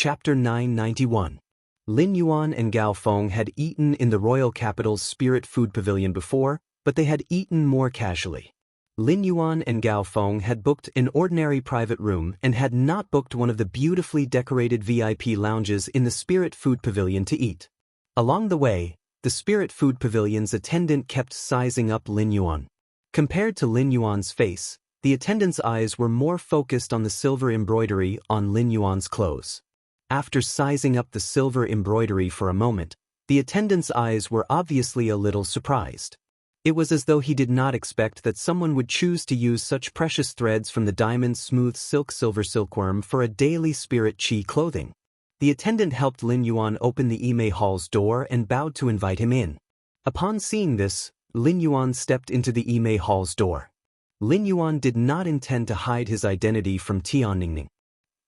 Chapter 991. Lin Yuan and Gao Feng had eaten in the royal capital's spirit food pavilion before, but they had eaten more casually. Lin Yuan and Gao Feng had booked an ordinary private room and had not booked one of the beautifully decorated VIP lounges in the spirit food pavilion to eat. Along the way, the spirit food pavilion's attendant kept sizing up Lin Yuan. Compared to Lin Yuan's face, the attendant's eyes were more focused on the silver embroidery on Lin Yuan's clothes. After sizing up the silver embroidery for a moment, the attendant's eyes were obviously a little surprised. It was as though he did not expect that someone would choose to use such precious threads from the diamond smooth silver silkworm for a daily spirit chi clothing. The attendant helped Lin Yuan open the Ime Hall's door and bowed to invite him in. Upon seeing this, Lin Yuan stepped into the Ime Hall's door. Lin Yuan did not intend to hide his identity from Tianningning.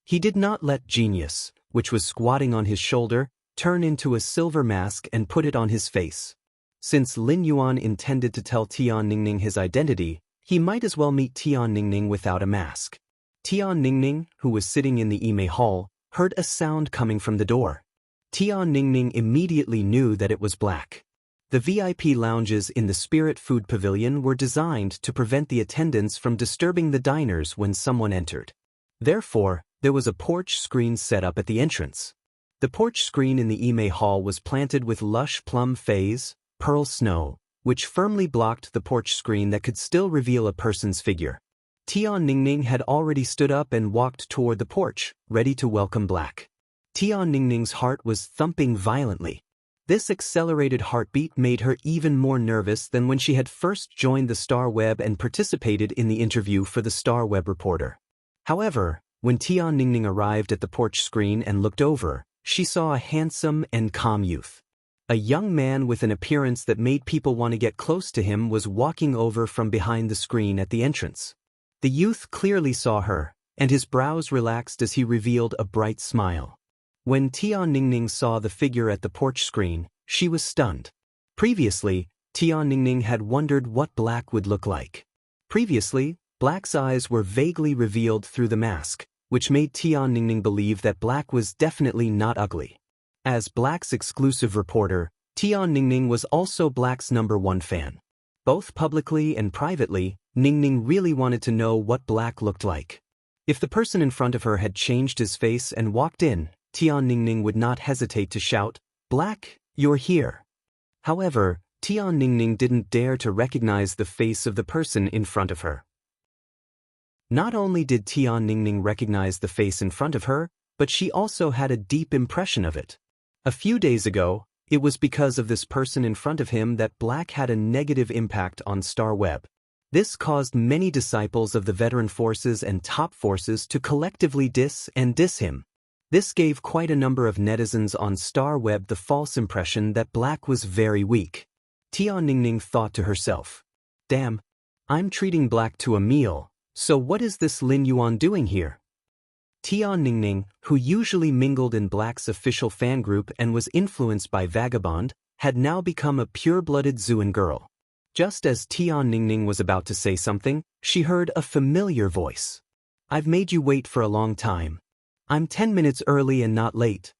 He did not let Genius, which was squatting on his shoulder, turn into a silver mask and put it on his face. Since Lin Yuan intended to tell Tianningning his identity, he might as well meet Tianningning without a mask. Tianningning, who was sitting in the Ime Hall, heard a sound coming from the door. Tianningning immediately knew that it was Black. The VIP lounges in the Spirit Food Pavilion were designed to prevent the attendants from disturbing the diners when someone entered. Therefore, there was a porch screen set up at the entrance. The porch screen in the Ime Hall was planted with lush plum phase, pearl snow, which firmly blocked the porch screen that could still reveal a person's figure. Tianningning had already stood up and walked toward the porch, ready to welcome Black. Tianningning's heart was thumping violently. This accelerated heartbeat made her even more nervous than when she had first joined the Star Web and participated in the interview for the Star Web reporter. However, when Tianningning arrived at the porch screen and looked over, she saw a handsome and calm youth. A young man with an appearance that made people want to get close to him was walking over from behind the screen at the entrance. The youth clearly saw her, and his brows relaxed as he revealed a bright smile. When Tianningning saw the figure at the porch screen, she was stunned. Previously, Tianningning had wondered what Black would look like. Previously, Black's eyes were vaguely revealed through the mask, which made Tianningning believe that Black was definitely not ugly. As Black's exclusive reporter, Tianningning was also Black's #1 fan. Both publicly and privately, Ningning really wanted to know what Black looked like. If the person in front of her had changed his face and walked in, Tianningning would not hesitate to shout, "Black, you're here." However, Tianningning didn't dare to recognize the face of the person in front of her. Not only did Tianningning recognize the face in front of her, but she also had a deep impression of it. A few days ago, it was because of this person in front of him that Black had a negative impact on Star Web. This caused many disciples of the veteran forces and top forces to collectively diss him. This gave quite a number of netizens on Star Web the false impression that Black was very weak. Tianningning thought to herself, "Damn, I'm treating Black to a meal, so what is this Lin Yuan doing here?" Tianningning, who usually mingled in Black's official fan group and was influenced by Vagabond, had now become a pure-blooded Zuan girl. Just as Tianningning was about to say something, she heard a familiar voice. "I've made you wait for a long time. I'm 10 minutes early and not late."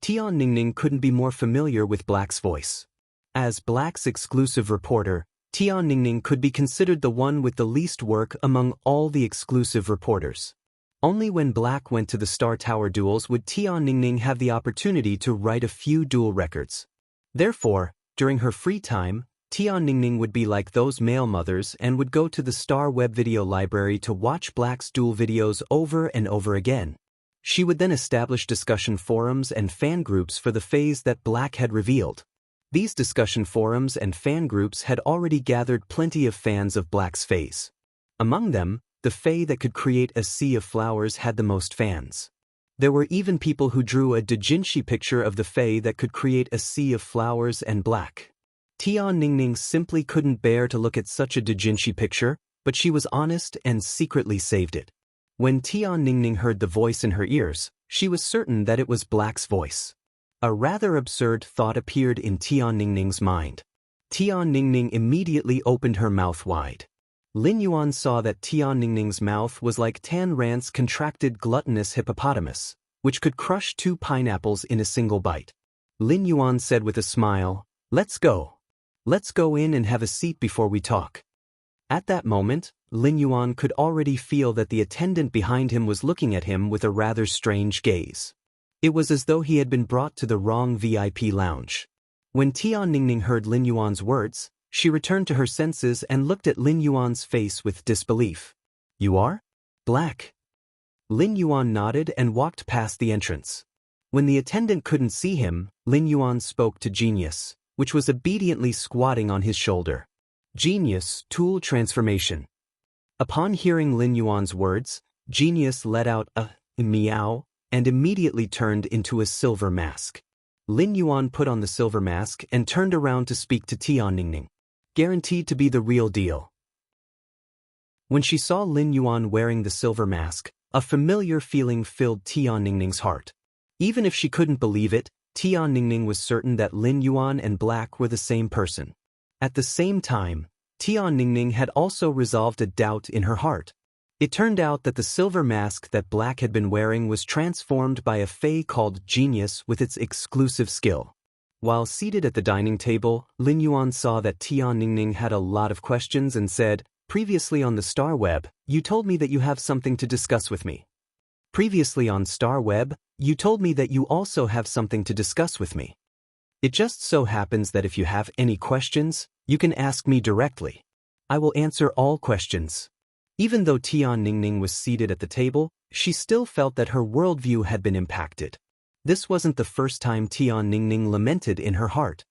Tianningning couldn't be more familiar with Black's voice. As Black's exclusive reporter, Tianningning could be considered the one with the least work among all the exclusive reporters. Only when Black went to the Star Tower duels would Tianningning have the opportunity to write a few duel records. Therefore, during her free time, Tianningning would be like those male mothers and would go to the Star Web video library to watch Black's duel videos over and over again. She would then establish discussion forums and fan groups for the phase that Black had revealed. These discussion forums and fan groups had already gathered plenty of fans of Black's phase. Among them, the fae that could create a sea of flowers had the most fans. There were even people who drew a doujinshi picture of the fae that could create a sea of flowers and Black. Tianningning simply couldn't bear to look at such a doujinshi picture, but she was honest and secretly saved it. When Tianningning heard the voice in her ears, she was certain that it was Black's voice. A rather absurd thought appeared in Tianningning's mind. Tianningning immediately opened her mouth wide. Lin Yuan saw that Tianningning's mouth was like Tan Rant's contracted gluttonous hippopotamus, which could crush 2 pineapples in a single bite. Lin Yuan said with a smile, "Let's go. Let's go in and have a seat before we talk." At that moment, Lin Yuan could already feel that the attendant behind him was looking at him with a rather strange gaze. It was as though he had been brought to the wrong VIP lounge. When Tianningning heard Lin Yuan's words, she returned to her senses and looked at Lin Yuan's face with disbelief. "You are? Black?" Lin Yuan nodded and walked past the entrance. When the attendant couldn't see him, Lin Yuan spoke to Genius, which was obediently squatting on his shoulder. Genius, tool transformation. Upon hearing Lin Yuan's words, Genius let out a meow and immediately turned into a silver mask. Lin Yuan put on the silver mask and turned around to speak to Tianningning. Guaranteed to be the real deal. When she saw Lin Yuan wearing the silver mask, a familiar feeling filled Tianningning's heart. Even if she couldn't believe it, Tianningning was certain that Lin Yuan and Black were the same person. At the same time, Tianningning had also resolved a doubt in her heart. It turned out that the silver mask that Black had been wearing was transformed by a fae called Genius with its exclusive skill. While seated at the dining table, Lin Yuan saw that Tianningning had a lot of questions and said, "Previously on the Star Web, you told me that you have something to discuss with me. Previously on Star Web, you told me that you also have something to discuss with me. It just so happens that if you have any questions, you can ask me directly. I will answer all questions." Even though Tianningning was seated at the table, she still felt that her worldview had been impacted. This wasn't the first time Tianningning lamented in her heart.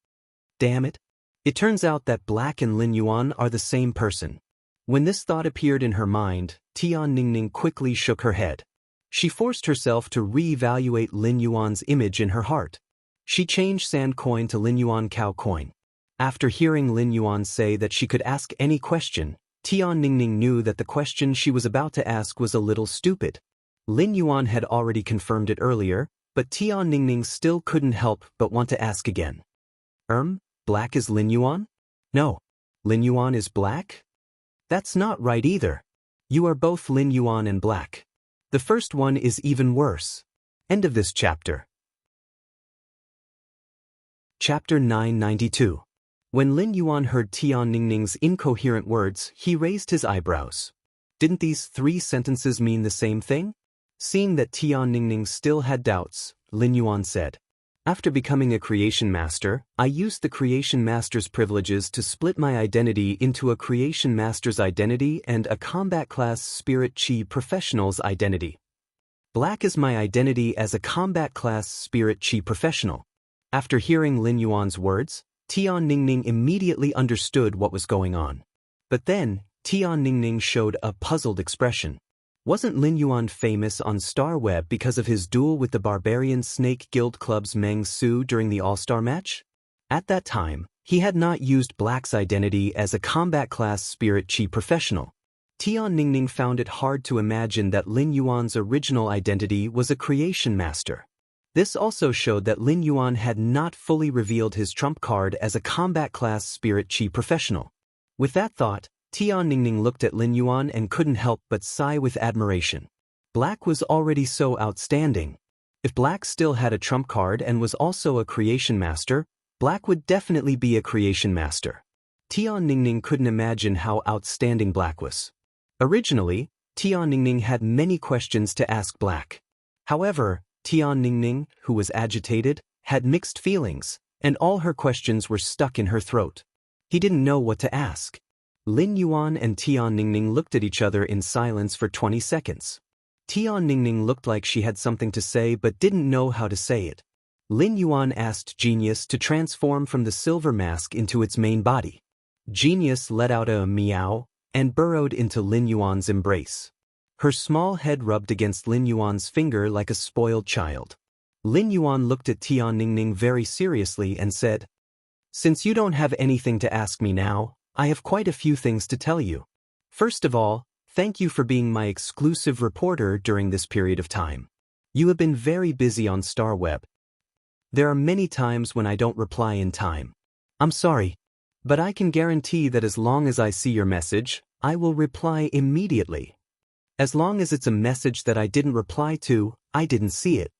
Damn it. It turns out that Black and Lin Yuan are the same person. When this thought appeared in her mind, Tianningning quickly shook her head. She forced herself to re-evaluate Lin Yuan's image in her heart. She changed sand coin to Lin Yuan cow coin. After hearing Lin Yuan say that she could ask any question, Tianningning knew that the question she was about to ask was a little stupid. Lin Yuan had already confirmed it earlier, but Tianningning still couldn't help but want to ask again. Black is Lin Yuan? No. Lin Yuan is Black? That's not right either. You are both Lin Yuan and Black. The first one is even worse. End of this chapter. Chapter 992. When Lin Yuan heard Tianningning's incoherent words, he raised his eyebrows. Didn't these 3 sentences mean the same thing? Seeing that Tianningning still had doubts, Lin Yuan said, "After becoming a creation master, I used the creation master's privileges to split my identity into a creation master's identity and a combat class spirit chi professional's identity. Black is my identity as a combat class spirit chi professional." After hearing Lin Yuan's words, Tianningning immediately understood what was going on. But then, Tianningning showed a puzzled expression. Wasn't Lin Yuan famous on Star Web because of his duel with the Barbarian Snake Guild Club's Meng Su during the All-Star match? At that time, he had not used Black's identity as a combat class spirit chi professional. Tianningning found it hard to imagine that Lin Yuan's original identity was a creation master. This also showed that Lin Yuan had not fully revealed his trump card as a combat class spirit chi professional. With that thought, Tianningning looked at Lin Yuan and couldn't help but sigh with admiration. Black was already so outstanding. If Black still had a trump card and was also a creation master, Black would definitely be a creation master. Tianningning couldn't imagine how outstanding Black was. Originally, Tianningning had many questions to ask Black. However, Tianningning, who was agitated, had mixed feelings, and all her questions were stuck in her throat. He didn't know what to ask. Lin Yuan and Tianningning looked at each other in silence for 20 seconds. Tianningning looked like she had something to say but didn't know how to say it. Lin Yuan asked Genius to transform from the silver mask into its main body. Genius let out a meow and burrowed into Lin Yuan's embrace. Her small head rubbed against Lin Yuan's finger like a spoiled child. Lin Yuan looked at Tianningning very seriously and said, "Since you don't have anything to ask me now, I have quite a few things to tell you. First of all, thank you for being my exclusive reporter during this period of time. You have been very busy on Star Web. There are many times when I don't reply in time. I'm sorry, but I can guarantee that as long as I see your message, I will reply immediately. As long as it's a message that I didn't reply to, I didn't see it.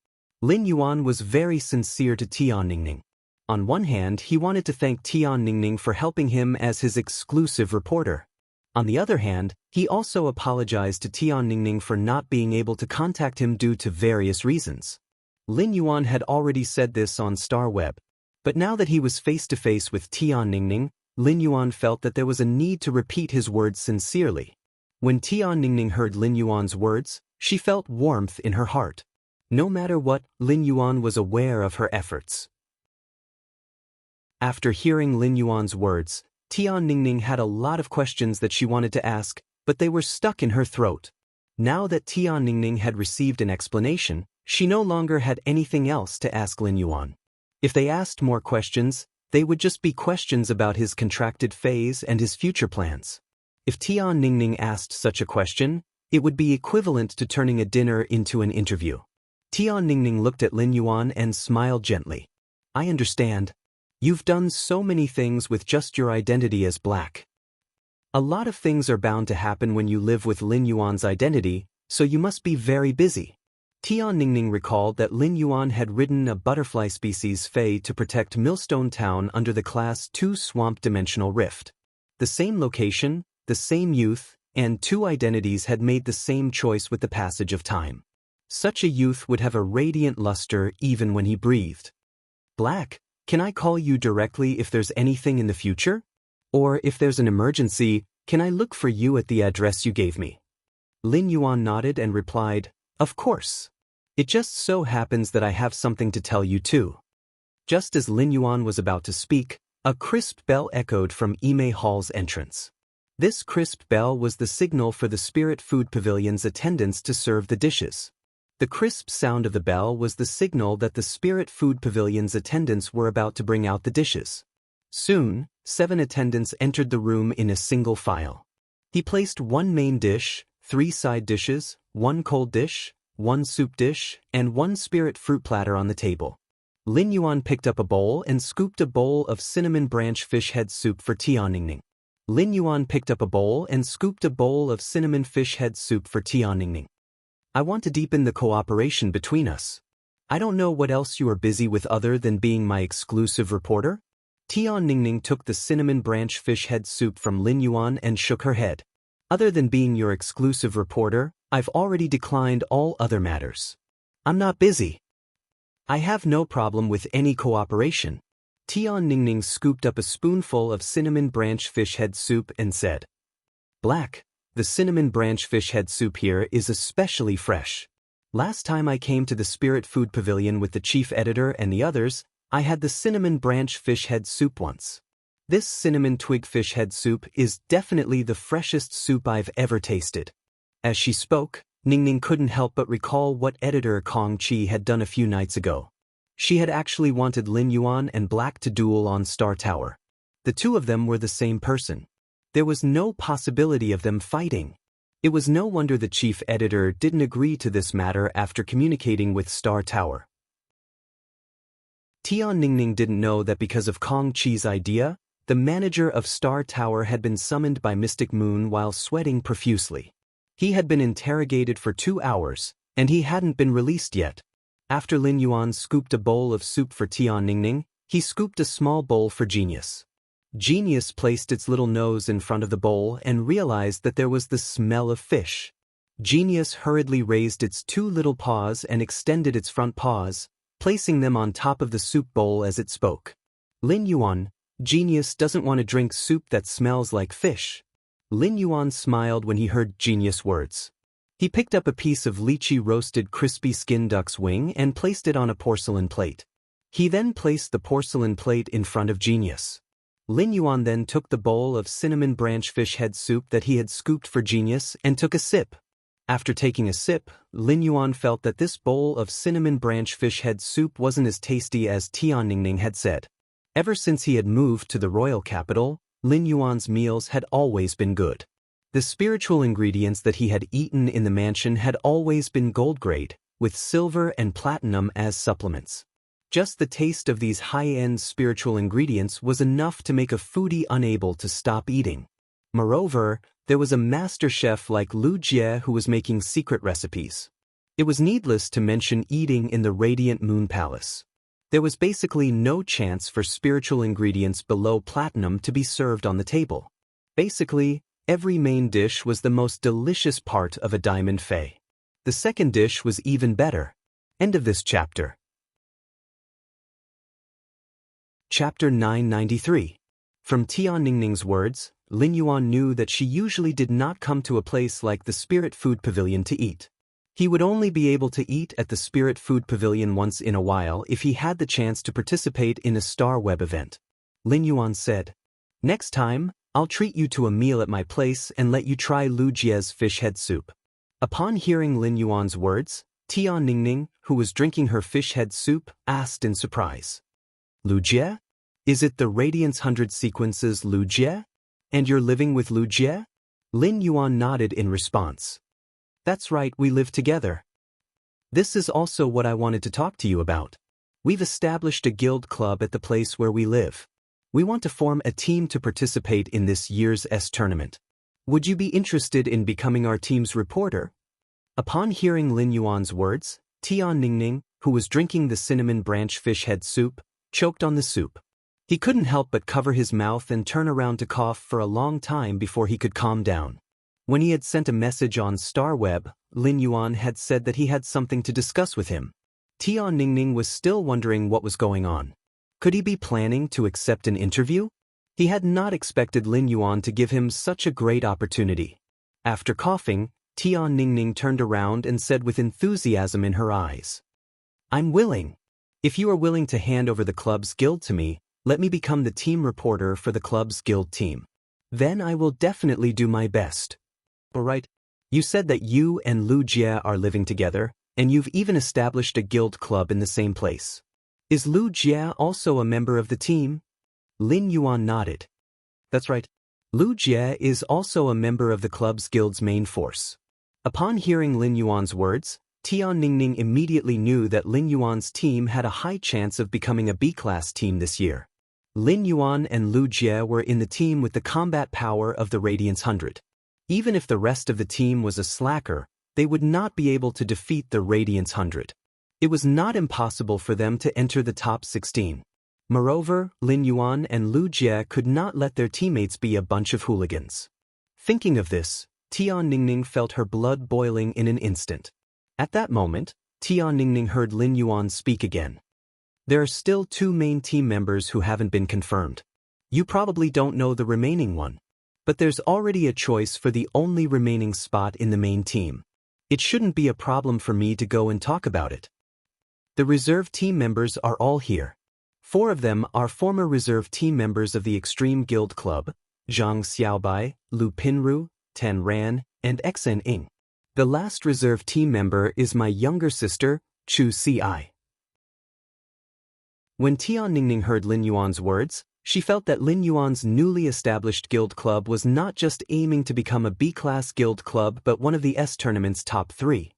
Lin Yuan was very sincere to Tian Ningning. On one hand, he wanted to thank Tian Ningning for helping him as his exclusive reporter. On the other hand, he also apologized to Tian Ningning for not being able to contact him due to various reasons. Lin Yuan had already said this on StarWeb, but now that he was face-to-face with Tian Ningning, Lin Yuan felt that there was a need to repeat his words sincerely. When Tian Ningning heard Lin Yuan's words, she felt warmth in her heart. No matter what, Lin Yuan was aware of her efforts. After hearing Lin Yuan's words, Tian Ningning had a lot of questions that she wanted to ask, but they were stuck in her throat. Now that Tian Ningning had received an explanation, she no longer had anything else to ask Lin Yuan. If they asked more questions, they would just be questions about his contracted phase and his future plans. If Tian Ningning asked such a question, it would be equivalent to turning a dinner into an interview. Tian Ningning looked at Lin Yuan and smiled gently. I understand. You've done so many things with just your identity as black. A lot of things are bound to happen when you live with Lin Yuan's identity, so you must be very busy. Tian Ningning recalled that Lin Yuan had ridden a butterfly species Fei to protect Millstone Town under the Class 2 Swamp Dimensional Rift. The same location, the same youth, and two identities had made the same choice with the passage of time. Such a youth would have a radiant luster even when he breathed. Black, can I call you directly if there's anything in the future? Or if there's an emergency, can I look for you at the address you gave me? Lin Yuan nodded and replied, Of course. It just so happens that I have something to tell you too. Just as Lin Yuan was about to speak, a crisp bell echoed from Ime Hall's entrance. This crisp bell was the signal for the Spirit Food Pavilion's attendants to serve the dishes. The crisp sound of the bell was the signal that the Spirit Food Pavilion's attendants were about to bring out the dishes. Soon, 7 attendants entered the room in a single file. He placed 1 main dish, 3 side dishes, 1 cold dish, 1 soup dish, and 1 spirit fruit platter on the table. Lin Yuan picked up a bowl and scooped a bowl of cinnamon branch fish head soup for Tian Ningning. Lin Yuan picked up a bowl and scooped a bowl of cinnamon fish head soup for Tian Ningning. I want to deepen the cooperation between us. I don't know what else you are busy with other than being my exclusive reporter? Tian Ningning took the cinnamon branch fish head soup from Lin Yuan and shook her head. Other than being your exclusive reporter, I've already declined all other matters. I'm not busy. I have no problem with any cooperation. Tian Ningning scooped up a spoonful of cinnamon branch fish head soup and said, Black, the cinnamon branch fish head soup here is especially fresh. Last time I came to the Spirit Food Pavilion with the chief editor and the others, I had the cinnamon branch fish head soup once. This cinnamon twig fish head soup is definitely the freshest soup I've ever tasted. As she spoke, Ningning couldn't help but recall what editor Kong Chi had done a few nights ago. She had actually wanted Lin Yuan and Black to duel on Star Tower. The two of them were the same person. There was no possibility of them fighting. It was no wonder the chief editor didn't agree to this matter after communicating with Star Tower. Tian Ningning didn't know that because of Kong Chi's idea, the manager of Star Tower had been summoned by Mystic Moon while sweating profusely. He had been interrogated for 2 hours, and he hadn't been released yet. After Lin Yuan scooped a bowl of soup for Tian Ningning, he scooped a small bowl for Genius. Genius placed its little nose in front of the bowl and realized that there was the smell of fish. Genius hurriedly raised its 2 little paws and extended its front paws, placing them on top of the soup bowl as it spoke. Lin Yuan, Genius doesn't want to drink soup that smells like fish. Lin Yuan smiled when he heard Genius' words. He picked up a piece of lychee roasted crispy skin duck's wing and placed it on a porcelain plate. He then placed the porcelain plate in front of Genius. Lin Yuan then took the bowl of cinnamon branch fish head soup that he had scooped for Genius and took a sip. After taking a sip, Lin Yuan felt that this bowl of cinnamon branch fish head soup wasn't as tasty as Tian Ningning had said. Ever since he had moved to the royal capital, Lin Yuan's meals had always been good. The spiritual ingredients that he had eaten in the mansion had always been gold grade, with silver and platinum as supplements. Just the taste of these high-end spiritual ingredients was enough to make a foodie unable to stop eating. Moreover, there was a master chef like Lu Jie who was making secret recipes. It was needless to mention eating in the Radiant Moon Palace. There was basically no chance for spiritual ingredients below platinum to be served on the table. Basically, every main dish was the most delicious part of a diamond fay. The second dish was even better. End of this chapter. Chapter 993. From Tian Ningning's words, Lin Yuan knew that she usually did not come to a place like the Spirit Food Pavilion to eat. He would only be able to eat at the Spirit Food Pavilion once in a while if he had the chance to participate in a Star Web event. Lin Yuan said, "Next time, I'll treat you to a meal at my place and let you try Lu Jie's fish head soup." Upon hearing Lin Yuan's words, Tian Ningning, who was drinking her fish head soup, asked in surprise, "Lu Jie? Is it the Radiance 100 sequences Lu Jie? And you're living with Lu Jie?" Lin Yuan nodded in response. "That's right, we live together. This is also what I wanted to talk to you about. We've established a guild club at the place where we live. We want to form a team to participate in this year's tournament. Would you be interested in becoming our team's reporter?" Upon hearing Lin Yuan's words, Tian Ningning, who was drinking the cinnamon branch fish head soup, choked on the soup. He couldn't help but cover his mouth and turn around to cough for a long time before he could calm down. When he had sent a message on StarWeb, Lin Yuan had said that he had something to discuss with him. Tian Ningning was still wondering what was going on. Could he be planning to accept an interview? He had not expected Lin Yuan to give him such a great opportunity. After coughing, Tian Ningning turned around and said with enthusiasm in her eyes, "I'm willing. If you are willing to hand over the club's guild to me, let me become the team reporter for the club's guild team. Then I will definitely do my best." "Alright, you said that you and Lu Jie are living together, and you've even established a guild club in the same place. Is Lu Jie also a member of the team?" Lin Yuan nodded. "That's right. Lu Jie is also a member of the club's guild's main force." Upon hearing Lin Yuan's words, Tian Ningning immediately knew that Lin Yuan's team had a high chance of becoming a B-class team this year. Lin Yuan and Lu Jie were in the team with the combat power of the Radiance 100. Even if the rest of the team was a slacker, they would not be able to defeat the Radiance 100. It was not impossible for them to enter the top 16. Moreover, Lin Yuan and Lu Jie could not let their teammates be a bunch of hooligans. Thinking of this, Tian Ningning felt her blood boiling in an instant. At that moment, Tian Ningning heard Lin Yuan speak again. "There are still 2 main team members who haven't been confirmed. You probably don't know the remaining one. But there's already a choice for the only remaining spot in the main team. It shouldn't be a problem for me to go and talk about it. The reserve team members are all here. 4 of them are former reserve team members of the Extreme Guild Club, Zhang Xiaobai, Lu Pinru, Tan Ran, and Xen Ying. The last reserve team member is my younger sister, Chu Ci." When Tian Ningning heard Lin Yuan's words, she felt that Lin Yuan's newly established guild club was not just aiming to become a B-class guild club but one of the tournament's top 3.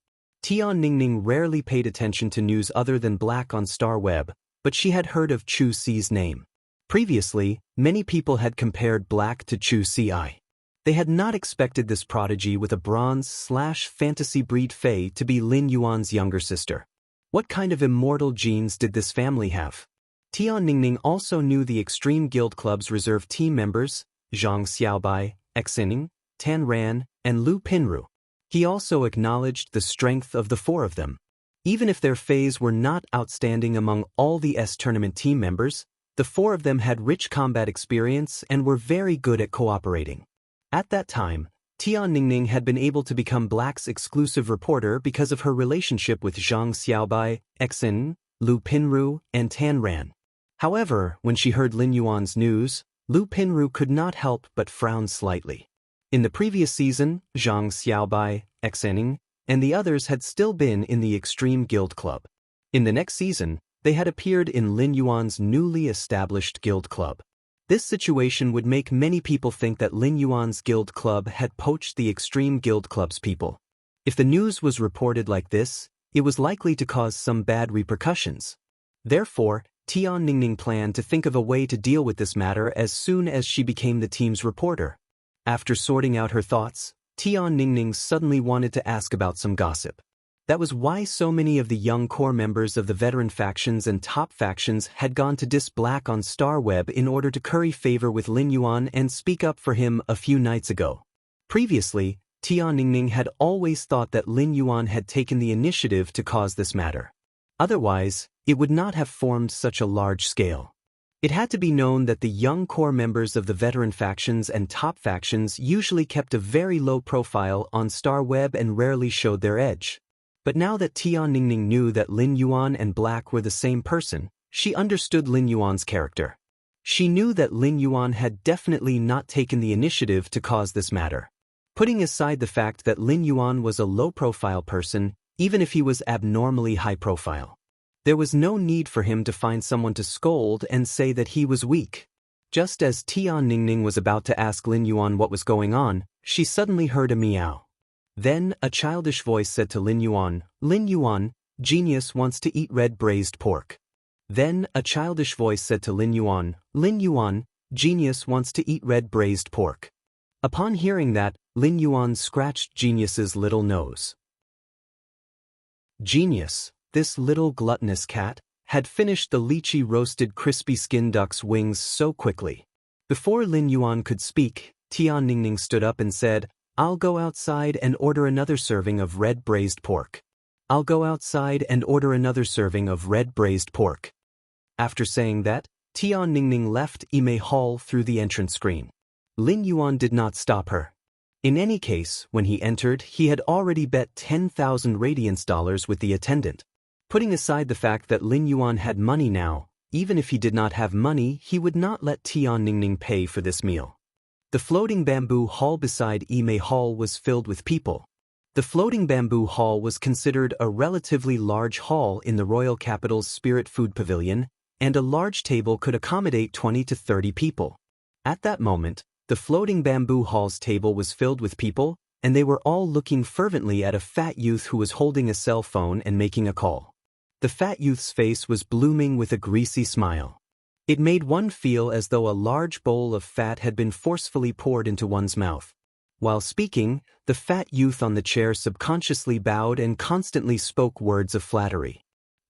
Tian Ningning rarely paid attention to news other than Black on StarWeb, but she had heard of Chu Ci's name. Previously, many people had compared Black to Chu Ci. They had not expected this prodigy with a bronze/fantasy breed Fae to be Lin Yuan's younger sister. What kind of immortal genes did this family have? Tian Ningning also knew the Extreme Guild Club's reserve team members, Zhang Xiaobai, Xen Ying, Tan Ran, and Lu Pinru. He also acknowledged the strength of the 4 of them. Even if their Fays were not outstanding among all the tournament team members, the 4 of them had rich combat experience and were very good at cooperating. At that time, Tian Ningning had been able to become Black's exclusive reporter because of her relationship with Zhang Xiaobai, Xen Ying, Lu Pinru, and Tan Ran. However, when she heard Lin Yuan's news, Lu Pinru could not help but frown slightly. In the previous season, Zhang Xiaobai, Xen Ying, and the others had still been in the Extreme Guild Club. In the next season, they had appeared in Lin Yuan's newly established guild club. This situation would make many people think that Lin Yuan's guild club had poached the Extreme Guild Club's people. If the news was reported like this, it was likely to cause some bad repercussions. Therefore, Tian Ningning planned to think of a way to deal with this matter as soon as she became the team's reporter. After sorting out her thoughts, Tian Ningning suddenly wanted to ask about some gossip. That was why so many of the young core members of the veteran factions and top factions had gone to Dis Black on Starweb in order to curry favor with Lin Yuan and speak up for him a few nights ago. Previously, Tia Ningning had always thought that Lin Yuan had taken the initiative to cause this matter. Otherwise, it would not have formed such a large scale. It had to be known that the young core members of the veteran factions and top factions usually kept a very low profile on Starweb and rarely showed their edge. But now that Tia Ningning knew that Lin Yuan and Black were the same person, she understood Lin Yuan's character. She knew that Lin Yuan had definitely not taken the initiative to cause this matter. Putting aside the fact that Lin Yuan was a low-profile person, even if he was abnormally high-profile, there was no need for him to find someone to scold and say that he was weak. Just as Tia Ningning was about to ask Lin Yuan what was going on, she suddenly heard a meow. Then, a childish voice said to Lin Yuan, genius wants to eat red braised pork. Then, a childish voice said to Lin Yuan, genius wants to eat red braised pork. Upon hearing that, Lin Yuan scratched Genius's little nose. Genius, this little gluttonous cat, had finished the lychee roasted crispy skin duck's wings so quickly. Before Lin Yuan could speak, Tia Ningning stood up and said, I'll go outside and order another serving of red braised pork. I'll go outside and order another serving of red braised pork. After saying that, Tia Ningning left Hall through the entrance screen. Lin Yuan did not stop her. In any case, when he entered, he had already bet 10,000 radiance dollars with the attendant. Putting aside the fact that Lin Yuan had money now, even if he did not have money, he would not let Tia Ningning pay for this meal. The floating bamboo hall beside Hall was filled with people. The floating bamboo hall was considered a relatively large hall in the royal capital's spirit food pavilion, and a large table could accommodate 20 to 30 people. At that moment, the floating bamboo hall's table was filled with people, and they were all looking fervently at a fat youth who was holding a cell phone and making a call. The fat youth's face was blooming with a greasy smile. It made one feel as though a large bowl of fat had been forcefully poured into one's mouth. While speaking, the fat youth on the chair subconsciously bowed and constantly spoke words of flattery.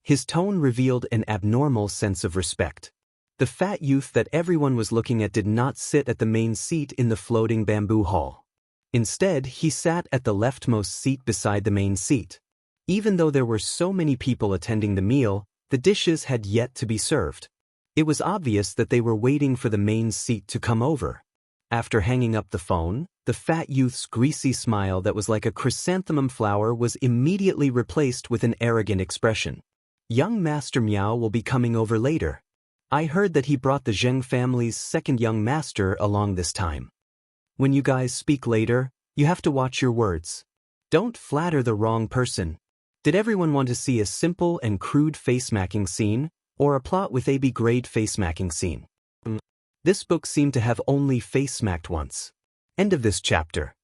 His tone revealed an abnormal sense of respect. The fat youth that everyone was looking at did not sit at the main seat in the floating bamboo hall. Instead, he sat at the leftmost seat beside the main seat. Even though there were so many people attending the meal, the dishes had yet to be served. It was obvious that they were waiting for the main seat to come over. After hanging up the phone, the fat youth's greasy smile that was like a chrysanthemum flower was immediately replaced with an arrogant expression. Young Master Miao will be coming over later. I heard that he brought the Zheng family's second young master along this time. When you guys speak later, you have to watch your words. Don't flatter the wrong person. Did everyone want to see a simple and crude face-smacking scene, or a plot with a B-grade face-smacking scene? This book seemed to have only face-smacked once. End of this chapter.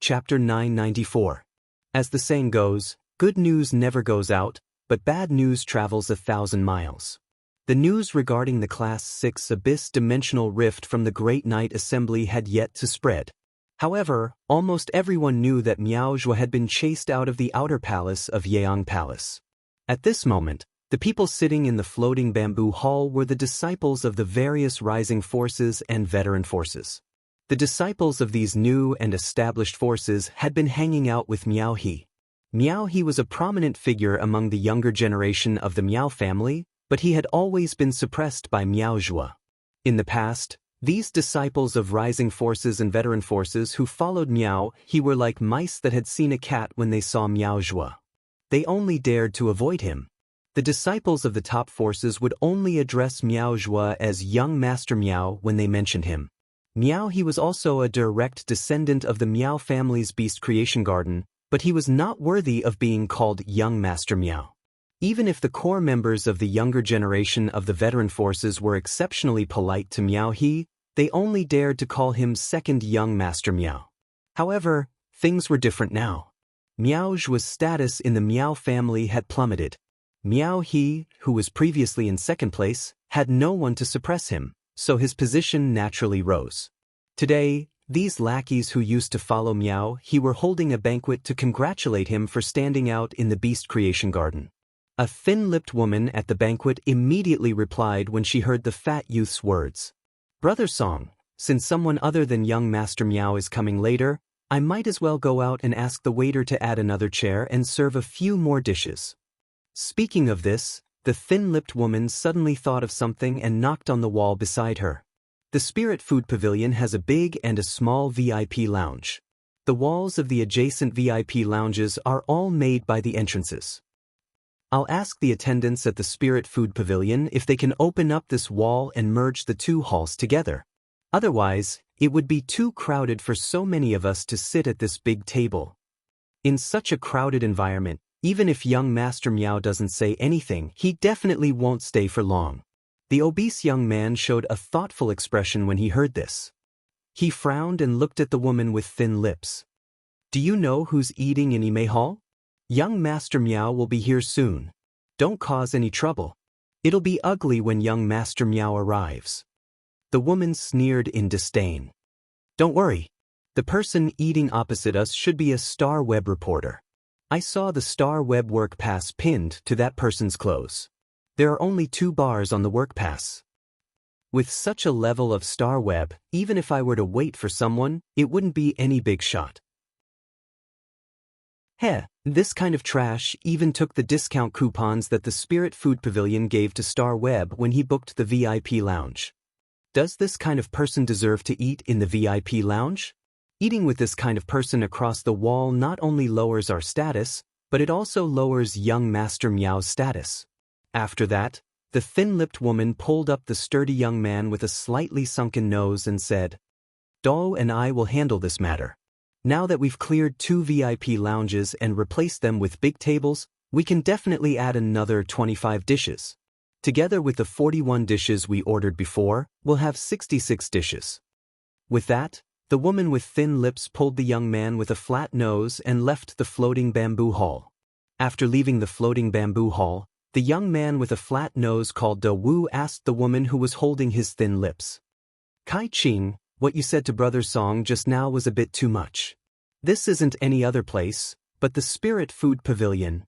Chapter 994. As the saying goes, good news never goes out, but bad news travels 1,000 miles. The news regarding the Class 6 Abyss Dimensional Rift from the Great Night Assembly had yet to spread. However, almost everyone knew that Miao Zhuo had been chased out of the outer palace of Yeang Palace. At this moment, the people sitting in the floating bamboo hall were the disciples of the various rising forces and veteran forces. The disciples of these new and established forces had been hanging out with Miao He. Miao He was a prominent figure among the younger generation of the Miao family, but he had always been suppressed by Miao Zhuo. In the past, these disciples of rising forces and veteran forces who followed Miao He were like mice that had seen a cat when they saw Miao Zhuo. They only dared to avoid him. The disciples of the top forces would only address Miao Zhuo as young Master Miao when they mentioned him. Miao He was also a direct descendant of the Miao family's beast creation garden, but he was not worthy of being called young Master Miao. Even if the core members of the younger generation of the veteran forces were exceptionally polite to Miao He, they only dared to call him second young Master Miao. However, things were different now. Miao Zhuo's status in the Miao family had plummeted. Miao He, who was previously in second place, had no one to suppress him, so his position naturally rose. Today, These lackeys who used to follow Miao He were holding a banquet to congratulate him for standing out in the beast creation garden. A thin-lipped woman at the banquet immediately replied when she heard the fat youth's words. Brother Song, since someone other than young Master Miao is coming later, I might as well go out and ask the waiter to add another chair and serve a few more dishes. Speaking of this, the thin-lipped woman suddenly thought of something and knocked on the wall beside her. The Spirit Food Pavilion has a big and a small VIP lounge. The walls of the adjacent VIP lounges are all made by the entrances. I'll ask the attendants at the Spirit Food Pavilion if they can open up this wall and merge the two halls together. Otherwise, it would be too crowded for so many of us to sit at this big table. In such a crowded environment, even if young Master Miao doesn't say anything, he definitely won't stay for long. The obese young man showed a thoughtful expression when he heard this. He frowned and looked at the woman with thin lips. Do you know who's eating in Ime Hall? Young Master Miao will be here soon. Don't cause any trouble. It'll be ugly when young Master Miao arrives. The woman sneered in disdain. Don't worry. The person eating opposite us should be a Star Web reporter. I saw the Star Web work pass pinned to that person's clothes. There are only 2 bars on the work pass. With such a level of Star Web, even if I were to wait for someone, it wouldn't be any big shot. Heh, this kind of trash even took the discount coupons that the Spirit Food Pavilion gave to Star Web when he booked the VIP lounge. Does this kind of person deserve to eat in the VIP lounge? Eating with this kind of person across the wall not only lowers our status, but it also lowers young Master Miao's status. After that, the thin-lipped woman pulled up the sturdy young man with a slightly sunken nose and said, Dao and I will handle this matter. Now that we've cleared 2 VIP lounges and replaced them with big tables, we can definitely add another 25 dishes. Together with the 41 dishes we ordered before, we'll have 66 dishes. With that, the woman with thin lips pulled the young man with a flat nose and left the floating bamboo hall. After leaving the floating bamboo hall, the young man with a flat nose called Da Wu asked the woman who was holding his thin lips. Kai Qing, what you said to Brother Song just now was a bit too much. This isn't any other place, but the Spirit Food Pavilion.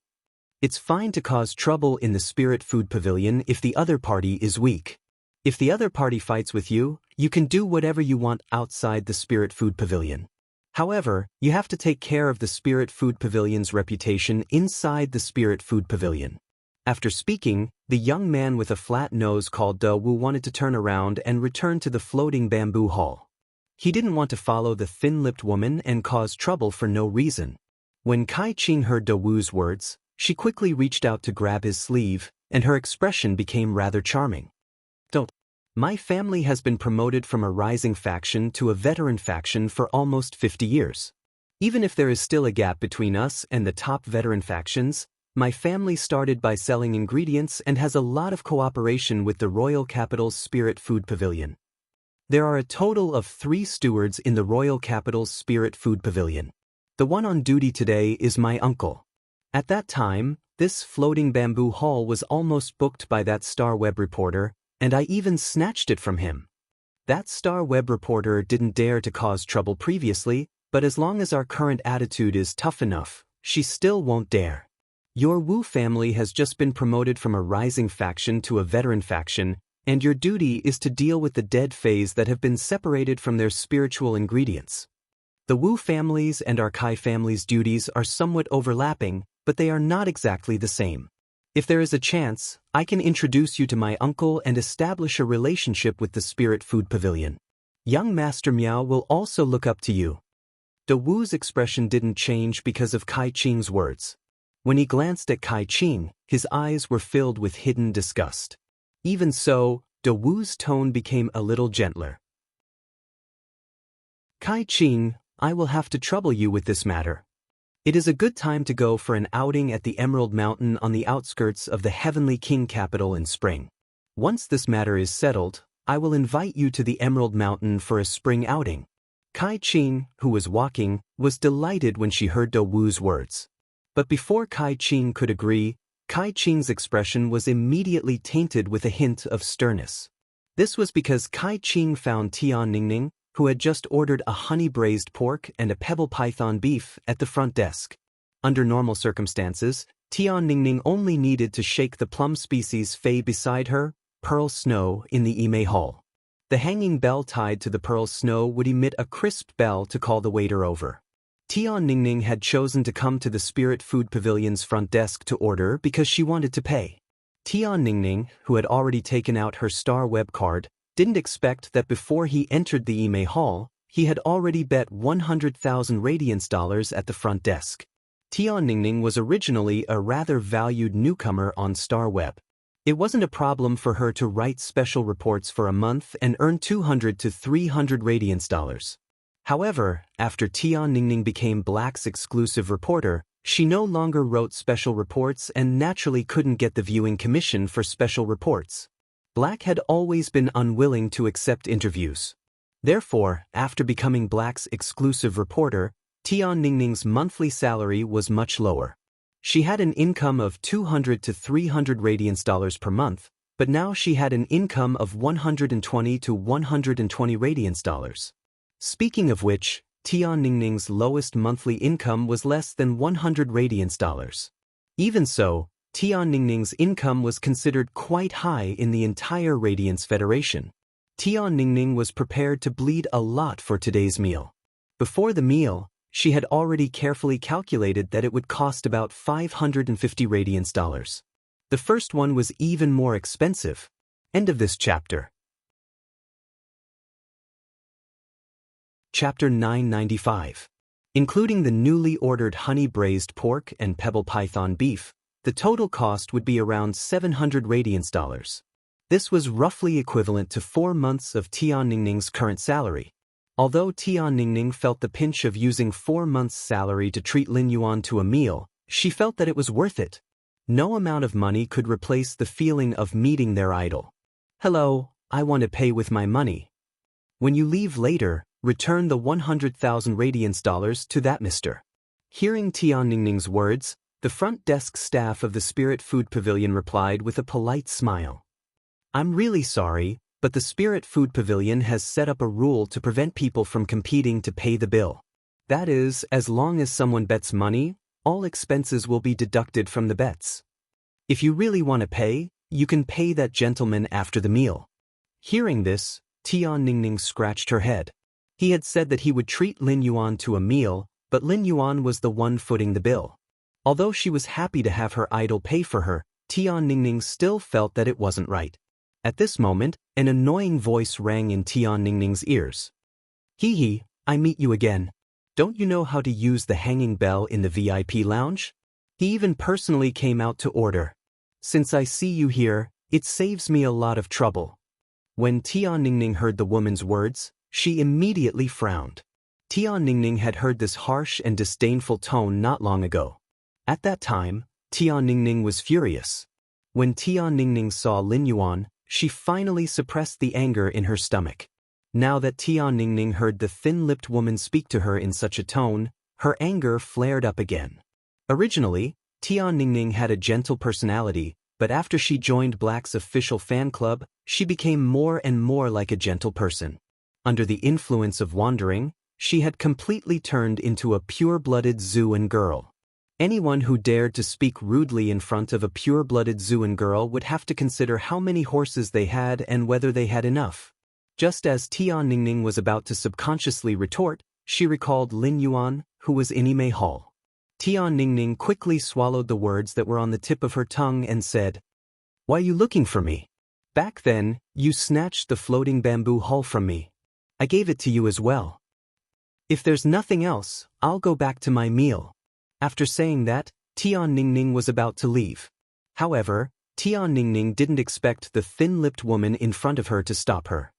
It's fine to cause trouble in the Spirit Food Pavilion if the other party is weak. If the other party fights with you, you can do whatever you want outside the Spirit Food Pavilion. However, you have to take care of the Spirit Food Pavilion's reputation inside the Spirit Food Pavilion. After speaking, the young man with a flat nose called Da Wu wanted to turn around and return to the floating bamboo hall. He didn't want to follow the thin-lipped woman and cause trouble for no reason. When Kai Qing heard Da Wu's words, she quickly reached out to grab his sleeve, and her expression became rather charming. Don't. My family has been promoted from a rising faction to a veteran faction for almost 50 years. Even if there is still a gap between us and the top veteran factions, my family started by selling ingredients and has a lot of cooperation with the Royal Capital's Spirit Food Pavilion. There are a total of 3 stewards in the Royal Capital's Spirit Food Pavilion. The one on duty today is my uncle. At that time, this floating bamboo hall was almost booked by that Star Web reporter, and I even snatched it from him. That Star Web reporter didn't dare to cause trouble previously, but as long as our current attitude is tough enough, she still won't dare. Your Wu family has just been promoted from a rising faction to a veteran faction, and your duty is to deal with the dead phase that have been separated from their spiritual ingredients. The Wu family's and our Kai family's duties are somewhat overlapping, but they are not exactly the same. If there is a chance, I can introduce you to my uncle and establish a relationship with the Spirit Food Pavilion. Young Master Miao will also look up to you. Da Wu's expression didn't change because of Kai Qing's words. When he glanced at Kai Qing, his eyes were filled with hidden disgust. Even so, Da Wu's tone became a little gentler. Kai Qing, I will have to trouble you with this matter. It is a good time to go for an outing at the Emerald Mountain on the outskirts of the Heavenly King capital in spring. Once this matter is settled, I will invite you to the Emerald Mountain for a spring outing. Kai Qing, who was walking, was delighted when she heard Da Wu's words. But before Kai Qing could agree, Kai Qing's expression was immediately tainted with a hint of sternness. This was because Kai Qing found Tian Ningning, who had just ordered a honey-braised pork and a pebble python beef at the front desk. Under normal circumstances, Tian Ningning only needed to shake the plum species Fei beside her, Pearl Snow, in the Ime hall. The hanging bell tied to the Pearl Snow would emit a crisp bell to call the waiter over. Tian Ningning had chosen to come to the Spirit Food Pavilion's front desk to order because she wanted to pay. Tian Ningning, who had already taken out her Star Web card, didn't expect that before he entered the Ime hall, he had already bet 100,000 radiance dollars at the front desk. Tian Ningning was originally a rather valued newcomer on Star Web. It wasn't a problem for her to write special reports for a month and earn 200 to 300 radiance dollars. However, after Tian Ningning became Black's exclusive reporter, she no longer wrote special reports and naturally couldn't get the viewing commission for special reports. Black had always been unwilling to accept interviews. Therefore, after becoming Black's exclusive reporter, Tian Ningning's monthly salary was much lower. She had an income of 200 to 300 radiance dollars per month, but now she had an income of 120 to 120 radiance dollars. Speaking of which, Tian Ningning's lowest monthly income was less than 100 radiance dollars. Even so, Tian Ningning's income was considered quite high in the entire Radiance Federation. Tian Ningning was prepared to bleed a lot for today's meal. Before the meal, she had already carefully calculated that it would cost about 550 radiance dollars. The first one was even more expensive. End of this chapter. Chapter 995. Including the newly ordered honey-braised pork and pebble python beef, the total cost would be around 700 radiance dollars. This was roughly equivalent to 4 months of Tian Ningning's current salary. Although Tian Ningning felt the pinch of using 4 months' salary to treat Lin Yuan to a meal, she felt that it was worth it. No amount of money could replace the feeling of meeting their idol. Hello, I want to pay with my money. When you leave later, return the 100,000 radiance dollars to that mister. Hearing Tian Ningning's words, the front desk staff of the Spirit Food Pavilion replied with a polite smile. I'm really sorry, but the Spirit Food Pavilion has set up a rule to prevent people from competing to pay the bill. That is, as long as someone bets money, all expenses will be deducted from the bets. If you really want to pay, you can pay that gentleman after the meal. Hearing this, Tian Ningning scratched her head. He had said that he would treat Lin Yuan to a meal, but Lin Yuan was the one footing the bill. Although she was happy to have her idol pay for her, Tian Ningning still felt that it wasn't right. At this moment, an annoying voice rang in Tian Ningning's ears. Hee hee, I meet you again. Don't you know how to use the hanging bell in the VIP lounge? He even personally came out to order. Since I see you here, it saves me a lot of trouble. When Tian Ningning heard the woman's words, she immediately frowned. Tian Ningning had heard this harsh and disdainful tone not long ago. At that time, Tian Ningning was furious. When Tian Ningning saw Lin Yuan, she finally suppressed the anger in her stomach. Now that Tian Ningning heard the thin-lipped woman speak to her in such a tone, her anger flared up again. Originally, Tian Ningning had a gentle personality, but after she joined Black's official fan club, she became more and more like a gentle person. Under the influence of wandering, she had completely turned into a pure-blooded Zuan girl. Anyone who dared to speak rudely in front of a pure-blooded Zuan girl would have to consider how many horses they had and whether they had enough. Just as Tian Ningning was about to subconsciously retort, she recalled Lin Yuan, who was in Ime Hall. Tian Ningning quickly swallowed the words that were on the tip of her tongue and said, "Why are you looking for me? Back then, you snatched the floating bamboo hall from me. I gave it to you as well. If there's nothing else, I'll go back to my meal." After saying that, Tian Ningning was about to leave. However, Tian Ningning didn't expect the thin-lipped woman in front of her to stop her.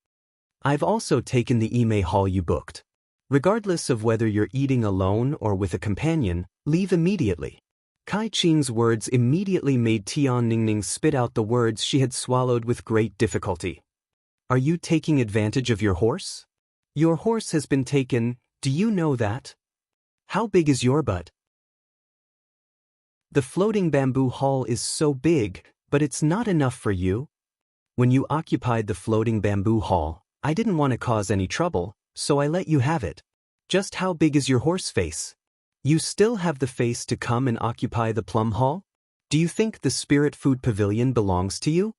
"I've also taken the Ime hall you booked. Regardless of whether you're eating alone or with a companion, leave immediately." Kai Qing's words immediately made Tian Ningning spit out the words she had swallowed with great difficulty. "Are you taking advantage of your horse? Your horse has been taken, do you know that? How big is your butt? The floating bamboo hall is so big, but it's not enough for you. When you occupied the floating bamboo hall, I didn't want to cause any trouble, so I let you have it. Just how big is your horse face? You still have the face to come and occupy the plum hall? Do you think the Spirit Food Pavilion belongs to you?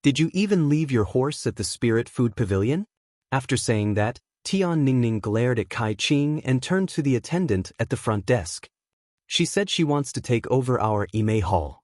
Did you even leave your horse at the Spirit Food Pavilion? After saying that, Tian Ningning glared at Kai Qing and turned to the attendant at the front desk. She said she wants to take over our Ime Hall.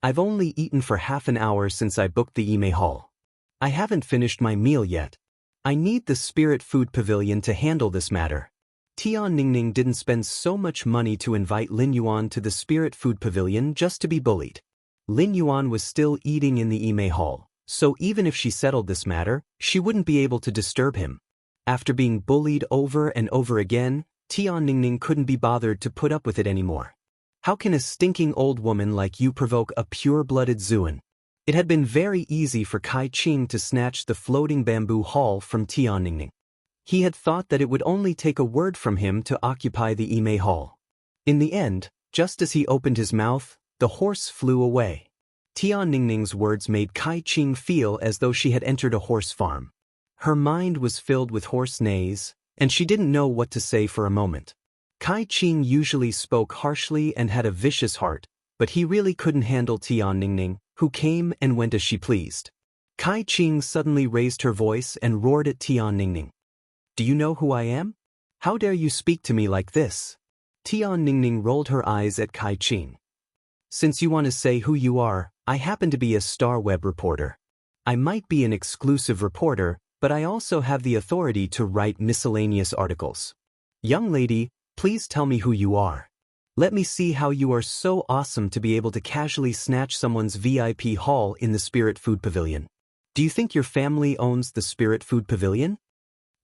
I've only eaten for half an hour since I booked the Ime Hall. I haven't finished my meal yet. I need the Spirit Food Pavilion to handle this matter. Tian Ningning didn't spend so much money to invite Lin Yuan to the Spirit Food Pavilion just to be bullied. Lin Yuan was still eating in the Ime Hall, so even if she settled this matter, she wouldn't be able to disturb him. After being bullied over and over again, Tian Ningning couldn't be bothered to put up with it anymore. How can a stinking old woman like you provoke a pure-blooded Zuan? It had been very easy for Kai Qing to snatch the floating bamboo hall from Tian Ningning. He had thought that it would only take a word from him to occupy the Ime Hall. In the end, just as he opened his mouth, the horse flew away. Tian Ningning's words made Kai Qing feel as though she had entered a horse farm. Her mind was filled with horse neighs, and she didn't know what to say for a moment. Kai Qing usually spoke harshly and had a vicious heart, but he really couldn't handle Tian Ningning, who came and went as she pleased. Kai Qing suddenly raised her voice and roared at Tian Ningning. Do you know who I am? How dare you speak to me like this? Tian Ningning rolled her eyes at Kai Qing. Since you want to say who you are, I happen to be a Star Web reporter. I might be an exclusive reporter, but I also have the authority to write miscellaneous articles. Young lady, please tell me who you are. Let me see how you are so awesome to be able to casually snatch someone's VIP hall in the Spirit Food Pavilion. Do you think your family owns the Spirit Food Pavilion?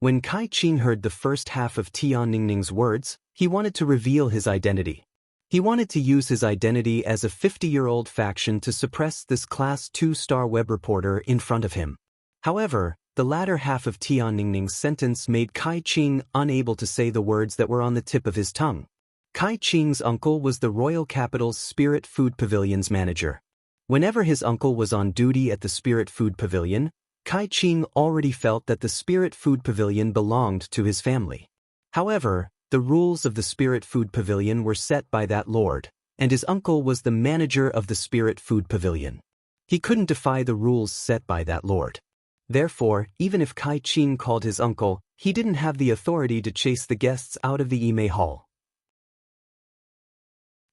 When Kai Qing heard the first half of Tian Ningning's words, he wanted to reveal his identity. He wanted to use his identity as a 50-year-old faction to suppress this Class 2 Star Web reporter in front of him. However, the latter half of Tian Ningning's sentence made Kai Qing unable to say the words that were on the tip of his tongue. Kai Qing's uncle was the royal capital's Spirit Food Pavilion's manager. Whenever his uncle was on duty at the Spirit Food Pavilion, Kai Qing already felt that the Spirit Food Pavilion belonged to his family. However, the rules of the Spirit Food Pavilion were set by that lord, and his uncle was the manager of the Spirit Food Pavilion. He couldn't defy the rules set by that lord. Therefore, even if Kai Qing called his uncle, he didn't have the authority to chase the guests out of the Ime Hall.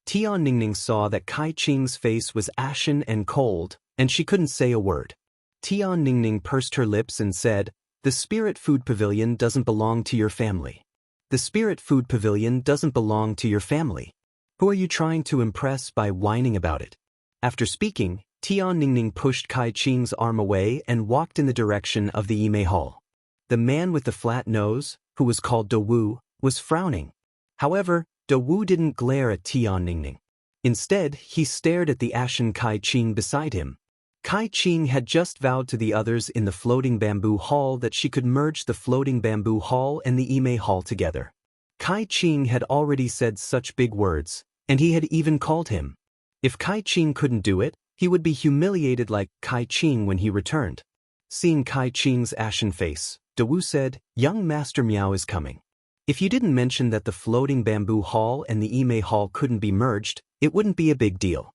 Tian Ningning saw that Kai Qing's face was ashen and cold, and she couldn't say a word. Tian Ningning pursed her lips and said, "The Spirit Food Pavilion doesn't belong to your family. The Spirit Food Pavilion doesn't belong to your family. Who are you trying to impress by whining about it?" After speaking, Tian Ningning pushed Kai Qing's arm away and walked in the direction of the Ime Hall. The man with the flat nose, who was called Dawu, was frowning. However, Dawu didn't glare at Tian Ningning. Instead, he stared at the ashen Kai Qing beside him. Kai Qing had just vowed to the others in the floating bamboo hall that she could merge the floating bamboo hall and the Ime Hall together. Kai Qing had already said such big words, and he had even called him. If Kai Qing couldn't do it, he would be humiliated like Kai Qing when he returned. Seeing Kai Qing's ashen face, Dawu said, "Young Master Miao is coming. If you didn't mention that the floating bamboo hall and the Ime Hall couldn't be merged, it wouldn't be a big deal.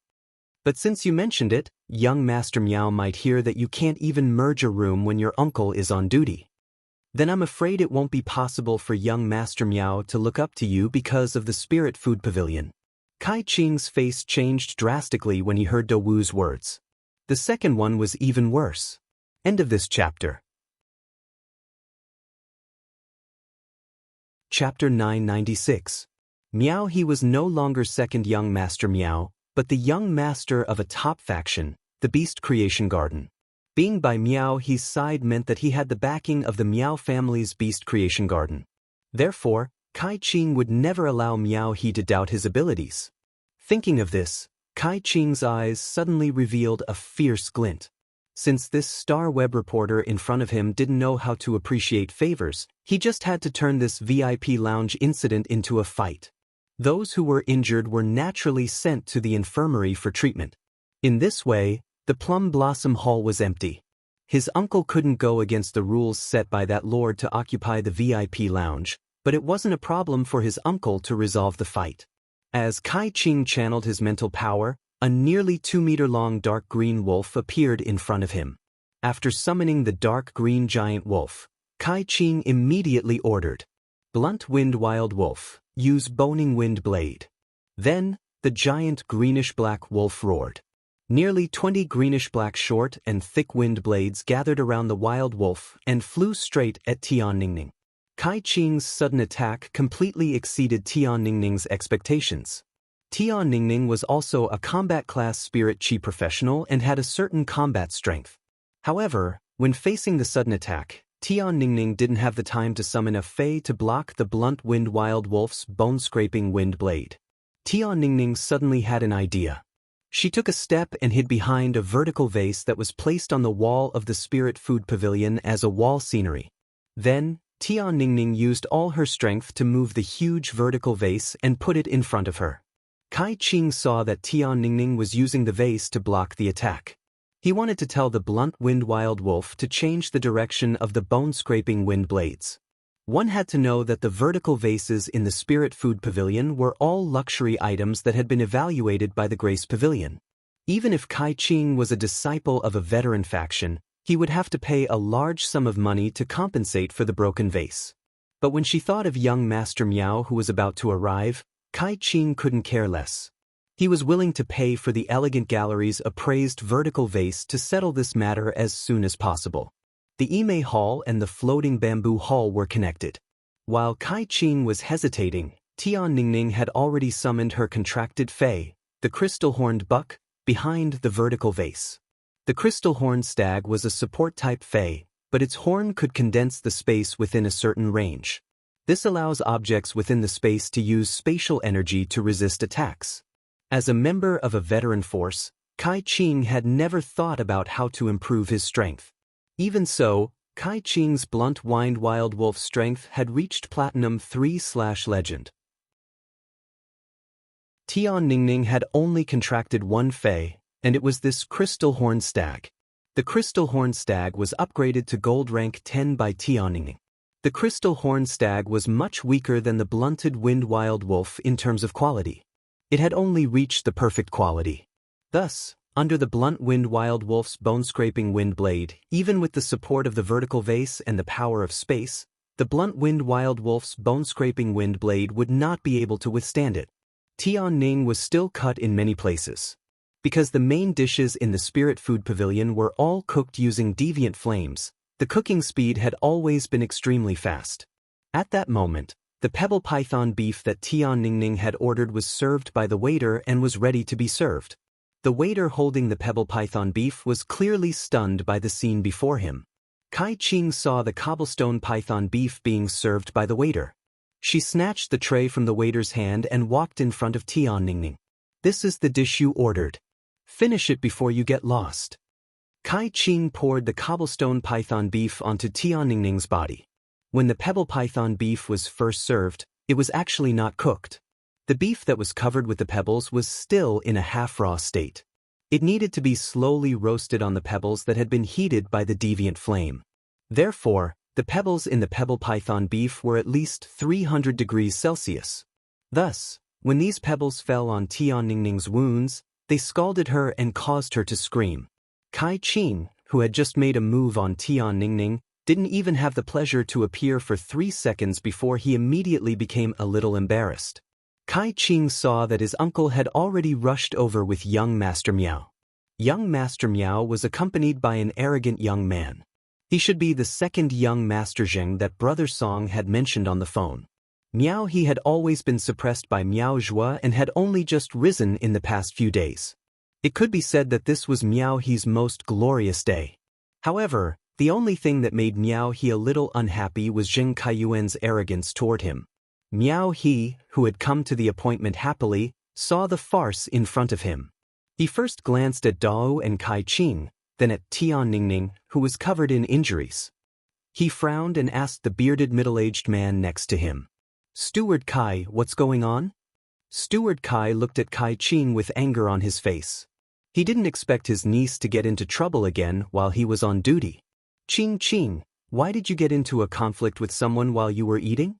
But since you mentioned it, young Master Miao might hear that you can't even merge a room when your uncle is on duty. Then I'm afraid it won't be possible for young Master Miao to look up to you because of the Spirit Food Pavilion." Kai Qing's face changed drastically when he heard Dawu's words. The second one was even worse. End of this chapter. Chapter 996. Miao He was no longer second young Master Miao, but the young master of a top faction, the Beast Creation Garden. Being by Miao He's side meant that he had the backing of the Miao family's Beast Creation Garden. Therefore, Kai Qing would never allow Miao He to doubt his abilities. Thinking of this, Kai Qing's eyes suddenly revealed a fierce glint. Since this Star Web reporter in front of him didn't know how to appreciate favors, he just had to turn this VIP lounge incident into a fight. Those who were injured were naturally sent to the infirmary for treatment. In this way, the Plum Blossom Hall was empty. His uncle couldn't go against the rules set by that lord to occupy the VIP lounge, but it wasn't a problem for his uncle to resolve the fight. As Kai Qing channeled his mental power, a nearly 2-meter-long dark green wolf appeared in front of him. After summoning the dark green giant wolf, Kai Qing immediately ordered, "Blunt Wind Wild Wolf, use Boning Wind Blade." Then, the giant greenish-black wolf roared. Nearly 20 greenish-black short and thick wind blades gathered around the wild wolf and flew straight at Tianningning. Kai Qing's sudden attack completely exceeded Tianning's expectations. Tianningning was also a combat-class spirit chi professional and had a certain combat strength. However, when facing the sudden attack, Tianningning didn't have the time to summon a fey to block the blunt wind wild wolf's bone-scraping wind blade. Tianningning suddenly had an idea. She took a step and hid behind a vertical vase that was placed on the wall of the Spirit Food Pavilion as a wall scenery. Then, Tianningning used all her strength to move the huge vertical vase and put it in front of her. Kai Qing saw that Tianningning was using the vase to block the attack. He wanted to tell the blunt wind wild wolf to change the direction of the bone-scraping wind blades. One had to know that the vertical vases in the Spirit Food Pavilion were all luxury items that had been evaluated by the Grace Pavilion. Even if Kai Qing was a disciple of a veteran faction, he would have to pay a large sum of money to compensate for the broken vase. But when she thought of young Master Miao who was about to arrive, Kai Qing couldn't care less. He was willing to pay for the elegant gallery's appraised vertical vase to settle this matter as soon as possible. The Ime Hall and the floating bamboo hall were connected. While Kai Qing was hesitating, Tianningning had already summoned her contracted fey, the crystal-horned buck, behind the vertical vase. The crystal-horned stag was a support-type fey, but its horn could condense the space within a certain range. This allows objects within the space to use spatial energy to resist attacks. As a member of a veteran force, Kai Qing had never thought about how to improve his strength. Even so, Kai Qing's blunt wind wild wolf strength had reached Platinum 3/Legend. Tianningning had only contracted one fey, and it was this crystal horned stag. The crystal horned stag was upgraded to gold rank 10 by Tianningning. The crystal horned stag was much weaker than the blunted wind wild wolf in terms of quality. It had only reached the perfect quality. Thus, under the blunt wind wild wolf's bone-scraping wind blade, even with the support of the vertical vase and the power of space, the blunt wind wild wolf's bone-scraping wind blade would not be able to withstand it. Tianning was still cut in many places. Because the main dishes in the Spirit Food Pavilion were all cooked using deviant flames, the cooking speed had always been extremely fast. At that moment, the pebble python beef that Tianningning had ordered was served by the waiter and was ready to be served. The waiter holding the pebble python beef was clearly stunned by the scene before him. Kai Qing saw the cobblestone python beef being served by the waiter. She snatched the tray from the waiter's hand and walked in front of Tianningning. "This is the dish you ordered. Finish it before you get lost." Kai Qing poured the cobblestone python beef onto Tianningning's body. When the pebble python beef was first served, it was actually not cooked. The beef that was covered with the pebbles was still in a half-raw state. It needed to be slowly roasted on the pebbles that had been heated by the deviant flame. Therefore, the pebbles in the pebble python beef were at least 300 degrees Celsius. Thus, when these pebbles fell on Tianningning's wounds, they scalded her and caused her to scream. Kai Qing, who had just made a move on Tianningning, didn't even have the pleasure to appear for 3 seconds before he immediately became a little embarrassed. Kai Qing saw that his uncle had already rushed over with young Master Miao. Young Master Miao was accompanied by an arrogant young man. He should be the second young Master Zheng that Brother Song had mentioned on the phone. Miao He had always been suppressed by Miao Zhua and had only just risen in the past few days. It could be said that this was Miao He's most glorious day. However, the only thing that made Miao He a little unhappy was Zheng Kaiyuan's arrogance toward him. Miao He, who had come to the appointment happily, saw the farce in front of him. He first glanced at Dao and Kai Qing, then at Tianningning, who was covered in injuries. He frowned and asked the bearded middle-aged man next to him, "Steward Kai, what's going on?" Steward Kai looked at Kai Qing with anger on his face. He didn't expect his niece to get into trouble again while he was on duty. Ching Ching, why did you get into a conflict with someone while you were eating?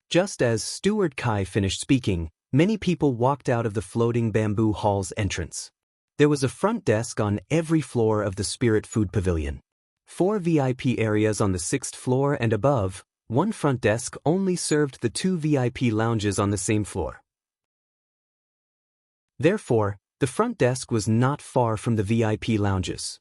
Just as Steward Kai finished speaking, many people walked out of the floating bamboo hall's entrance. There was a front desk on every floor of the Spirit Food Pavilion. 4 VIP areas on the 6th floor and above, one front desk only served the 2 VIP lounges on the same floor. Therefore, the front desk was not far from the VIP lounges.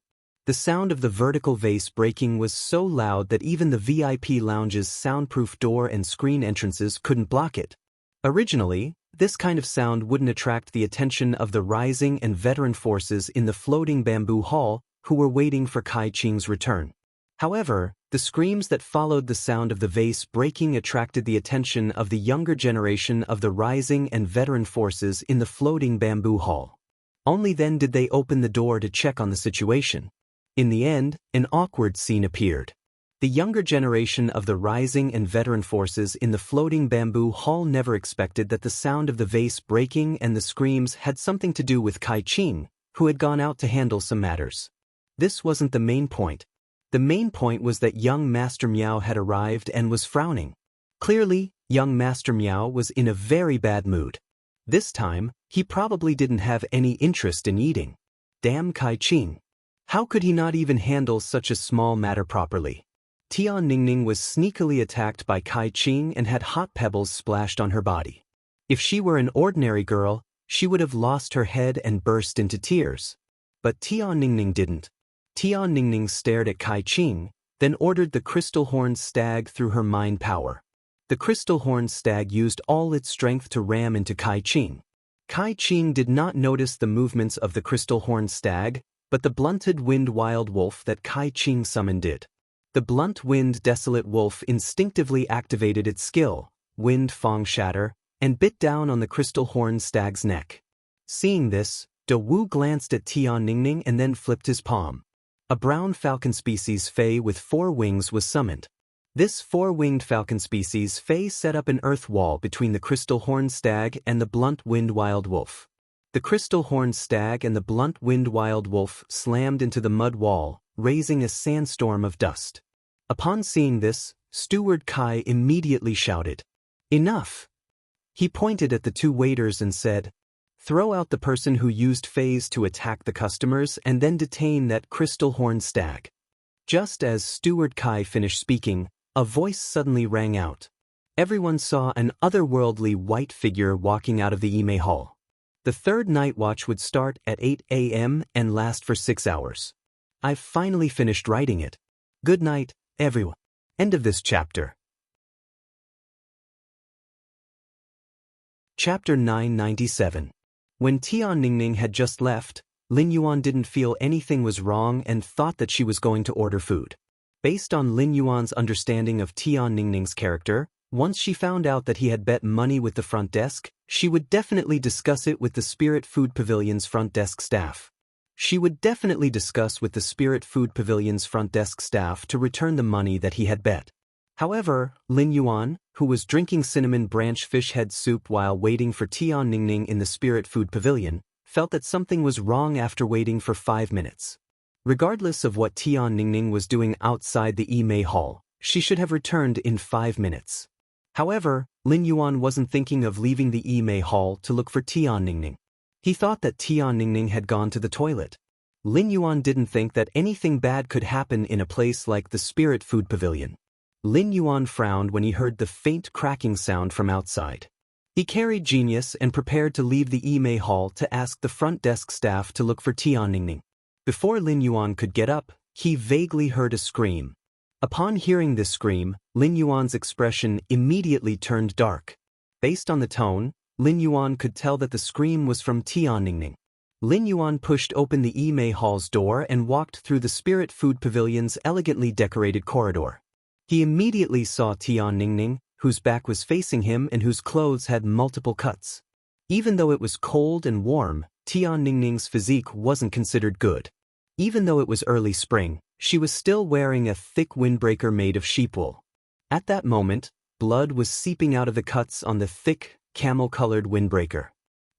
The sound of the vertical vase breaking was so loud that even the VIP lounge's soundproof door and screen entrances couldn't block it. Originally, this kind of sound wouldn't attract the attention of the rising and veteran forces in the floating bamboo hall who were waiting for Kai Qing's return. However, the screams that followed the sound of the vase breaking attracted the attention of the younger generation of the rising and veteran forces in the floating bamboo hall. Only then did they open the door to check on the situation. In the end, an awkward scene appeared. The younger generation of the rising and veteran forces in the floating bamboo hall never expected that the sound of the vase breaking and the screams had something to do with Kai Qing, who had gone out to handle some matters. This wasn't the main point. The main point was that young Master Miao had arrived and was frowning. Clearly, young Master Miao was in a very bad mood. This time, he probably didn't have any interest in eating. Damn Kai Qing. How could he not even handle such a small matter properly? Tian Ningning was sneakily attacked by Kai Qing and had hot pebbles splashed on her body. If she were an ordinary girl, she would have lost her head and burst into tears. But Tian Ningning didn't. Tian Ningning stared at Kai Qing, then ordered the crystal horned stag through her mind power. The crystal horned stag used all its strength to ram into Kai Qing. Kai Qing did not notice the movements of the crystal horned stag, but the blunted wind wild wolf that Kai Qing summoned did. The blunt wind desolate wolf instinctively activated its skill, wind fang shatter, and bit down on the crystal horned stag's neck. Seeing this, De Wu glanced at Tian Ningning and then flipped his palm. A brown falcon species fey with 4 wings was summoned. This 4-winged falcon species fey set up an earth wall between the crystal horned stag and the blunt wind wild wolf. The crystal horned stag and the blunt wind wild wolf slammed into the mud wall, raising a sandstorm of dust. Upon seeing this, Steward Kai immediately shouted, "Enough!" He pointed at the 2 waiters and said, "Throw out the person who used feys to attack the customers and then detain that crystal horned stag." Just as Steward Kai finished speaking, a voice suddenly rang out. Everyone saw an otherworldly white figure walking out of the Ime Hall. The 3rd night watch would start at 8 a.m. and last for 6 hours. I've finally finished writing it. Good night, everyone. End of this chapter. Chapter 997. When Tian Ningning had just left, Lin Yuan didn't feel anything was wrong and thought that she was going to order food. Based on Lin Yuan's understanding of Tian Ningning's character, once she found out that he had bet money with the front desk, she would definitely discuss it with the Spirit Food Pavilion's front desk staff. She would definitely discuss with the Spirit Food Pavilion's front desk staff to return the money that he had bet. However, Lin Yuan, who was drinking cinnamon branch fish head soup while waiting for Tian Ningning in the Spirit Food Pavilion, felt that something was wrong after waiting for 5 minutes. Regardless of what Tian Ningning was doing outside the Ime Hall, she should have returned in 5 minutes. However, Lin Yuan wasn't thinking of leaving the Ime Hall to look for Tian Ningning. He thought that Tian Ningning had gone to the toilet. Lin Yuan didn't think that anything bad could happen in a place like the Spirit Food Pavilion. Lin Yuan frowned when he heard the faint cracking sound from outside. He carried Genius and prepared to leave the Ime Hall to ask the front desk staff to look for Tian Ningning. Before Lin Yuan could get up, he vaguely heard a scream. Upon hearing this scream, Lin Yuan's expression immediately turned dark. Based on the tone, Lin Yuan could tell that the scream was from Tian Ningning. Lin Yuan pushed open the Ime Hall's door and walked through the Spirit Food Pavilion's elegantly decorated corridor. He immediately saw Tian Ningning, whose back was facing him and whose clothes had multiple cuts. Even though it was cold and warm, Tian Ningning's physique wasn't considered good. Even though it was early spring, she was still wearing a thick windbreaker made of sheepwool. At that moment, blood was seeping out of the cuts on the thick, camel-colored windbreaker.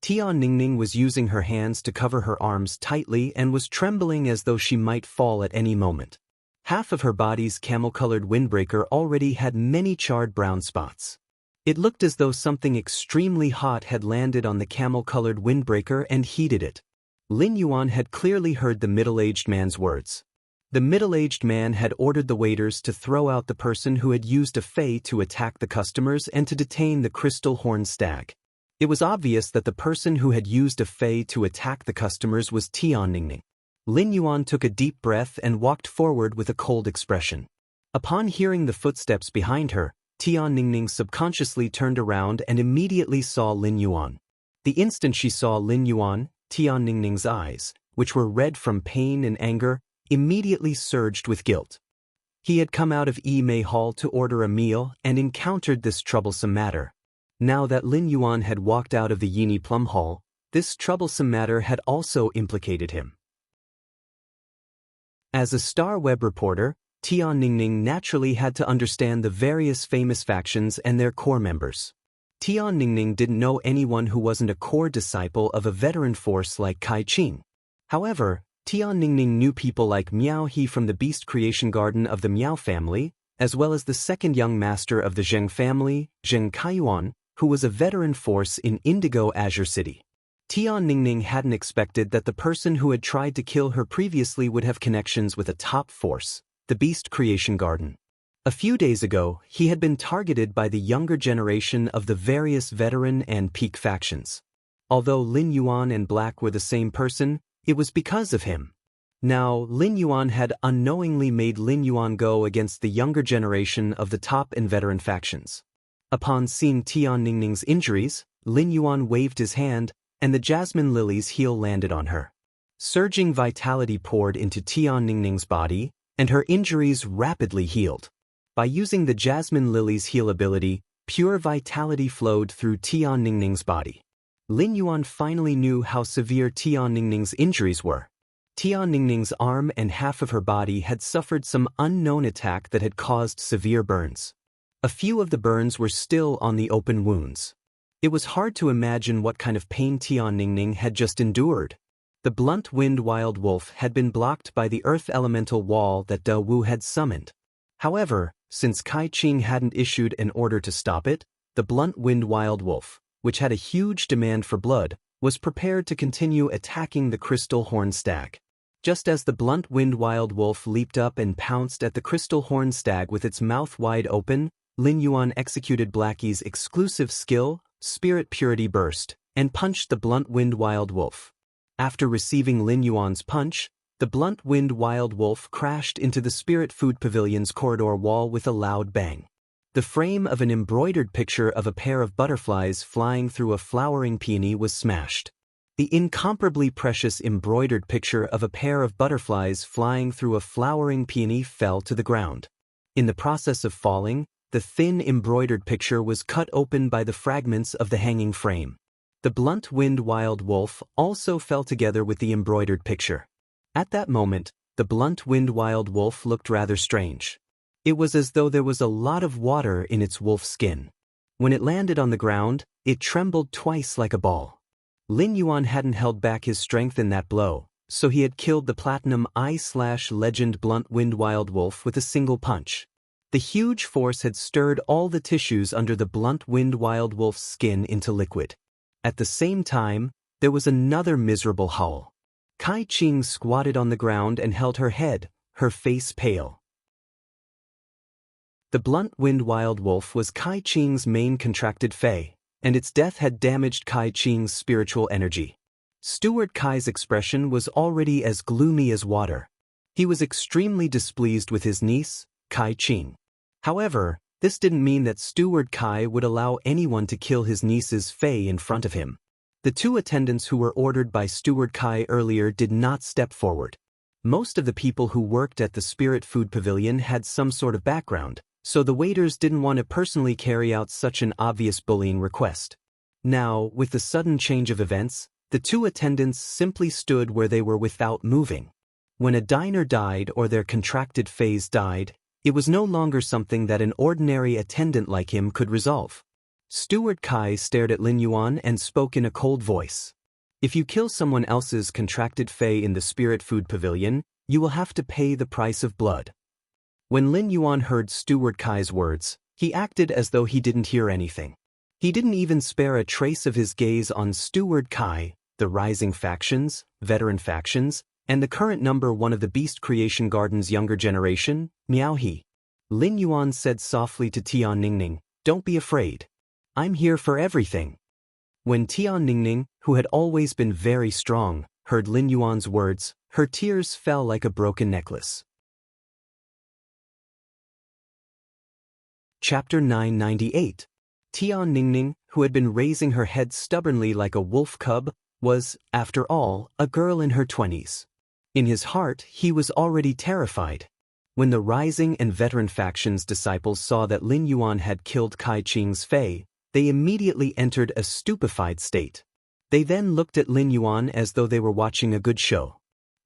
Tian Ningning was using her hands to cover her arms tightly and was trembling as though she might fall at any moment. Half of her body's camel-colored windbreaker already had many charred brown spots. It looked as though something extremely hot had landed on the camel-colored windbreaker and heated it. Lin Yuan had clearly heard the middle-aged man's words. The middle-aged man had ordered the waiters to throw out the person who had used a fei to attack the customers and to detain the crystal horned stag. It was obvious that the person who had used a fei to attack the customers was Tian Ningning. Lin Yuan took a deep breath and walked forward with a cold expression. Upon hearing the footsteps behind her, Tian Ningning subconsciously turned around and immediately saw Lin Yuan. The instant she saw Lin Yuan, Tian Ningning's eyes, which were red from pain and anger, immediately surged with guilt. He had come out of Yi Mei Hall to order a meal and encountered this troublesome matter. Now that Lin Yuan had walked out of the Yini Plum Hall, this troublesome matter had also implicated him. As a star web reporter, Tian Ningning naturally had to understand the various famous factions and their core members. Tian Ningning didn't know anyone who wasn't a core disciple of a veteran force like Kai Qing. However, Tian Ningning knew people like Miao He from the Beast Creation Garden of the Miao family, as well as the second young master of the Zheng family, Zheng Kaiyuan, who was a veteran force in Indigo Azure City. Tian Ningning hadn't expected that the person who had tried to kill her previously would have connections with a top force, the Beast Creation Garden. A few days ago, he had been targeted by the younger generation of the various veteran and peak factions. Although Lin Yuan and Black were the same person, it was because of him. Now, Lin Yuan had unknowingly made Lin Yuan go against the younger generation of the top and veteran factions. Upon seeing Tian Ningning's injuries, Lin Yuan waved his hand, and the jasmine lily's heel landed on her. Surging vitality poured into Tian Ningning's body, and her injuries rapidly healed. By using the jasmine lily's heal ability, pure vitality flowed through Tian Ningning's body. Lin Yuan finally knew how severe Tian Ningning's injuries were. Tian Ningning's arm and half of her body had suffered some unknown attack that had caused severe burns. A few of the burns were still on the open wounds. It was hard to imagine what kind of pain Tian Ningning had just endured. The blunt wind wild wolf had been blocked by the earth elemental wall that Da Wu had summoned. However, since Kai Qing hadn't issued an order to stop it, the blunt wind wild wolf, which had a huge demand for blood, was prepared to continue attacking the crystal horned stag. Just as the blunt wind wild wolf leaped up and pounced at the crystal horned stag with its mouth wide open, Lin Yuan executed Blackie's exclusive skill, Spirit Purity Burst, and punched the blunt wind wild wolf. After receiving Lin Yuan's punch, the blunt wind wild wolf crashed into the Spirit Food Pavilion's corridor wall with a loud bang. The frame of an embroidered picture of a pair of butterflies flying through a flowering peony was smashed. The incomparably precious embroidered picture of a pair of butterflies flying through a flowering peony fell to the ground. In the process of falling, the thin embroidered picture was cut open by the fragments of the hanging frame. The blunt wind wild wolf also fell together with the embroidered picture. At that moment, the blunt wind wild wolf looked rather strange. It was as though there was a lot of water in its wolf skin. When it landed on the ground, it trembled twice like a ball. Lin Yuan hadn't held back his strength in that blow, so he had killed the Platinum Eye/Legend blunt wind wild wolf with a single punch. The huge force had stirred all the tissues under the blunt wind wild wolf's skin into liquid. At the same time, there was another miserable howl. Kai Qing squatted on the ground and held her head, her face pale. The blunt wind wild wolf was Kai Qing's main contracted fei, and its death had damaged Kai Qing's spiritual energy. Steward Kai's expression was already as gloomy as water. He was extremely displeased with his niece, Kai Qing. However, this didn't mean that Steward Kai would allow anyone to kill his niece's fei in front of him. The two attendants who were ordered by Steward Kai earlier did not step forward. Most of the people who worked at the Spirit Food Pavilion had some sort of background, so the waiters didn't want to personally carry out such an obvious bullying request. Now, with the sudden change of events, the two attendants simply stood where they were without moving. When a diner died or their contracted phase died, it was no longer something that an ordinary attendant like him could resolve. Steward Kai stared at Lin Yuan and spoke in a cold voice. If you kill someone else's contracted fae in the spirit food pavilion, you will have to pay the price of blood. When Lin Yuan heard Steward Kai's words, he acted as though he didn't hear anything. He didn't even spare a trace of his gaze on Steward Kai, the rising factions, veteran factions, and the current number one of the Beast Creation Garden's younger generation, Miao He. Lin Yuan said softly to Tian Ningning, "Don't be afraid. I'm here for everything." When Tian Ningning, who had always been very strong, heard Lin Yuan's words, her tears fell like a broken necklace. Chapter 998. Tian Ningning, who had been raising her head stubbornly like a wolf cub, was, after all, a girl in her 20s. In his heart, he was already terrified. When the rising and veteran factions' disciples saw that Lin Yuan had killed Kai Qing's fae, they immediately entered a stupefied state. They then looked at Lin Yuan as though they were watching a good show.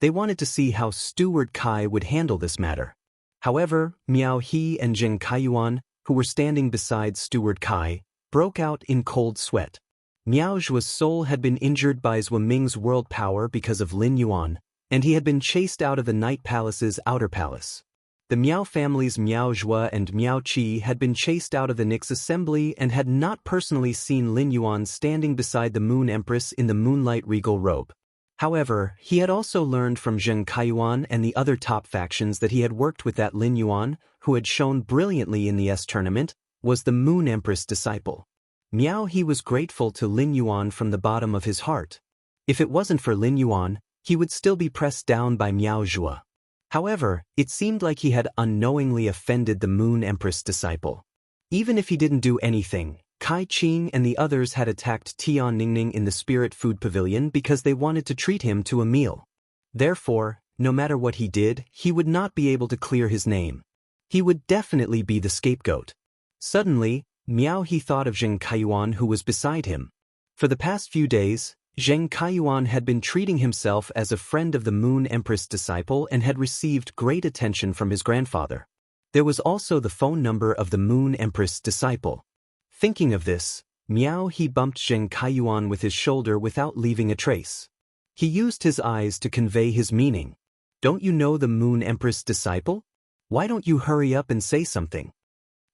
They wanted to see how Steward Kai would handle this matter. However, Miao He and Zheng Kaiyuan, who were standing beside Steward Kai, broke out in cold sweat. Miao Zhua's soul had been injured by Zhua Ming's world power because of Lin Yuan, and he had been chased out of the Night Palace's outer palace. The Miao family's Miao Zhua and Miao Qi had been chased out of the Nix assembly and had not personally seen Lin Yuan standing beside the Moon Empress in the moonlight regal robe. However, he had also learned from Zheng Kaiyuan and the other top factions that he had worked with that Lin Yuan, who had shown brilliantly in the S tournament, was the Moon Empress disciple. Miao He was grateful to Lin Yuan from the bottom of his heart. If it wasn't for Lin Yuan, he would still be pressed down by Miao Zhua. However, it seemed like he had unknowingly offended the Moon Empress disciple. Even if he didn't do anything, Kai Qing and the others had attacked Tian Ningning in the Spirit Food Pavilion because they wanted to treat him to a meal. Therefore, no matter what he did, he would not be able to clear his name. He would definitely be the scapegoat. Suddenly, Miao He thought of Zheng Kaiyuan, who was beside him. For the past few days, Zheng Kaiyuan had been treating himself as a friend of the Moon Empress disciple and had received great attention from his grandfather. There was also the phone number of the Moon Empress disciple. Thinking of this, Miao He bumped Zheng Kaiyuan with his shoulder without leaving a trace. He used his eyes to convey his meaning. "Don't you know the Moon Empress disciple? Why don't you hurry up and say something?"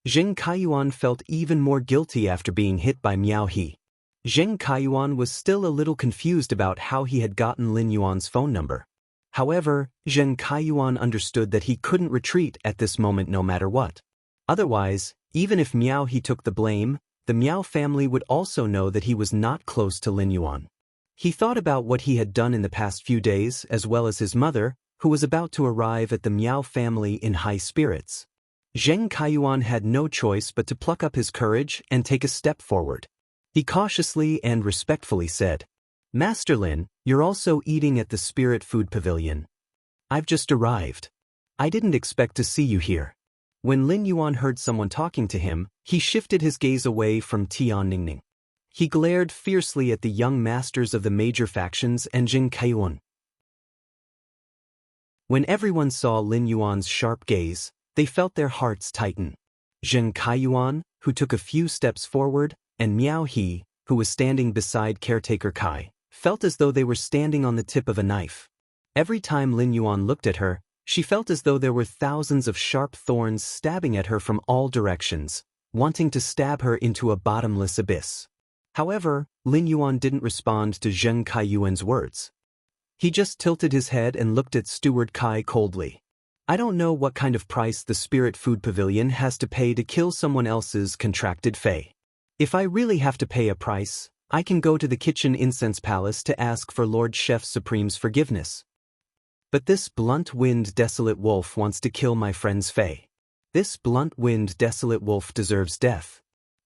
Zheng Kaiyuan felt even more guilty after being hit by Miao He. Zheng Kaiyuan was still a little confused about how he had gotten Lin Yuan's phone number. However, Zheng Kaiyuan understood that he couldn't retreat at this moment no matter what. Otherwise, even if Miao He took the blame, the Miao family would also know that he was not close to Lin Yuan. He thought about what he had done in the past few days as well as his mother, who was about to arrive at the Miao family in high spirits. Zheng Kaiyuan had no choice but to pluck up his courage and take a step forward. He cautiously and respectfully said, "Master Lin, you're also eating at the Spirit Food Pavilion. I've just arrived. I didn't expect to see you here." When Lin Yuan heard someone talking to him, he shifted his gaze away from Tian Ningning. He glared fiercely at the young masters of the major factions and Zheng Kaiyuan. When everyone saw Lin Yuan's sharp gaze, they felt their hearts tighten. Zheng Kaiyuan, who took a few steps forward, and Miao He, who was standing beside caretaker Kai, felt as though they were standing on the tip of a knife. Every time Lin Yuan looked at her, she felt as though there were thousands of sharp thorns stabbing at her from all directions, wanting to stab her into a bottomless abyss. However, Lin Yuan didn't respond to Zheng Kaiyuan's words. He just tilted his head and looked at Steward Kai coldly. "I don't know what kind of price the Spirit Food Pavilion has to pay to kill someone else's contracted fae. If I really have to pay a price, I can go to the Kitchen Incense Palace to ask for Lord Chef Supreme's forgiveness. But this blunt-winged desolate wolf wants to kill my friend's fae. This blunt-winged desolate wolf deserves death."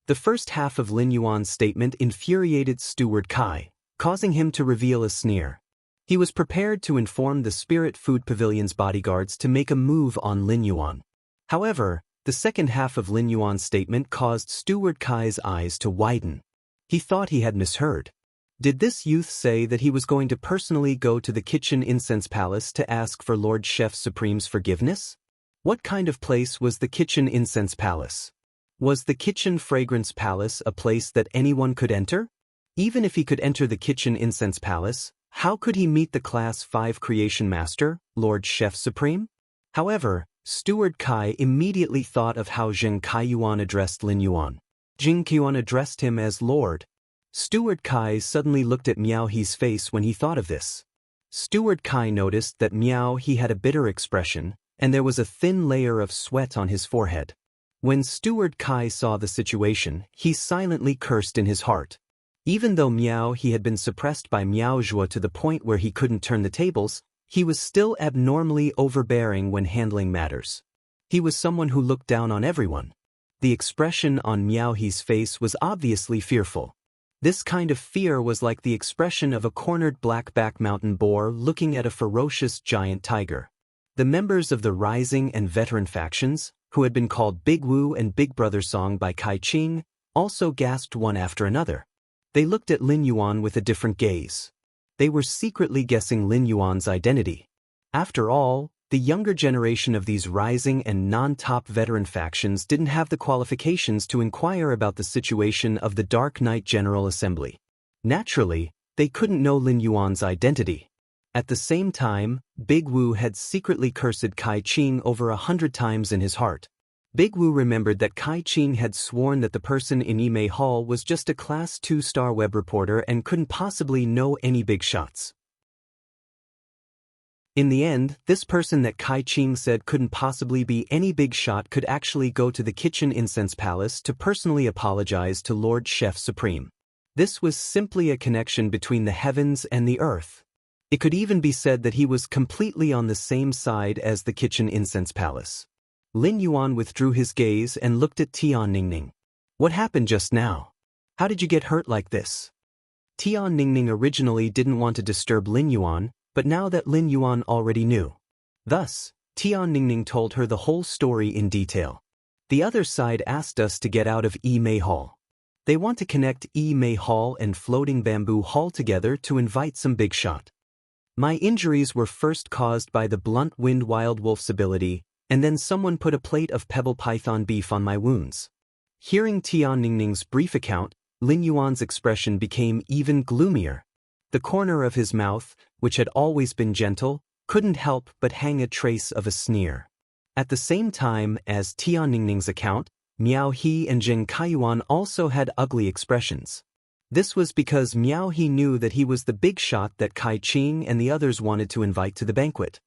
The first half of Lin Yuan's statement infuriated Steward Kai, causing him to reveal a sneer. He was prepared to inform the Spirit Food Pavilion's bodyguards to make a move on Lin Yuan. However, the second half of Lin Yuan's statement caused Steward Kai's eyes to widen. He thought he had misheard. Did this youth say that he was going to personally go to the Kitchen Incense Palace to ask for Lord Chef Supreme's forgiveness? What kind of place was the Kitchen Incense Palace? Was the kitchen fragrance palace a place that anyone could enter? Even if he could enter the kitchen incense palace, how could he meet the Class 5 creation master, Lord Chef Supreme? However, Steward Kai immediately thought of how Zheng Kaiyuan addressed Lin Yuan. Zheng Kaiyuan addressed him as Lord. Steward Kai suddenly looked at Miao He's face when he thought of this. Steward Kai noticed that Miao He had a bitter expression, and there was a thin layer of sweat on his forehead. When Steward Kai saw the situation, he silently cursed in his heart. Even though Miao He had been suppressed by Miao Zhuo to the point where he couldn't turn the tables, he was still abnormally overbearing when handling matters. He was someone who looked down on everyone. The expression on Miao He's face was obviously fearful. This kind of fear was like the expression of a cornered blackback mountain boar looking at a ferocious giant tiger. The members of the Rising and Veteran factions, who had been called Big Wu and Big Brother Song by Kai Qing, also gasped one after another. They looked at Lin Yuan with a different gaze. They were secretly guessing Lin Yuan's identity. After all, the younger generation of these rising and non-top veteran factions didn't have the qualifications to inquire about the situation of the Dark Knight General Assembly. Naturally, they couldn't know Lin Yuan's identity. At the same time, Big Wu had secretly cursed Kai Qing over 100 times in his heart. Big Wu remembered that Kai Qing had sworn that the person in Yimei Hall was just a Class 2-star web reporter and couldn't possibly know any big shots. In the end, this person that Kai Qing said couldn't possibly be any big shot could actually go to the Kitchen Incense Palace to personally apologize to Lord Chef Supreme. This was simply a connection between the heavens and the earth. It could even be said that he was completely on the same side as the Kitchen Incense Palace. Lin Yuan withdrew his gaze and looked at Tian Ningning. What happened just now? How did you get hurt like this? Tian Ningning originally didn't want to disturb Lin Yuan, but now that Lin Yuan already knew. Thus, Tian Ningning told her the whole story in detail. The other side asked us to get out of Yimei Hall. They want to connect Yimei Hall and Floating Bamboo Hall together to invite some big shot. My injuries were first caused by the blunt-winged wild wolf's ability, and then someone put a plate of pebble python beef on my wounds. Hearing Tian Ningning's brief account, Lin Yuan's expression became even gloomier. The corner of his mouth, which had always been gentle, couldn't help but hang a trace of a sneer. At the same time as Tian Ningning's account, Miao He and Zheng Kaiyuan also had ugly expressions. This was because Miao He knew that he was the big shot that Kai Qing and the others wanted to invite to the banquet.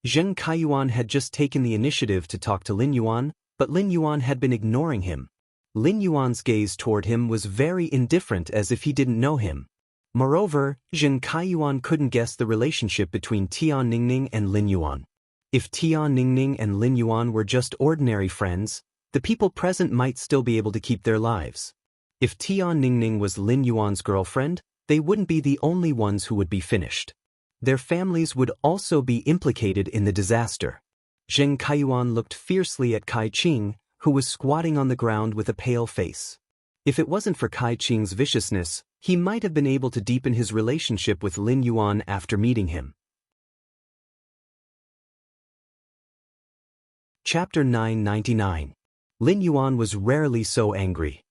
Zheng Kaiyuan had just taken the initiative to talk to Lin Yuan, but Lin Yuan had been ignoring him. Lin Yuan's gaze toward him was very indifferent, as if he didn't know him. Moreover, Zheng Kaiyuan couldn't guess the relationship between Tian Ningning and Lin Yuan. If Tian Ningning and Lin Yuan were just ordinary friends, the people present might still be able to keep their lives. If Tian Ningning was Lin Yuan's girlfriend, they wouldn't be the only ones who would be finished. Their families would also be implicated in the disaster. Zheng Kaiyuan looked fiercely at Kai Qing, who was squatting on the ground with a pale face. If it wasn't for Kai Qing's viciousness, he might have been able to deepen his relationship with Lin Yuan after meeting him. Chapter 999. Lin Yuan was rarely so angry.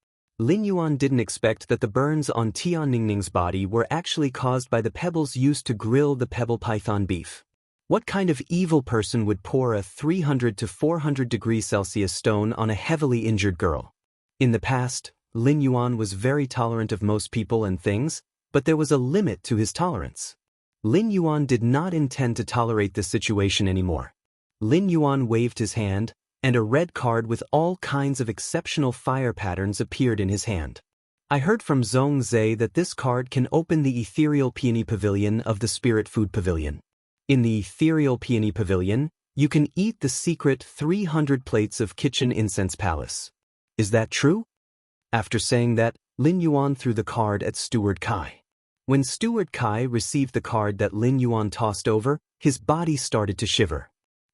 Lin Yuan didn't expect that the burns on Tian Ningning's body were actually caused by the pebbles used to grill the pebble python beef. What kind of evil person would pour a 300 to 400 degrees Celsius stone on a heavily injured girl? In the past, Lin Yuan was very tolerant of most people and things, but there was a limit to his tolerance. Lin Yuan did not intend to tolerate this situation anymore. Lin Yuan waved his hand, and a red card with all kinds of exceptional fire patterns appeared in his hand. I heard from Zhong Zhe that this card can open the Ethereal Peony Pavilion of the Spirit Food Pavilion. In the Ethereal Peony Pavilion, you can eat the secret 300 plates of Kitchen Incense Palace. Is that true? After saying that, Lin Yuan threw the card at Steward Kai. When Steward Kai received the card that Lin Yuan tossed over, his body started to shiver.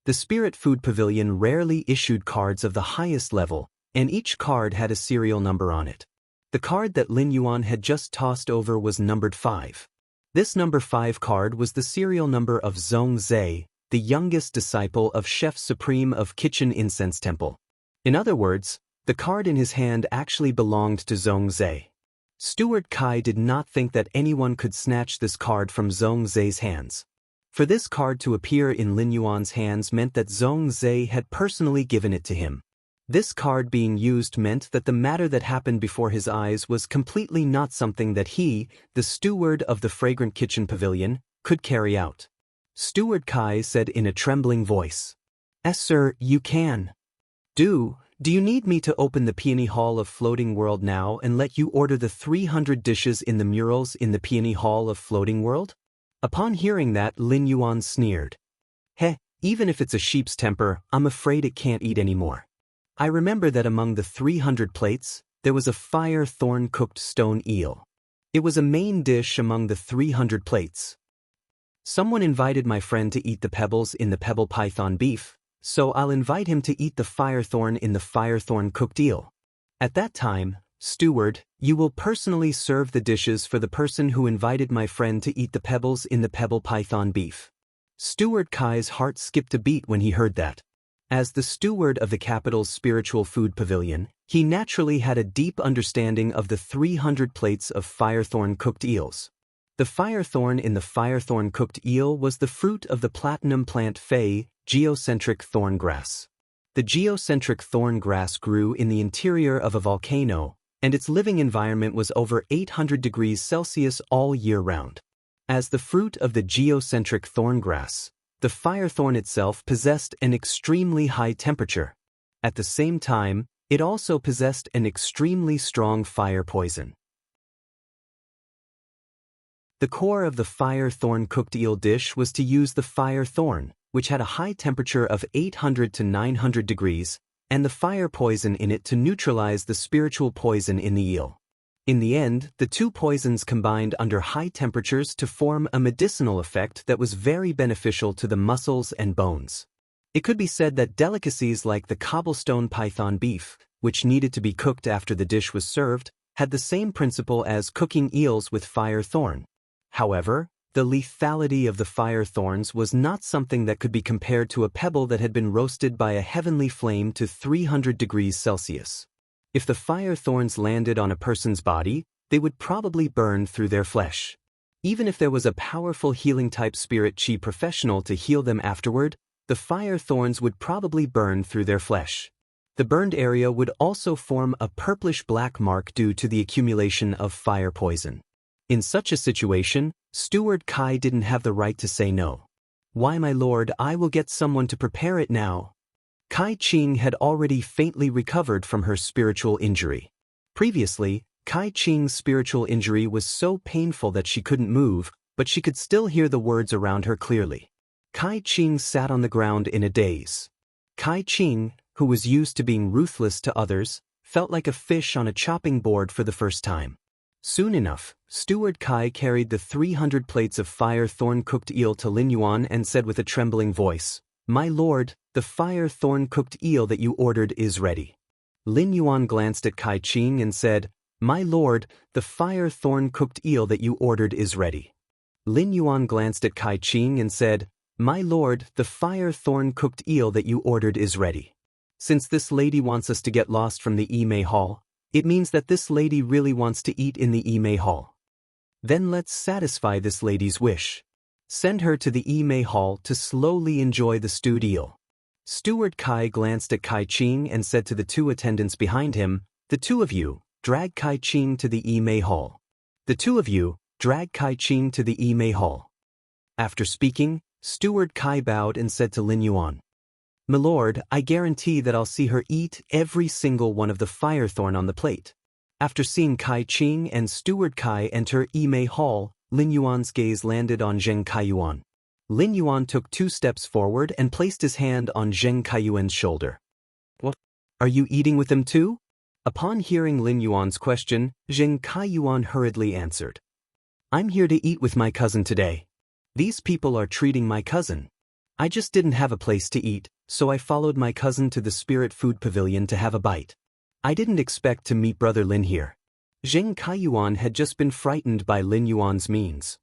The Spirit Food Pavilion rarely issued cards of the highest level, and each card had a serial number on it. The card that Lin Yuan had just tossed over was numbered 5. This number 5 card was the serial number of Zhong Zhe, the youngest disciple of Chef Supreme of Kitchen Incense Temple. In other words, The card in his hand actually belonged to Zhong Zhe. Steward Kai did not think that anyone could snatch this card from Zhong Zhe's hands. For this card to appear in Lin Yuan's hands meant that Zhong Zhe had personally given it to him. This card being used meant that the matter that happened before his eyes was completely not something that he, the steward of the fragrant kitchen pavilion, could carry out. Steward Kai said in a trembling voice, "Yes, sir, you can. Do you need me to open the Peony Hall of Floating World now and let you order the 300 dishes in the murals in the Peony Hall of Floating World?" Upon hearing that, Lin Yuan sneered. "Heh, even if it's a sheep's temper, I'm afraid it can't eat anymore. I remember that among the 300 plates, there was a fire thorn cooked stone eel. It was a main dish among the 300 plates. Someone invited my friend to eat the pebbles in the pebble python beef, so I'll invite him to eat the firethorn in the firethorn cooked eel. At that time, steward, you will personally serve the dishes for the person who invited my friend to eat the pebbles in the pebble python beef." Steward Kai's heart skipped a beat when he heard that. As the steward of the capital's spiritual food pavilion, he naturally had a deep understanding of the 300 plates of firethorn cooked eels. The firethorn in the firethorn cooked eel was the fruit of the platinum plant Fei, geocentric thorn grass. The geocentric thorn grass grew in the interior of a volcano, and its living environment was over 800 degrees Celsius all year round. As the fruit of the geocentric thorn grass, the firethorn itself possessed an extremely high temperature. At the same time, it also possessed an extremely strong fire poison. The core of the firethorn cooked eel dish was to use the firethorn, which had a high temperature of 800 to 900 degrees, and the fire poison in it to neutralize the spiritual poison in the eel. In the end, the two poisons combined under high temperatures to form a medicinal effect that was very beneficial to the muscles and bones. It could be said that delicacies like the cobblestone python beef, which needed to be cooked after the dish was served, had the same principle as cooking eels with firethorn. However, the lethality of the firethorns was not something that could be compared to a pebble that had been roasted by a heavenly flame to 300 degrees Celsius. If the firethorns landed on a person's body, they would probably burn through their flesh. Even if there was a powerful healing-type spirit chi professional to heal them afterward, the firethorns would probably burn through their flesh. The burned area would also form a purplish-black mark due to the accumulation of fire poison. In such a situation, Steward Kai didn't have the right to say no. "Why, my lord, I will get someone to prepare it now." Kai Qing had already faintly recovered from her spiritual injury. Previously, Kai Qing's spiritual injury was so painful that she couldn't move, but she could still hear the words around her clearly. Kai Qing sat on the ground in a daze. Kai Qing, who was used to being ruthless to others, felt like a fish on a chopping board for the first time. Soon enough, Steward Kai carried the 300 plates of firethorn cooked eel to Lin Yuan and said with a trembling voice, "My lord, the firethorn cooked eel that you ordered is ready." Lin Yuan glanced at Kai Qing and said, "My lord, the firethorn cooked eel that you ordered is ready." Lin Yuan glanced at Kai Qing and said, "My lord, the firethorn cooked eel that you ordered is ready. Since this lady wants us to get lost from the Imei Hall, it means that this lady really wants to eat in the Imei Hall. Then let's satisfy this lady's wish. Send her to the Imei Hall to slowly enjoy the stewed eel." Steward Kai glanced at Kai Qing and said to the two attendants behind him, "The two of you, drag Kai Qing to the Imei Hall. The two of you, drag Kai Qing to the Imei Hall." After speaking, Steward Kai bowed and said to Lin Yuan, "My lord, I guarantee that I'll see her eat every single one of the firethorn on the plate." After seeing Kai Qing and Steward Kai enter Imei Hall, Lin Yuan's gaze landed on Zheng Kaiyuan. Lin Yuan took 2 steps forward and placed his hand on Zheng Kaiyuan's shoulder. "What? Are you eating with them too?" Upon hearing Lin Yuan's question, Zheng Kaiyuan hurriedly answered, "I'm here to eat with my cousin today. These people are treating my cousin. I just didn't have a place to eat, so I followed my cousin to the Spirit Food Pavilion to have a bite. I didn't expect to meet Brother Lin here." Zheng Kaiyuan had just been frightened by Lin Yuan's means.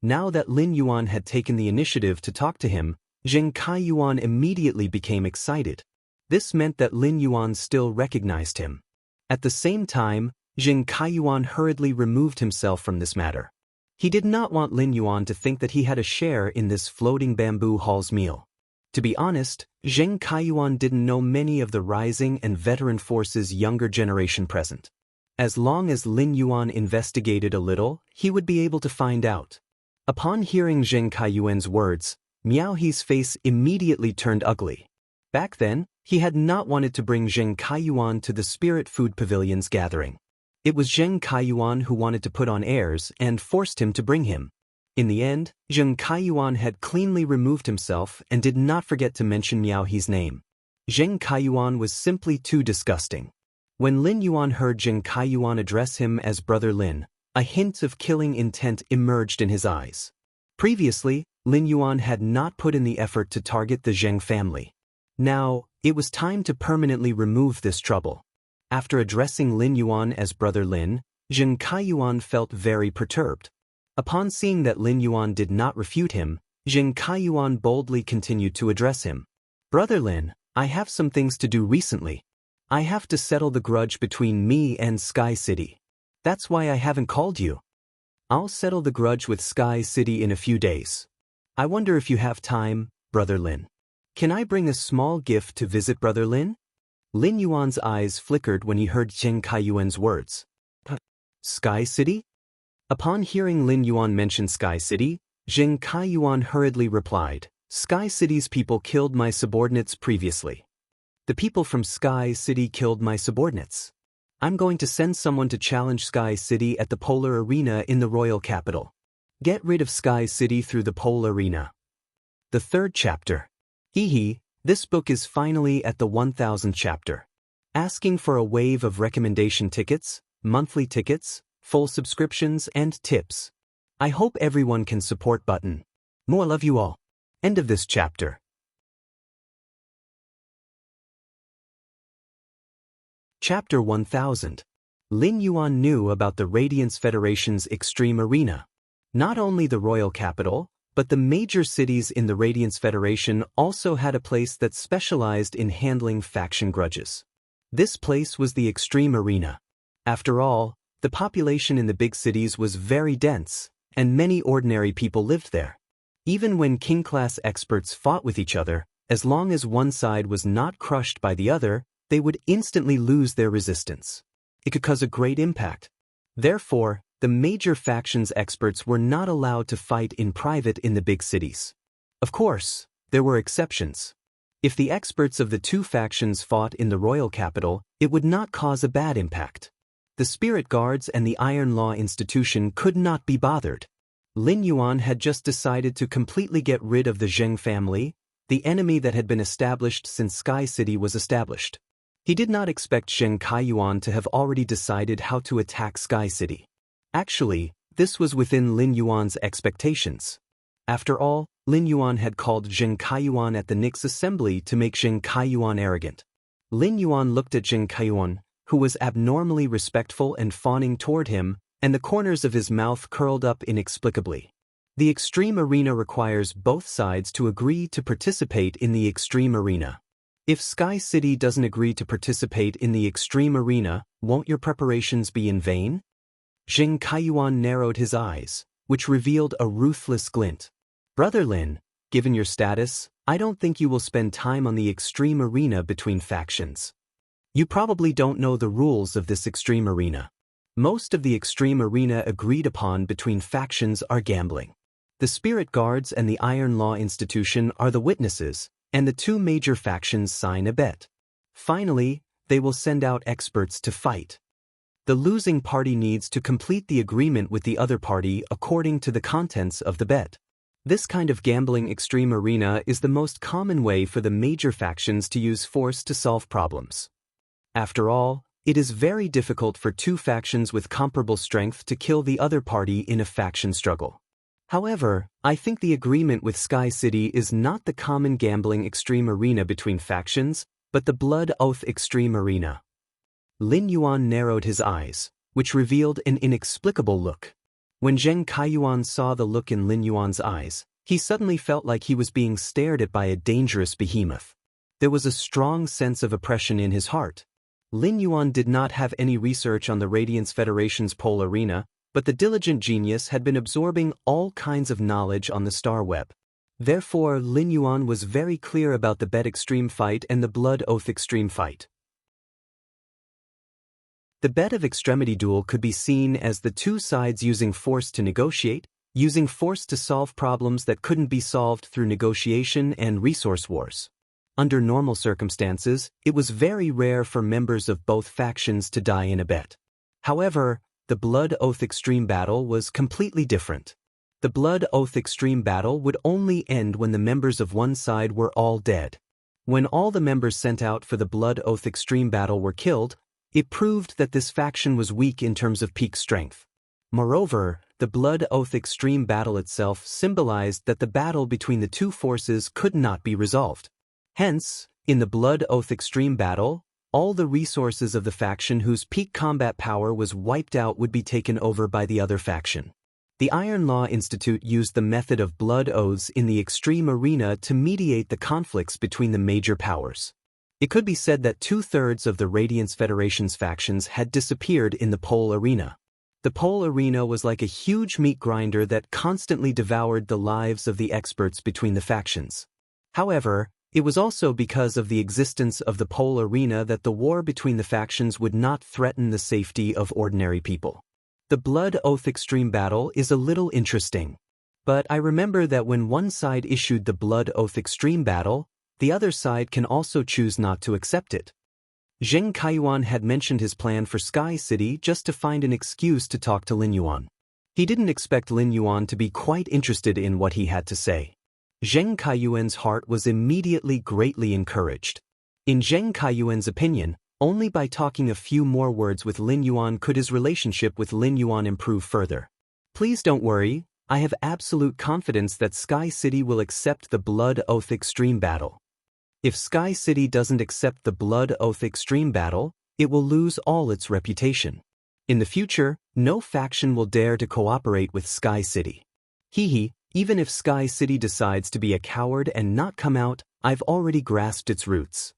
Now that Lin Yuan had taken the initiative to talk to him, Zheng Kaiyuan immediately became excited. This meant that Lin Yuan still recognized him. At the same time, Jing Kaiyuan hurriedly removed himself from this matter. He did not want Lin Yuan to think that he had a share in this floating bamboo hall's meal. To be honest, Zheng Kaiyuan didn't know many of the rising and veteran forces' younger generation present. As long as Lin Yuan investigated a little, he would be able to find out. Upon hearing Zheng Kaiyuan's words, Miao He's face immediately turned ugly. Back then, he had not wanted to bring Zheng Kaiyuan to the Spirit Food Pavilion's gathering. It was Zheng Kaiyuan who wanted to put on airs and forced him to bring him. In the end, Zheng Kaiyuan had cleanly removed himself and did not forget to mention Miao He's name. Zheng Kaiyuan was simply too disgusting. When Lin Yuan heard Zheng Kaiyuan address him as Brother Lin, a hint of killing intent emerged in his eyes. Previously, Lin Yuan had not put in the effort to target the Zheng family. Now, it was time to permanently remove this trouble. After addressing Lin Yuan as Brother Lin, Zheng Kaiyuan felt very perturbed. Upon seeing that Lin Yuan did not refute him, Zheng Kaiyuan boldly continued to address him. Brother Lin, I have some things to do recently. I have to settle the grudge between me and Sky City. That's why I haven't called you. I'll settle the grudge with Sky City in a few days. I wonder if you have time, Brother Lin. Can I bring a small gift to visit Brother Lin? Lin Yuan's eyes flickered when he heard Zheng Kaiyuan's words. Sky City? Upon hearing Lin Yuan mention Sky City, Zheng Kaiyuan hurriedly replied, Sky City's people killed my subordinates previously. The people from Sky City killed my subordinates. I'm going to send someone to challenge Sky City at the Polar Arena in the royal capital. Get rid of Sky City through the Pole Arena. The third chapter. This book is finally at the 1000th chapter. Asking for a wave of recommendation tickets, monthly tickets, full subscriptions, and tips. I hope everyone can support button. More love you all. End of this chapter. Chapter 1000. Lin Yuan knew about the Radiance Federation's Extreme Arena. Not only the royal capital, but the major cities in the Radiance Federation also had a place that specialized in handling faction grudges. This place was the Extreme Arena. After all, the population in the big cities was very dense, and many ordinary people lived there. Even when king-class experts fought with each other, as long as one side was not crushed by the other, they would instantly lose their resistance. It could cause a great impact. Therefore, the major factions experts were not allowed to fight in private in the big cities. Of course, there were exceptions. If the experts of the two factions fought in the royal capital, it would not cause a bad impact. The Spirit Guards and the Iron Law Institution could not be bothered. Lin Yuan had just decided to completely get rid of the Zheng family, the enemy that had been established since Sky City was established. He did not expect Zheng Kaiyuan to have already decided how to attack Sky City. Actually, this was within Lin Yuan's expectations. After all, Lin Yuan had called Zheng Kaiyuan at the Nix assembly to make Zheng Kaiyuan arrogant. Lin Yuan looked at Zheng Kaiyuan, who was abnormally respectful and fawning toward him, and the corners of his mouth curled up inexplicably. The Extreme Arena requires both sides to agree to participate in the Extreme Arena. If Sky City doesn't agree to participate in the Extreme Arena, won't your preparations be in vain? Zheng Kaiyuan narrowed his eyes, which revealed a ruthless glint. Brother Lin, given your status, I don't think you will spend time on the Extreme Arena between factions. You probably don't know the rules of this Extreme Arena. Most of the Extreme Arena agreed upon between factions are gambling. The Spirit Guards and the Iron Law Institution are the witnesses, and the two major factions sign a bet. Finally, they will send out experts to fight. The losing party needs to complete the agreement with the other party according to the contents of the bet. This kind of gambling Extreme Arena is the most common way for the major factions to use force to solve problems. After all, it is very difficult for two factions with comparable strength to kill the other party in a faction struggle. However, I think the agreement with Sky City is not the common gambling Extreme Arena between factions, but the Blood Oath Extreme Arena. Lin Yuan narrowed his eyes, which revealed an inexplicable look. When Zheng Kaiyuan saw the look in Lin Yuan's eyes, he suddenly felt like he was being stared at by a dangerous behemoth. There was a strong sense of oppression in his heart. Lin Yuan did not have any research on the Radiance Federation's pole arena, but the diligent genius had been absorbing all kinds of knowledge on the star web. Therefore, Lin Yuan was very clear about the Bet Extreme fight and the Blood Oath Extreme fight. The Bet of Extremity duel could be seen as the two sides using force to negotiate, using force to solve problems that couldn't be solved through negotiation and resource wars. Under normal circumstances, it was very rare for members of both factions to die in a bet. However, the Blood Oath Extreme battle was completely different. The Blood Oath Extreme battle would only end when the members of one side were all dead. When all the members sent out for the Blood Oath Extreme battle were killed, it proved that this faction was weak in terms of peak strength. Moreover, the Blood Oath Extreme battle itself symbolized that the battle between the two forces could not be resolved. Hence, in the Blood Oath Extreme battle, all the resources of the faction whose peak combat power was wiped out would be taken over by the other faction. The Iron Law Institute used the method of blood oaths in the extreme arena to mediate the conflicts between the major powers. It could be said that 2/3 of the Radiance Federation's factions had disappeared in the pole arena. The pole arena was like a huge meat grinder that constantly devoured the lives of the experts between the factions. However, it was also because of the existence of the pole arena that the war between the factions would not threaten the safety of ordinary people. The Blood Oath Extreme battle is a little interesting. But I remember that when one side issued the Blood Oath Extreme battle, the other side can also choose not to accept it. Zheng Kaiyuan had mentioned his plan for Sky City just to find an excuse to talk to Lin Yuan. He didn't expect Lin Yuan to be quite interested in what he had to say. Zheng Kaiyuan's heart was immediately greatly encouraged. In Zheng Kaiyuan's opinion, only by talking a few more words with Lin Yuan could his relationship with Lin Yuan improve further. Please don't worry, I have absolute confidence that Sky City will accept the Blood Oath Extreme battle. If Sky City doesn't accept the Blood Oath Extreme battle, it will lose all its reputation. In the future, no faction will dare to cooperate with Sky City. Even if Sky City decides to be a coward and not come out, I've already grasped its roots.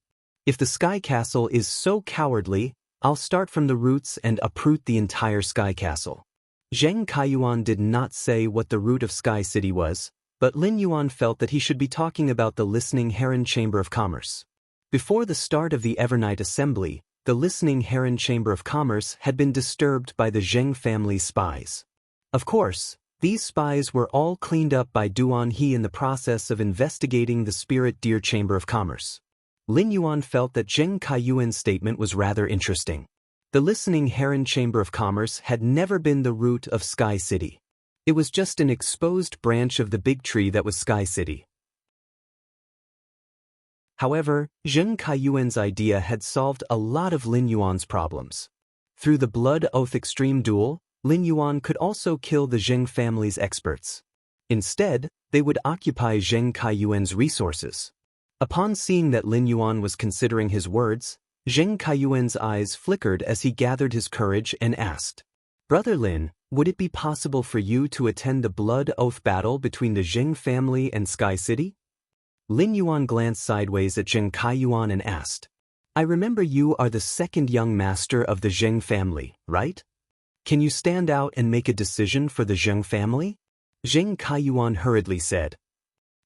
If the Sky Castle is so cowardly, I'll start from the roots and uproot the entire Sky Castle. Zheng Kaiyuan did not say what the root of Sky City was, but Lin Yuan felt that he should be talking about the Listening Heron Chamber of Commerce. Before the start of the Evernight Assembly, the Listening Heron Chamber of Commerce had been disturbed by the Zheng family's spies. Of course, these spies were all cleaned up by Duan He in the process of investigating the Spirit Deer Chamber of Commerce. Lin Yuan felt that Zheng Kaiyuan's statement was rather interesting. The Listening Heron Chamber of Commerce had never been the root of Sky City. It was just an exposed branch of the big tree that was Sky City. However, Zheng Kaiyuan's idea had solved a lot of Lin Yuan's problems. Through the Blood Oath Extreme duel, Lin Yuan could also kill the Zheng family's experts. Instead, they would occupy Zheng Kaiyuan's resources. Upon seeing that Lin Yuan was considering his words, Zheng Kaiyuan's eyes flickered as he gathered his courage and asked, "Brother Lin, would it be possible for you to attend the Blood Oath battle between the Zheng family and Sky City?" Lin Yuan glanced sideways at Zheng Kaiyuan and asked, "I remember you are the second young master of the Zheng family, right? Can you stand out and make a decision for the Zheng family?" Zheng Kaiyuan hurriedly said,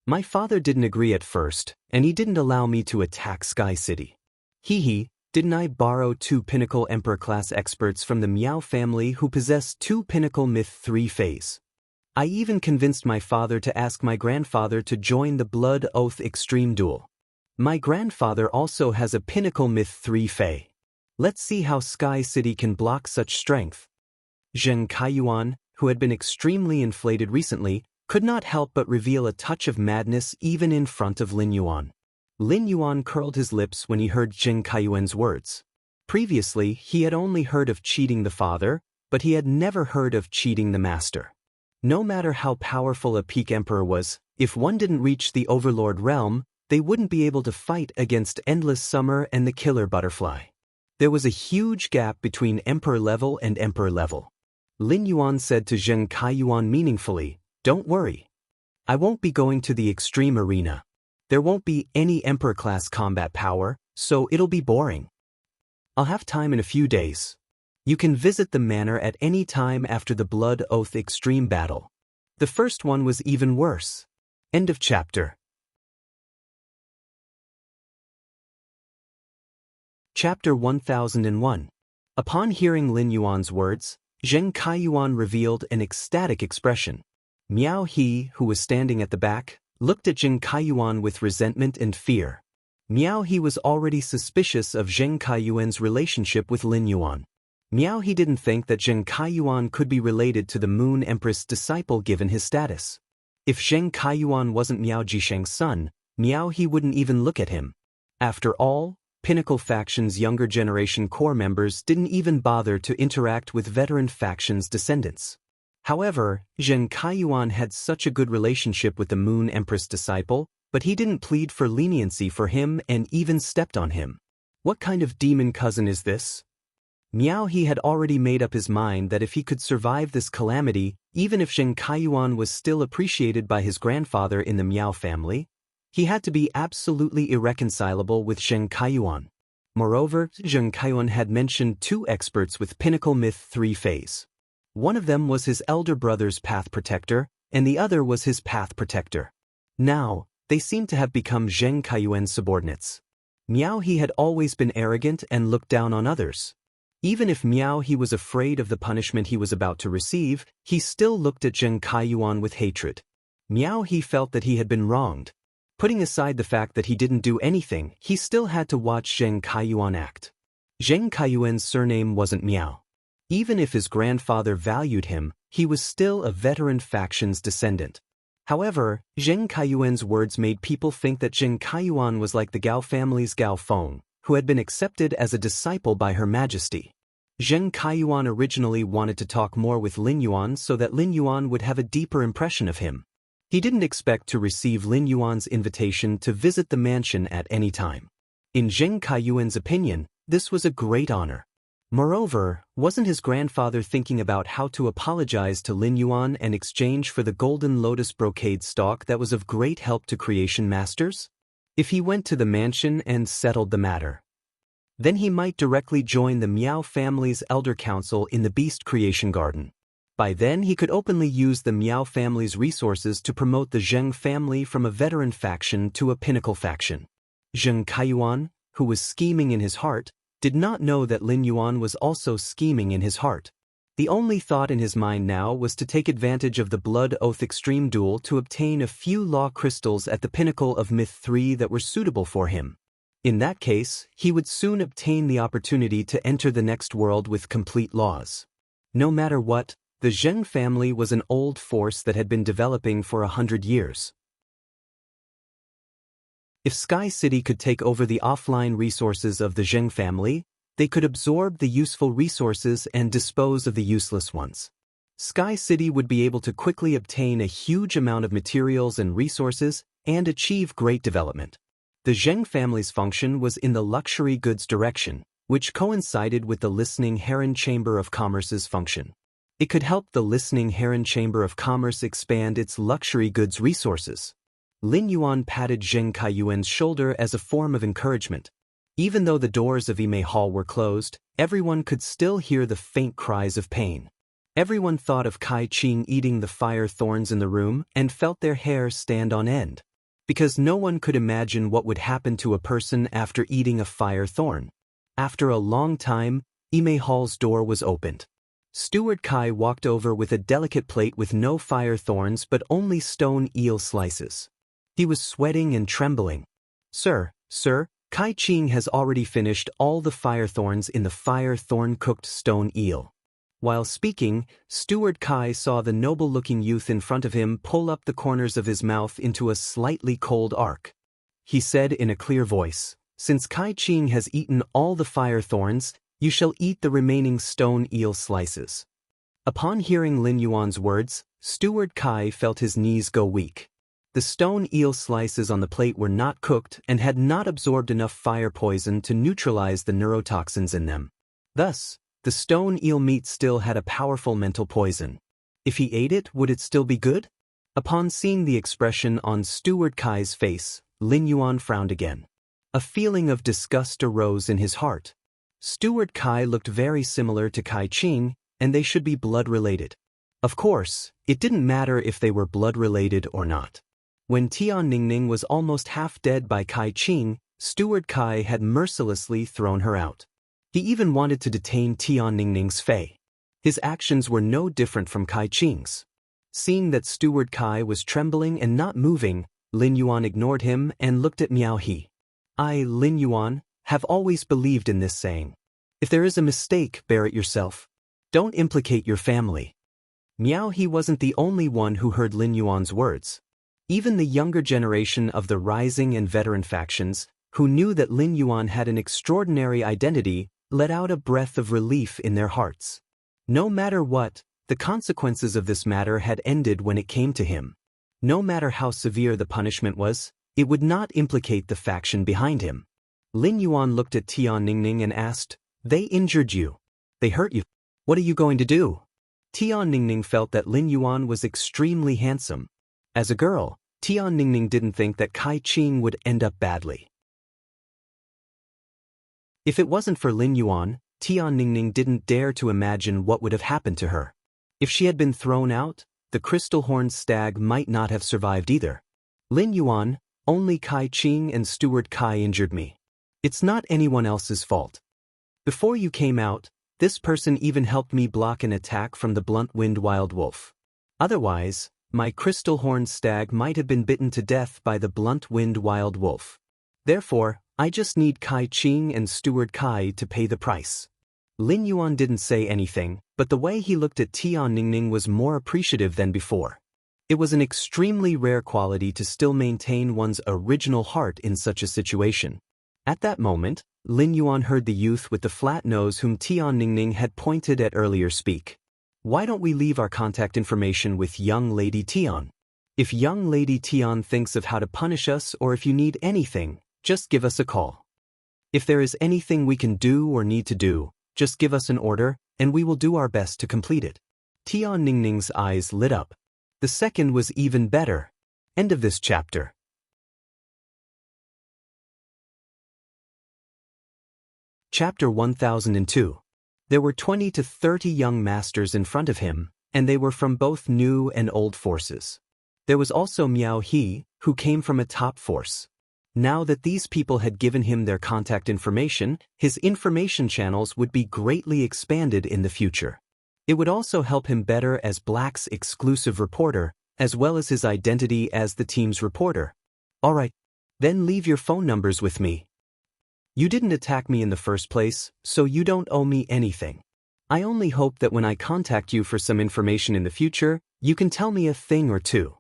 "My father didn't agree at first, and he didn't allow me to attack Sky City. Didn't I borrow 2 Pinnacle Emperor-class experts from the Miao family who possess 2 Pinnacle Myth 3 Fays? I even convinced my father to ask my grandfather to join the Blood Oath Extreme duel. My grandfather also has a Pinnacle Myth 3 Fey. Let's see how Sky City can block such strength." Zheng Kaiyuan, who had been extremely inflated recently, could not help but reveal a touch of madness even in front of Lin Yuan. Lin Yuan curled his lips when he heard Zheng Kaiyuan's words. Previously, he had only heard of cheating the father, but he had never heard of cheating the master. No matter how powerful a peak emperor was, if one didn't reach the Overlord realm, they wouldn't be able to fight against Endless Summer and the Killer Butterfly. There was a huge gap between emperor level and emperor level. Lin Yuan said to Zheng Kaiyuan meaningfully, "Don't worry. I won't be going to the extreme arena. There won't be any Emperor-class combat power, so it'll be boring. I'll have time in a few days. You can visit the manor at any time after the Blood Oath Extreme Battle. The first one was even worse. End of chapter. Chapter 1001. Upon hearing Lin Yuan's words, Zheng Kaiyuan revealed an ecstatic expression. Miao He, who was standing at the back, looked at Zheng Kaiyuan with resentment and fear. Miao He was already suspicious of Zheng Kaiyuan's relationship with Lin Yuan. Miao He didn't think that Zheng Kaiyuan could be related to the Moon Empress disciple given his status. If Zheng Kaiyuan wasn't Miao Jisheng's son, Miao He wouldn't even look at him. After all, Pinnacle Faction's younger generation core members didn't even bother to interact with veteran faction's descendants. However, Zheng Kaiyuan had such a good relationship with the Moon Empress disciple, but he didn't plead for leniency for him and even stepped on him. What kind of demon cousin is this? Miao He had already made up his mind that if he could survive this calamity, even if Zheng Kaiyuan was still appreciated by his grandfather in the Miao family, he had to be absolutely irreconcilable with Zheng Kaiyuan. Moreover, Zheng Kaiyuan had mentioned 2 experts with Pinnacle Myth 3 phase. One of them was his elder brother's path protector, and the other was his path protector. Now, they seemed to have become Zheng Kaiyuan's subordinates. Miao He had always been arrogant and looked down on others. Even if Miao He was afraid of the punishment he was about to receive, he still looked at Zheng Kaiyuan with hatred. Miao He felt that he had been wronged. Putting aside the fact that he didn't do anything, he still had to watch Zheng Kaiyuan act. Zheng Kaiyuan's surname wasn't Miao. Even if his grandfather valued him, he was still a veteran faction's descendant. However, Zheng Kaiyuan's words made people think that Zheng Kaiyuan was like the Gao family's Gao Feng, who had been accepted as a disciple by Her Majesty. Zheng Kaiyuan originally wanted to talk more with Lin Yuan so that Lin Yuan would have a deeper impression of him. He didn't expect to receive Lin Yuan's invitation to visit the mansion at any time. In Zheng Kaiyuan's opinion, this was a great honor. Moreover, wasn't his grandfather thinking about how to apologize to Lin Yuan in exchange for the golden lotus brocade stalk that was of great help to creation masters? If he went to the mansion and settled the matter, then he might directly join the Miao family's elder council in the Beast Creation Garden. By then he could openly use the Miao family's resources to promote the Zheng family from a veteran faction to a pinnacle faction. Zheng Kaiyuan, who was scheming in his heart, did not know that Lin Yuan was also scheming in his heart. The only thought in his mind now was to take advantage of the Blood Oath Extreme Duel to obtain a few law crystals at the pinnacle of Myth 3 that were suitable for him. In that case, he would soon obtain the opportunity to enter the next world with complete laws. No matter what, the Zheng family was an old force that had been developing for 100 years. If Sky City could take over the offline resources of the Zheng family, they could absorb the useful resources and dispose of the useless ones. Sky City would be able to quickly obtain a huge amount of materials and resources and achieve great development. The Zheng family's function was in the luxury goods direction, which coincided with the Listening Heron Chamber of Commerce's function. It could help the Listening Heron Chamber of Commerce expand its luxury goods resources. Lin Yuan patted Zheng Kaiyuan's shoulder as a form of encouragement. Even though the doors of Ime Hall were closed, everyone could still hear the faint cries of pain. Everyone thought of Kai Qing eating the fire thorns in the room and felt their hair stand on end. Because no one could imagine what would happen to a person after eating a fire thorn. After a long time, Ime Hall's door was opened. Steward Kai walked over with a delicate plate with no fire thorns but only stone eel slices. He was sweating and trembling. Sir, Kai Qing has already finished all the fire thorns in the fire thorn-cooked stone eel. While speaking, Steward Kai saw the noble-looking youth in front of him pull up the corners of his mouth into a slightly cold arc. He said in a clear voice, "Since Kai Qing has eaten all the fire thorns, you shall eat the remaining stone eel slices." Upon hearing Lin Yuan's words, Steward Kai felt his knees go weak. The stone eel slices on the plate were not cooked and had not absorbed enough fire poison to neutralize the neurotoxins in them. Thus, the stone eel meat still had a powerful mental poison. If he ate it, would it still be good? Upon seeing the expression on Steward Kai's face, Lin Yuan frowned again. A feeling of disgust arose in his heart. Steward Kai looked very similar to Kai Qing, and they should be blood-related. Of course, it didn't matter if they were blood-related or not. When Tian Ningning was almost half dead by Kai Qing, Steward Kai had mercilessly thrown her out. He even wanted to detain Tian Ningning's fei. His actions were no different from Kai Qing's. Seeing that Steward Kai was trembling and not moving, Lin Yuan ignored him and looked at Miao He. I, Lin Yuan, have always believed in this saying. If there is a mistake, bear it yourself. Don't implicate your family. Miao He wasn't the only one who heard Lin Yuan's words. Even the younger generation of the rising and veteran factions, who knew that Lin Yuan had an extraordinary identity, let out a breath of relief in their hearts. No matter what, the consequences of this matter had ended when it came to him. No matter how severe the punishment was, it would not implicate the faction behind him. Lin Yuan looked at Tian Ningning and asked, "They injured you. They hurt you. What are you going to do?" Tian Ningning felt that Lin Yuan was extremely handsome. As a girl, Tian Ningning didn't think that Kai Qing would end up badly. If it wasn't for Lin Yuan, Tian Ningning didn't dare to imagine what would have happened to her. If she had been thrown out, the crystal-horned stag might not have survived either. Lin Yuan, only Kai Qing and Steward Kai injured me. It's not anyone else's fault. Before you came out, this person even helped me block an attack from the blunt-winged wild wolf. Otherwise, my crystal-horned stag might have been bitten to death by the blunt-winged wild wolf. Therefore, I just need Kai Qing and Steward Kai to pay the price. Lin Yuan didn't say anything, but the way he looked at Tian Ningning was more appreciative than before. It was an extremely rare quality to still maintain one's original heart in such a situation. At that moment, Lin Yuan heard the youth with the flat nose whom Tian Ningning had pointed at earlier speak. Why don't we leave our contact information with young Lady Tian? If young Lady Tian thinks of how to punish us or if you need anything, just give us a call. If there is anything we can do or need to do, just give us an order, and we will do our best to complete it. Tian Ningning's eyes lit up. The second was even better. End of this chapter. Chapter 1002. There were 20 to 30 young masters in front of him, and they were from both new and old forces. There was also Miao He, who came from a top force. Now that these people had given him their contact information, his information channels would be greatly expanded in the future. It would also help him better as Black's exclusive reporter, as well as his identity as the team's reporter. Alright, then leave your phone numbers with me. You didn't attack me in the first place, so you don't owe me anything. I only hope that when I contact you for some information in the future, you can tell me a thing or two.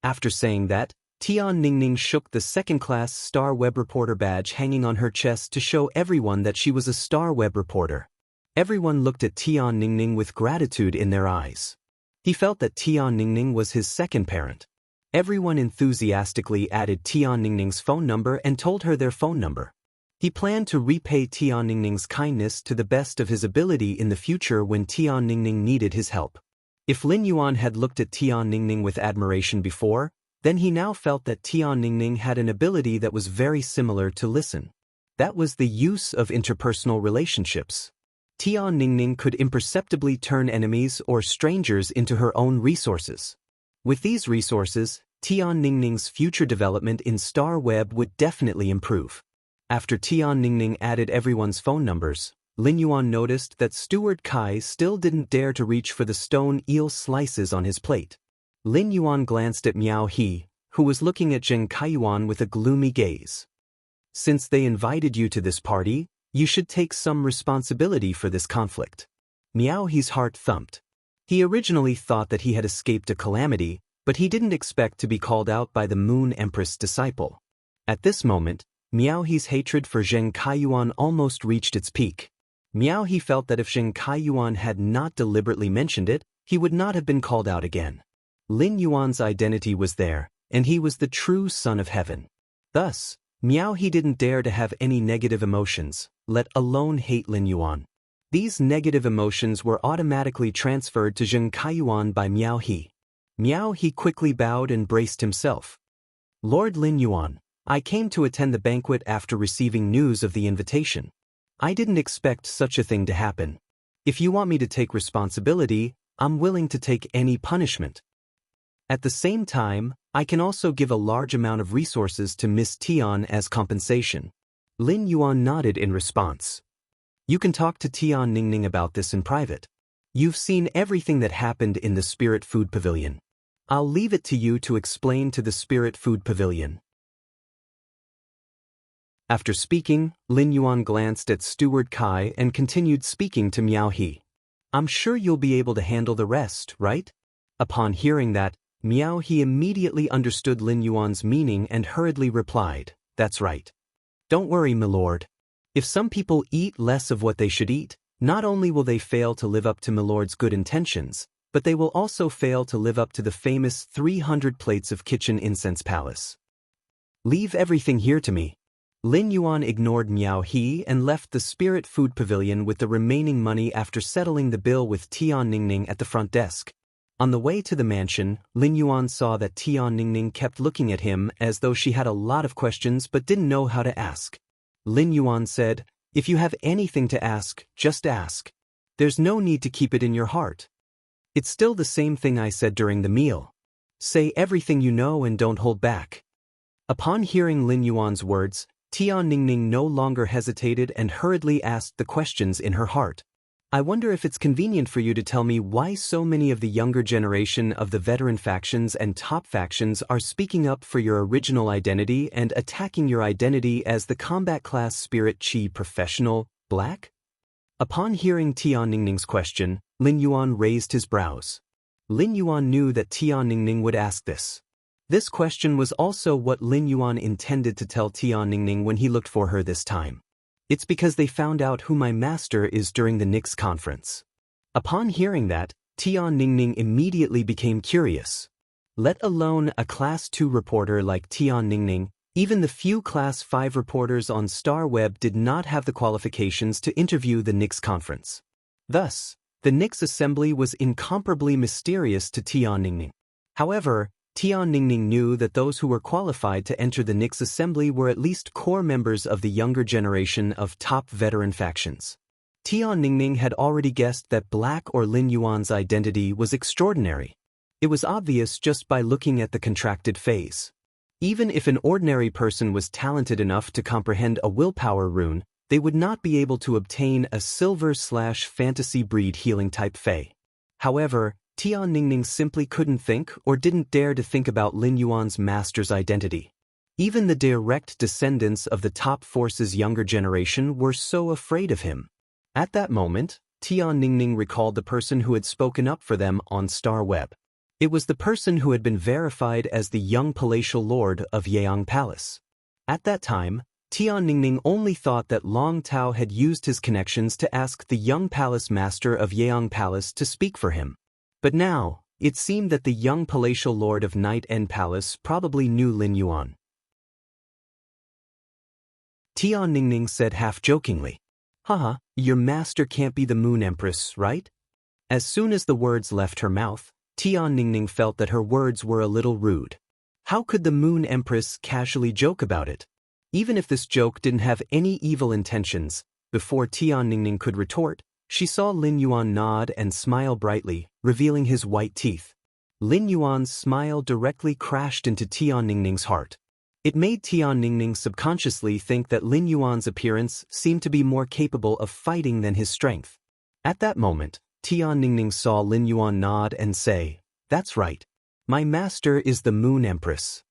After saying that, Tian Ningning shook the second-class Star Web Reporter badge hanging on her chest to show everyone that she was a Star Web reporter. Everyone looked at Tian Ningning with gratitude in their eyes. He felt that Tian Ningning was his second parent. Everyone enthusiastically added Tian Ningning's phone number and told her their phone number. He planned to repay Tian Ningning's kindness to the best of his ability in the future when Tian Ningning needed his help. If Lin Yuan had looked at Tian Ningning with admiration before, then he now felt that Tian Ningning had an ability that was very similar to listen. That was the use of interpersonal relationships. Tian Ningning could imperceptibly turn enemies or strangers into her own resources. With these resources, Tian Ningning's future development in Star Web would definitely improve. After Tian Ningning added everyone's phone numbers, Lin Yuan noticed that Steward Kai still didn't dare to reach for the stone eel slices on his plate. Lin Yuan glanced at Miao He, who was looking at Zheng Kaiyuan with a gloomy gaze. Since they invited you to this party, you should take some responsibility for this conflict. Miao He's heart thumped. He originally thought that he had escaped a calamity, but he didn't expect to be called out by the Moon Empress disciple. At this moment, Miao He's hatred for Zheng Kaiyuan almost reached its peak. Miao He felt that if Zheng Kaiyuan had not deliberately mentioned it, he would not have been called out again. Lin Yuan's identity was there, and he was the true son of heaven. Thus, Miao He didn't dare to have any negative emotions, let alone hate Lin Yuan. These negative emotions were automatically transferred to Zheng Kaiyuan by Miao He. Miao He quickly bowed and braced himself. Lord Lin Yuan, I came to attend the banquet after receiving news of the invitation. I didn't expect such a thing to happen. If you want me to take responsibility, I'm willing to take any punishment. At the same time, I can also give a large amount of resources to Miss Tian as compensation. Lin Yuan nodded in response. You can talk to Tian Ningning about this in private. You've seen everything that happened in the Spirit Food Pavilion. I'll leave it to you to explain to the Spirit Food Pavilion. After speaking, Lin Yuan glanced at Steward Kai and continued speaking to Miao He. I'm sure you'll be able to handle the rest, right? Upon hearing that, Miao He immediately understood Lin Yuan's meaning and hurriedly replied, That's right. Don't worry, milord. If some people eat less of what they should eat, not only will they fail to live up to milord's good intentions, but they will also fail to live up to the famous 300 plates of kitchen incense palace. Leave everything here to me. Lin Yuan ignored Miao He and left the Spirit Food Pavilion with the remaining money after settling the bill with Tian Ningning at the front desk. On the way to the mansion, Lin Yuan saw that Tian Ningning kept looking at him as though she had a lot of questions but didn't know how to ask. Lin Yuan said, If you have anything to ask, just ask. There's no need to keep it in your heart. It's still the same thing I said during the meal. Say everything you know and don't hold back. Upon hearing Lin Yuan's words, Tian Ningning no longer hesitated and hurriedly asked the questions in her heart. I wonder if it's convenient for you to tell me why so many of the younger generation of the veteran factions and top factions are speaking up for your original identity and attacking your identity as the combat class Spirit Chi professional, black? Upon hearing Tian Ningning's question, Lin Yuan raised his brows. Lin Yuan knew that Tian Ningning would ask this. This question was also what Lin Yuan intended to tell Tian Ningning when he looked for her this time. It's because they found out who my master is during the Nix conference. Upon hearing that, Tian Ningning immediately became curious. Let alone a Class 2 reporter like Tian Ningning, even the few Class 5 reporters on StarWeb did not have the qualifications to interview the Nix conference. Thus, the Nix assembly was incomparably mysterious to Tian Ningning. However, Tian Ningning knew that those who were qualified to enter the Nix assembly were at least core members of the younger generation of top veteran factions. Tian Ningning had already guessed that Black or Lin Yuan's identity was extraordinary. It was obvious just by looking at the contracted phase. Even if an ordinary person was talented enough to comprehend a willpower rune, they would not be able to obtain a silver/fantasy breed healing type Fey. However, Tian Ningning simply couldn't think or didn't dare to think about Lin Yuan's master's identity. Even the direct descendants of the top force's younger generation were so afraid of him. At that moment, Tian Ningning recalled the person who had spoken up for them on StarWeb. It was the person who had been verified as the young palatial lord of Yeang Palace. At that time, Tian Ningning only thought that Long Tao had used his connections to ask the young palace master of Yeang Palace to speak for him. But now, it seemed that the young palatial lord of Night End Palace probably knew Lin Yuan. Tian Ningning said half-jokingly, Haha, your master can't be the Moon Empress, right? As soon as the words left her mouth, Tian Ningning felt that her words were a little rude. How could the Moon Empress casually joke about it? Even if this joke didn't have any evil intentions, before Tian Ningning could retort, she saw Lin Yuan nod and smile brightly, revealing his white teeth. Lin Yuan's smile directly crashed into Tian Ningning's heart. It made Tian Ningning subconsciously think that Lin Yuan's appearance seemed to be more capable of fighting than his strength. At that moment, Tian Ningning saw Lin Yuan nod and say, That's right. My master is the Moon Empress.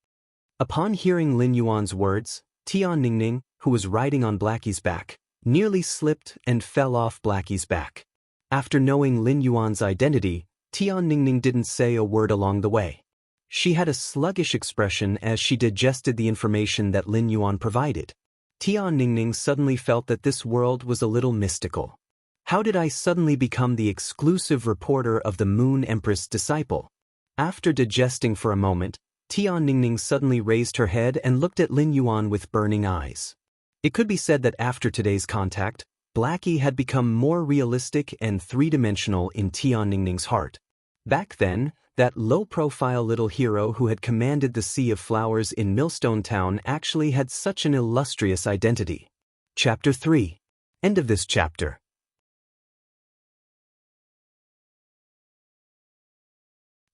Upon hearing Lin Yuan's words, Tian Ningning, who was riding on Blackie's back, nearly slipped and fell off Blackie's back. After knowing Lin Yuan's identity, Tian Ningning didn't say a word along the way. She had a sluggish expression as she digested the information that Lin Yuan provided. Tian Ningning suddenly felt that this world was a little mystical. How did I suddenly become the exclusive reporter of the Moon Empress disciple? After digesting for a moment, Tian Ningning suddenly raised her head and looked at Lin Yuan with burning eyes. It could be said that after today's contact, Blackie had become more realistic and three-dimensional in Tian Ningning's heart. Back then, That low-profile little hero who had commanded the Sea of Flowers in Millstone Town actually had such an illustrious identity. Chapter 3. End of this chapter.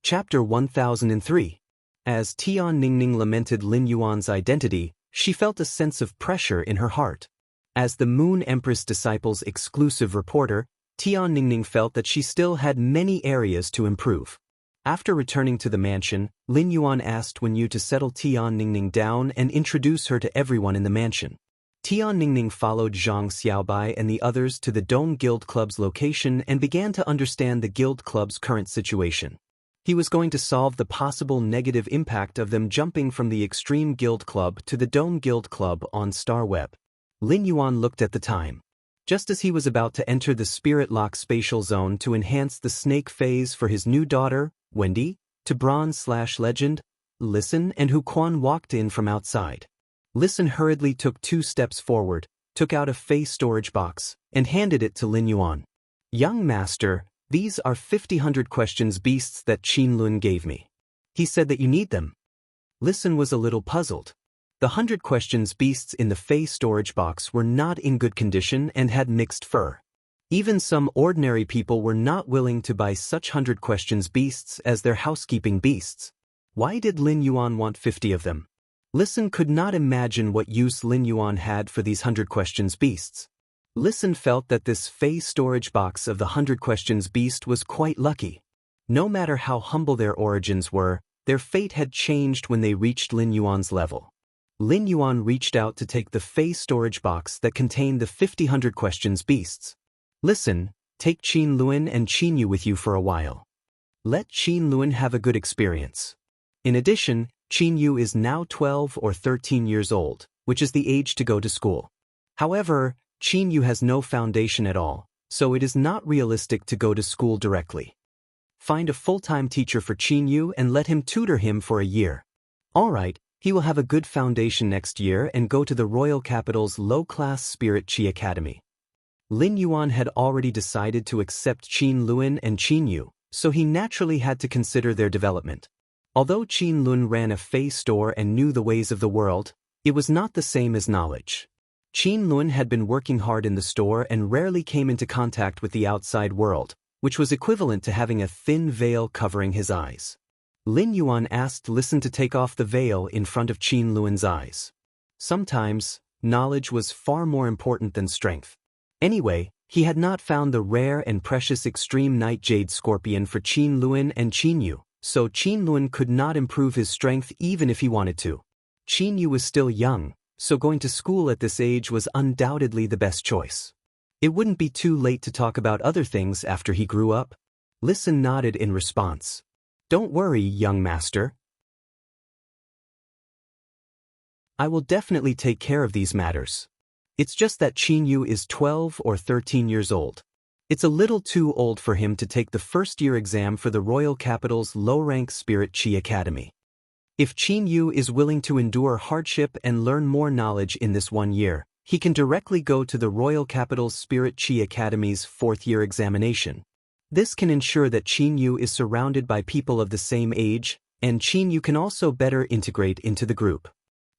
Chapter 1003. As Tian Ningning lamented Lin Yuan's identity, she felt a sense of pressure in her heart. As the Moon Empress Disciple's exclusive reporter, Tian Ningning felt that she still had many areas to improve. After returning to the mansion, Lin Yuan asked Wen Yu to settle Tian Ningning down and introduce her to everyone in the mansion. Tian Ningning followed Zhang Xiaobai and the others to the Dong Guild Club's location and began to understand the Guild Club's current situation. He was going to solve the possible negative impact of them jumping from the Extreme Guild Club to the Dome Guild Club on StarWeb. Lin Yuan looked at the time. Just as he was about to enter the Spirit Lock spatial zone to enhance the snake phase for his new daughter, Wendy, to Bronze/Legend, Listen and Hu Quan walked in from outside. Listen hurriedly took 2 steps forward, took out a face storage box, and handed it to Lin Yuan. "Young master, these are 50 questions beasts that Qin Lun gave me. He said that you need them." Listen was a little puzzled. The 100 questions beasts in the face storage box were not in good condition and had mixed fur. Even some ordinary people were not willing to buy such 100 questions beasts as their housekeeping beasts. Why did Lin Yuan want 50 of them? Listen could not imagine what use Lin Yuan had for these 100 questions beasts. Listen felt that this face storage box of the 100 questions beast was quite lucky. No matter how humble their origins were, their fate had changed when they reached Lin Yuan's level. Lin Yuan reached out to take the face storage box that contained the 50 questions beasts. "Listen, take Qin Lun and Qin Yu with you for a while. Let Qin Lun have a good experience. In addition, Qin Yu is now 12 or 13 years old, which is the age to go to school. However, Qin Yu has no foundation at all, so it is not realistic to go to school directly. Find a full-time teacher for Qin Yu and let him tutor him for a year. Alright, he will have a good foundation next year and go to the royal capital's low-class Spirit Chi Academy." Lin Yuan had already decided to accept Qin Lun and Qin Yu, so he naturally had to consider their development. Although Qin Lun ran a face store and knew the ways of the world, it was not the same as knowledge. Qin Lun had been working hard in the store and rarely came into contact with the outside world, which was equivalent to having a thin veil covering his eyes. Lin Yuan asked Listen to take off the veil in front of Qin Lun's eyes. Sometimes, knowledge was far more important than strength. Anyway, he had not found the rare and precious extreme night jade scorpion for Qin Lun and Qin Yu, so Qin Lun could not improve his strength even if he wanted to. Qin Yu was still young, so going to school at this age was undoubtedly the best choice. It wouldn't be too late to talk about other things after he grew up. Listen nodded in response. "Don't worry, young master. I will definitely take care of these matters. It's just that Qin Yu is 12 or 13 years old. It's a little too old for him to take the first-year exam for the royal capital's low-rank Spirit Chi Academy. If Qin Yu is willing to endure hardship and learn more knowledge in this 1 year, he can directly go to the royal capital's Spirit Chi Academy's 4th-year examination. This can ensure that Qin Yu is surrounded by people of the same age, and Qin Yu can also better integrate into the group."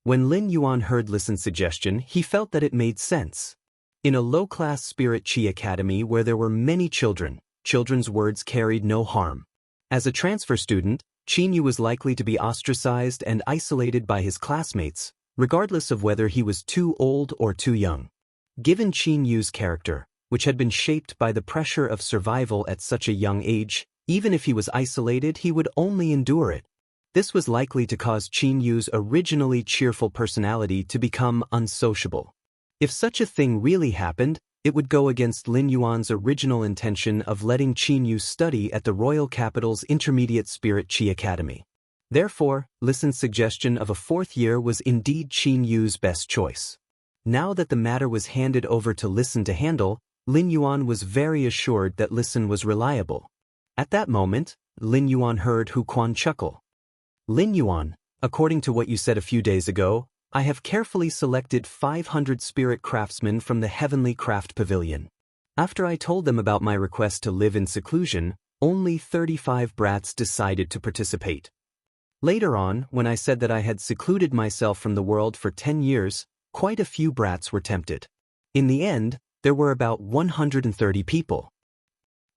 When Lin Yuan heard Listen's suggestion, he felt that it made sense. In a low-class Spirit Chi Academy where there were many children, children's words carried no harm. As a transfer student, Qin Yu was likely to be ostracized and isolated by his classmates, regardless of whether he was too old or too young. Given Qin Yu's character, which had been shaped by the pressure of survival at such a young age, even if he was isolated, he would only endure it. This was likely to cause Qin Yu's originally cheerful personality to become unsociable. If such a thing really happened, it would go against Lin Yuan's original intention of letting Qin Yu study at the royal capital's intermediate Spirit Chi Academy. Therefore, Listen's suggestion of a 4th year was indeed Qin Yu's best choice. Now that the matter was handed over to Listen to handle, Lin Yuan was very assured that Listen was reliable. At that moment, Lin Yuan heard Hu Quan chuckle. "Lin Yuan, according to what you said a few days ago, I have carefully selected 500 spirit craftsmen from the Heavenly Craft Pavilion. After I told them about my request to live in seclusion, Only 35 brats decided to participate. Later on, when I said that I had secluded myself from the world for 10 years, quite a few brats were tempted. In the end, there were about 130 people.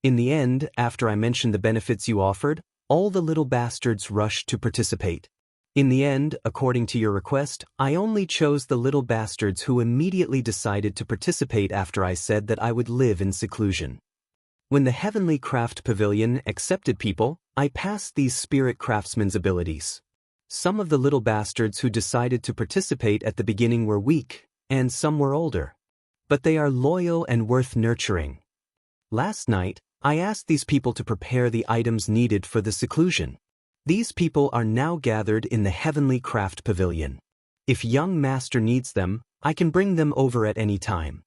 In the end, after I mentioned the benefits you offered, all the little bastards rushed to participate. In the end, according to your request, I only chose the little bastards who immediately decided to participate after I said that I would live in seclusion. When the Heavenly Craft Pavilion accepted people, I passed these spirit craftsmen's abilities. Some of the little bastards who decided to participate at the beginning were weak, and some were older. But they are loyal and worth nurturing. Last night, I asked these people to prepare the items needed for the seclusion. These people are now gathered in the Heavenly Craft Pavilion. If young master needs them, I can bring them over at any time.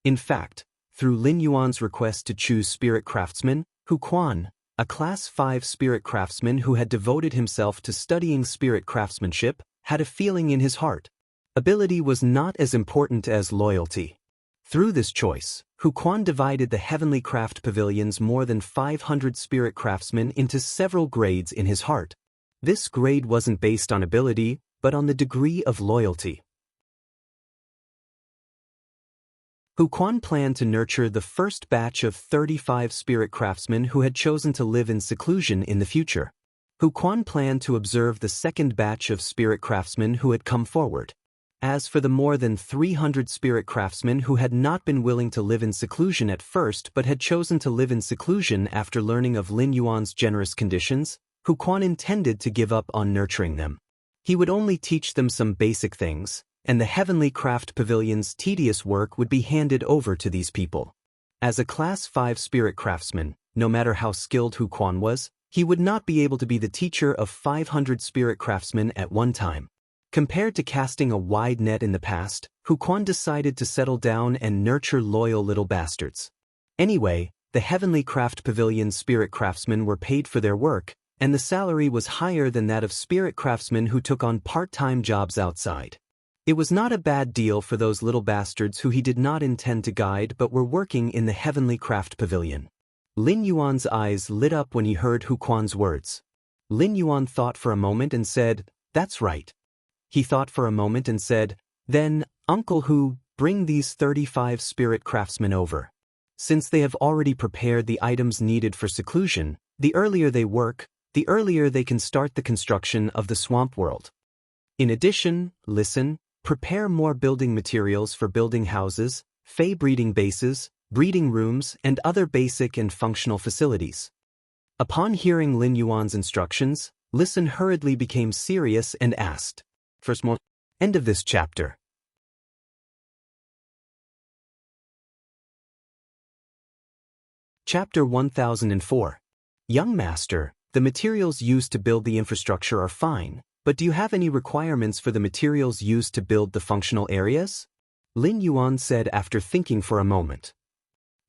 In fact, through Lin Yuan's request to choose spirit craftsman, Hu Quan, a class 5 spirit craftsman who had devoted himself to studying spirit craftsmanship, had a feeling in his heart. Ability was not as important as loyalty. Through this choice, Hu Quan divided the Heavenly Craft Pavilion's more than 500 spirit craftsmen into several grades in his heart. This grade wasn't based on ability, but on the degree of loyalty. Hu Quan planned to nurture the first batch of 35 spirit craftsmen who had chosen to live in seclusion in the future. Hu Quan planned to observe the second batch of spirit craftsmen who had come forward. As for the more than 300 spirit craftsmen who had not been willing to live in seclusion at first but had chosen to live in seclusion after learning of Lin Yuan's generous conditions, Hu Quan intended to give up on nurturing them. He would only teach them some basic things, and the Heavenly Craft Pavilion's tedious work would be handed over to these people. As a Class 5 spirit craftsman, no matter how skilled Hu Quan was, he would not be able to be the teacher of 500 spirit craftsmen at one time. Compared to casting a wide net in the past, Hu Quan decided to settle down and nurture loyal little bastards. Anyway, the Heavenly Craft Pavilion's spirit craftsmen were paid for their work, and the salary was higher than that of spirit craftsmen who took on part-time jobs outside. It was not a bad deal for those little bastards who he did not intend to guide but were working in the Heavenly Craft Pavilion. Lin Yuan's eyes lit up when he heard Hu Quan's words. Lin Yuan thought for a moment and said, "That's right." He thought for a moment and said, "Then, Uncle Hu, bring these 35 spirit craftsmen over. Since they have already prepared the items needed for seclusion, the earlier they work, the earlier they can start the construction of the swamp world. In addition, listen, prepare more building materials for building houses, fey breeding bases, breeding rooms, and other basic and functional facilities." Upon hearing Lin Yuan's instructions, Listen hurriedly became serious and asked, End of this chapter. Chapter 1004. Young Master, the materials used to build the infrastructure are fine, but do you have any requirements for the materials used to build the functional areas? Lin Yuan said after thinking for a moment.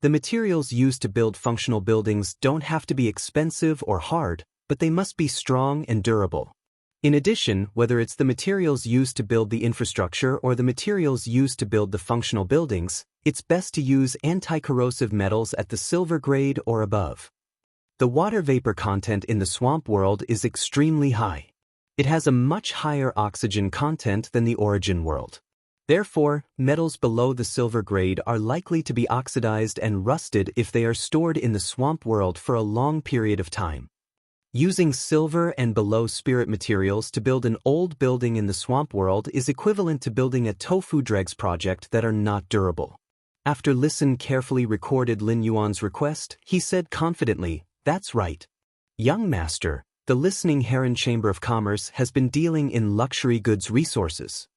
The materials used to build functional buildings don't have to be expensive or hard, but they must be strong and durable. In addition, whether it's the materials used to build the infrastructure or the materials used to build the functional buildings, it's best to use anti-corrosive metals at the silver grade or above. The water vapor content in the swamp world is extremely high. It has a much higher oxygen content than the origin world. Therefore, metals below the silver grade are likely to be oxidized and rusted if they are stored in the swamp world for a long period of time. Using silver and below spirit materials to build an old building in the swamp world is equivalent to building a tofu dregs project that are not durable. After Listen carefully recorded Lin Yuan's request, he said confidently, "That's right. Young Master, the Listening Heron Chamber of Commerce has been dealing in luxury goods resources.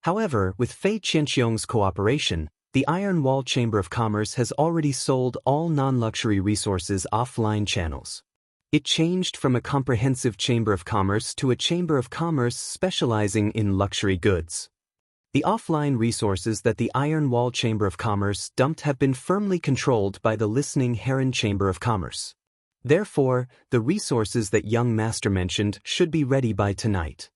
However, with Fei Qianxiong's cooperation, the Iron Wall Chamber of Commerce has already sold all non-luxury resources offline channels. It changed from a comprehensive chamber of commerce to a chamber of commerce specializing in luxury goods. The offline resources that the Iron Wall Chamber of Commerce dumped have been firmly controlled by the Listening Heron Chamber of Commerce. Therefore, the resources that Young Master mentioned should be ready by tonight.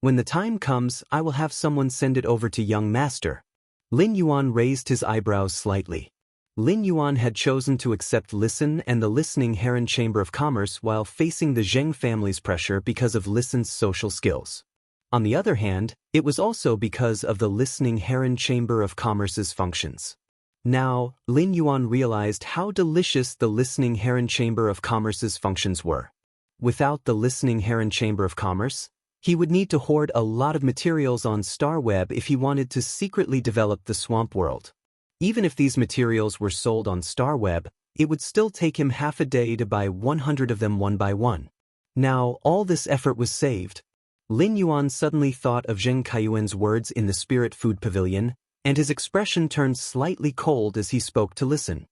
When the time comes, I will have someone send it over to Young Master." Lin Yuan raised his eyebrows slightly. Lin Yuan had chosen to accept Listen and the listening Heron Chamber of Commerce while facing the Zheng family's pressure because of Listen's social skills. On the other hand, it was also because of the listening Heron Chamber of Commerce's functions. Now, Lin Yuan realized how delicious the listening Heron Chamber of Commerce's functions were. Without the listening Heron Chamber of Commerce, he would need to hoard a lot of materials on StarWeb if he wanted to secretly develop the swamp world. Even if these materials were sold on StarWeb, it would still take him half a day to buy 100 of them one by one. Now, all this effort was saved. Lin Yuan suddenly thought of Zheng Kaiyuan's words in the Spirit Food Pavilion, and his expression turned slightly cold as he spoke to Listen.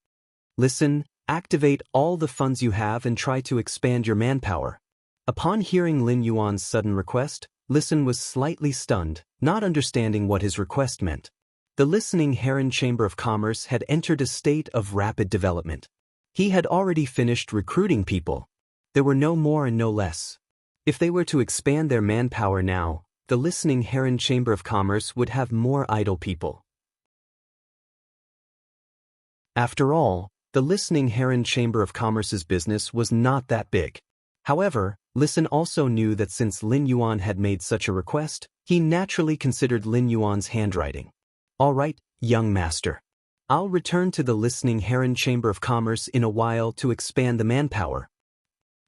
Listen, activate all the funds you have and try to expand your manpower. Upon hearing Lin Yuan's sudden request, Listen was slightly stunned, not understanding what his request meant. The listening Heron Chamber of Commerce had entered a state of rapid development. He had already finished recruiting people. There were no more and no less. If they were to expand their manpower now, the listening Heron Chamber of Commerce would have more idle people. After all, the listening Heron Chamber of Commerce's business was not that big. However, Listen also knew that since Lin Yuan had made such a request, he naturally considered Lin Yuan's handwriting. All right, young master. I'll return to the listening Heron Chamber of Commerce in a while to expand the manpower.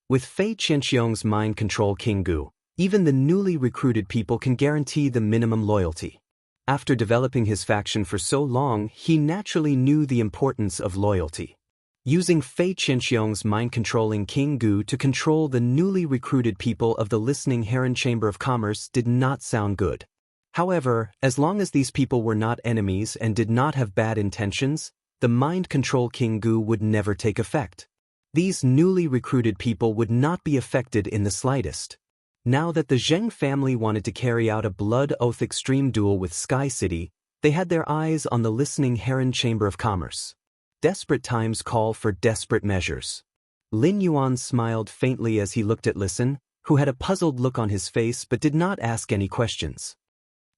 With Fei Qianxiong's mind control King Gu, even the newly recruited people can guarantee the minimum loyalty. After developing his faction for so long, he naturally knew the importance of loyalty. Using Fei Qianxiong's mind-controlling King Gu to control the newly recruited people of the listening Heron Chamber of Commerce did not sound good. However, as long as these people were not enemies and did not have bad intentions, the mind control King Gu would never take effect. These newly recruited people would not be affected in the slightest. Now that the Zheng family wanted to carry out a blood oath extreme duel with Sky City, they had their eyes on the listening Heron Chamber of Commerce. Desperate times call for desperate measures. Lin Yuan smiled faintly as he looked at Listen, who had a puzzled look on his face but did not ask any questions.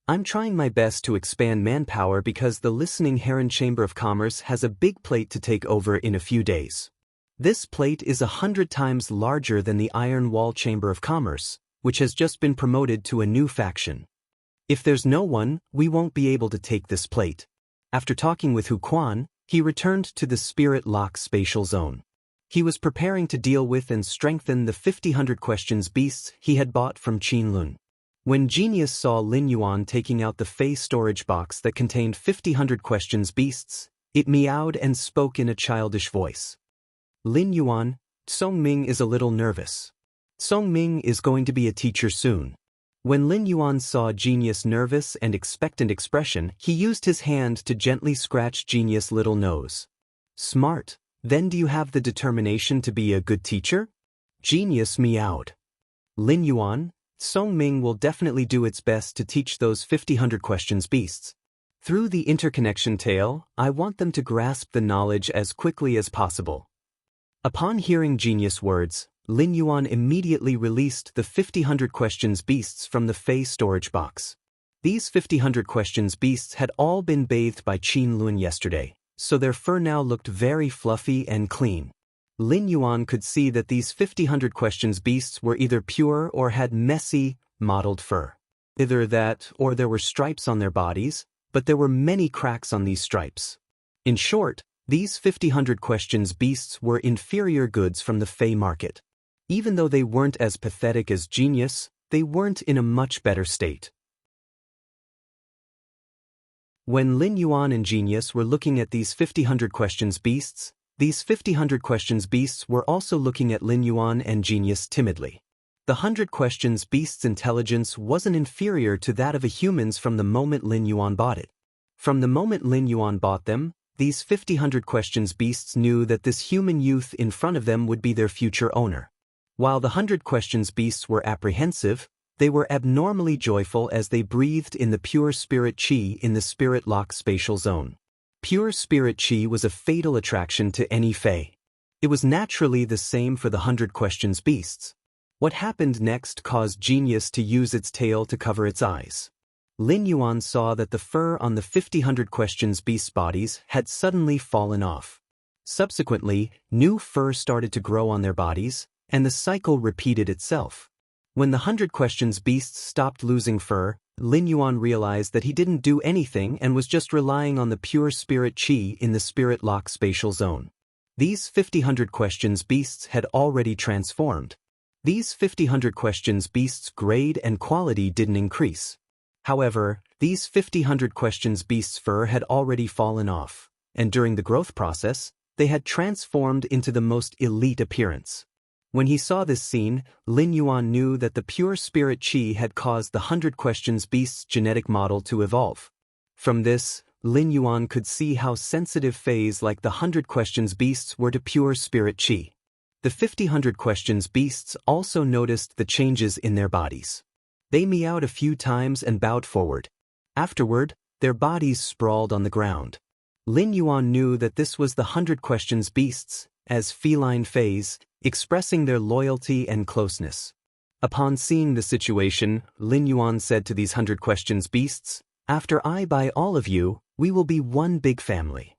I'm trying my best to expand manpower because the listening Heron Chamber of Commerce has a big plate to take over in a few days. This plate is 100 times larger than the Iron Wall Chamber of Commerce, which has just been promoted to a new faction. If there's no one, we won't be able to take this plate. After talking with Hu Quan, he returned to the Spirit Lock Spatial Zone. He was preparing to deal with and strengthen the 50 questions beasts he had bought from Qin Lun. When Genius saw Lin Yuan taking out the Fey storage box that contained 50 questions beasts, it meowed and spoke in a childish voice. Lin Yuan, Song Ming is a little nervous. Song Ming is going to be a teacher soon. When Lin Yuan saw Genius' nervous and expectant expression, he used his hand to gently scratch Genius' little nose. Smart, then do you have the determination to be a good teacher? Genius meowed. Lin Yuan, Song Ming will definitely do its best to teach those 50 questions beasts. Through the interconnection tale, I want them to grasp the knowledge as quickly as possible. Upon hearing Genius' words, Lin Yuan immediately released the 50 questions beasts from the Fey storage box. These 50 questions beasts had all been bathed by Qin Lun yesterday, so their fur now looked very fluffy and clean. Lin Yuan could see that these 50 questions beasts were either pure or had messy, mottled fur. Either that or there were stripes on their bodies, but there were many cracks on these stripes. In short, these 50 questions beasts were inferior goods from the Fey market. Even though they weren't as pathetic as Genius, they weren't in a much better state. When Lin Yuan and Genius were looking at these 50 questions beasts, these 50 questions beasts were also looking at Lin Yuan and Genius timidly. The 100 questions beast's intelligence wasn't inferior to that of a human's from the moment Lin Yuan bought it. From the moment Lin Yuan bought them, these 50 questions beasts knew that this human youth in front of them would be their future owner. While the 100 questions beasts were apprehensive, they were abnormally joyful as they breathed in the pure spirit qi in the Spirit Lock Spatial Zone. Pure spirit qi was a fatal attraction to any Fey. It was naturally the same for the 100 questions beasts. What happened next caused Genius to use its tail to cover its eyes. Lin Yuan saw that the fur on the 50 questions beasts' bodies had suddenly fallen off. Subsequently, new fur started to grow on their bodies, and the cycle repeated itself. When the 100 questions beasts stopped losing fur, Lin Yuan realized that he didn't do anything and was just relying on the pure spirit qi in the spirit lock spatial zone. These 50 questions beasts had already transformed. These 50 questions beasts' grade and quality didn't increase. However, these 50 questions beasts' fur had already fallen off, and during the growth process, they had transformed into the most elite appearance. When he saw this scene, Lin Yuan knew that the pure spirit qi had caused the 100 questions beasts' genetic model to evolve. From this, Lin Yuan could see how sensitive phase like the 100 questions beasts were to pure spirit qi. The 50 questions beasts also noticed the changes in their bodies. They meowed a few times and bowed forward. Afterward, their bodies sprawled on the ground. Lin Yuan knew that this was the 100 questions beasts, as feline phase, expressing their loyalty and closeness. Upon seeing the situation, Lin Yuan said to these 100 questions beasts, "After I buy all of you, we will be one big family.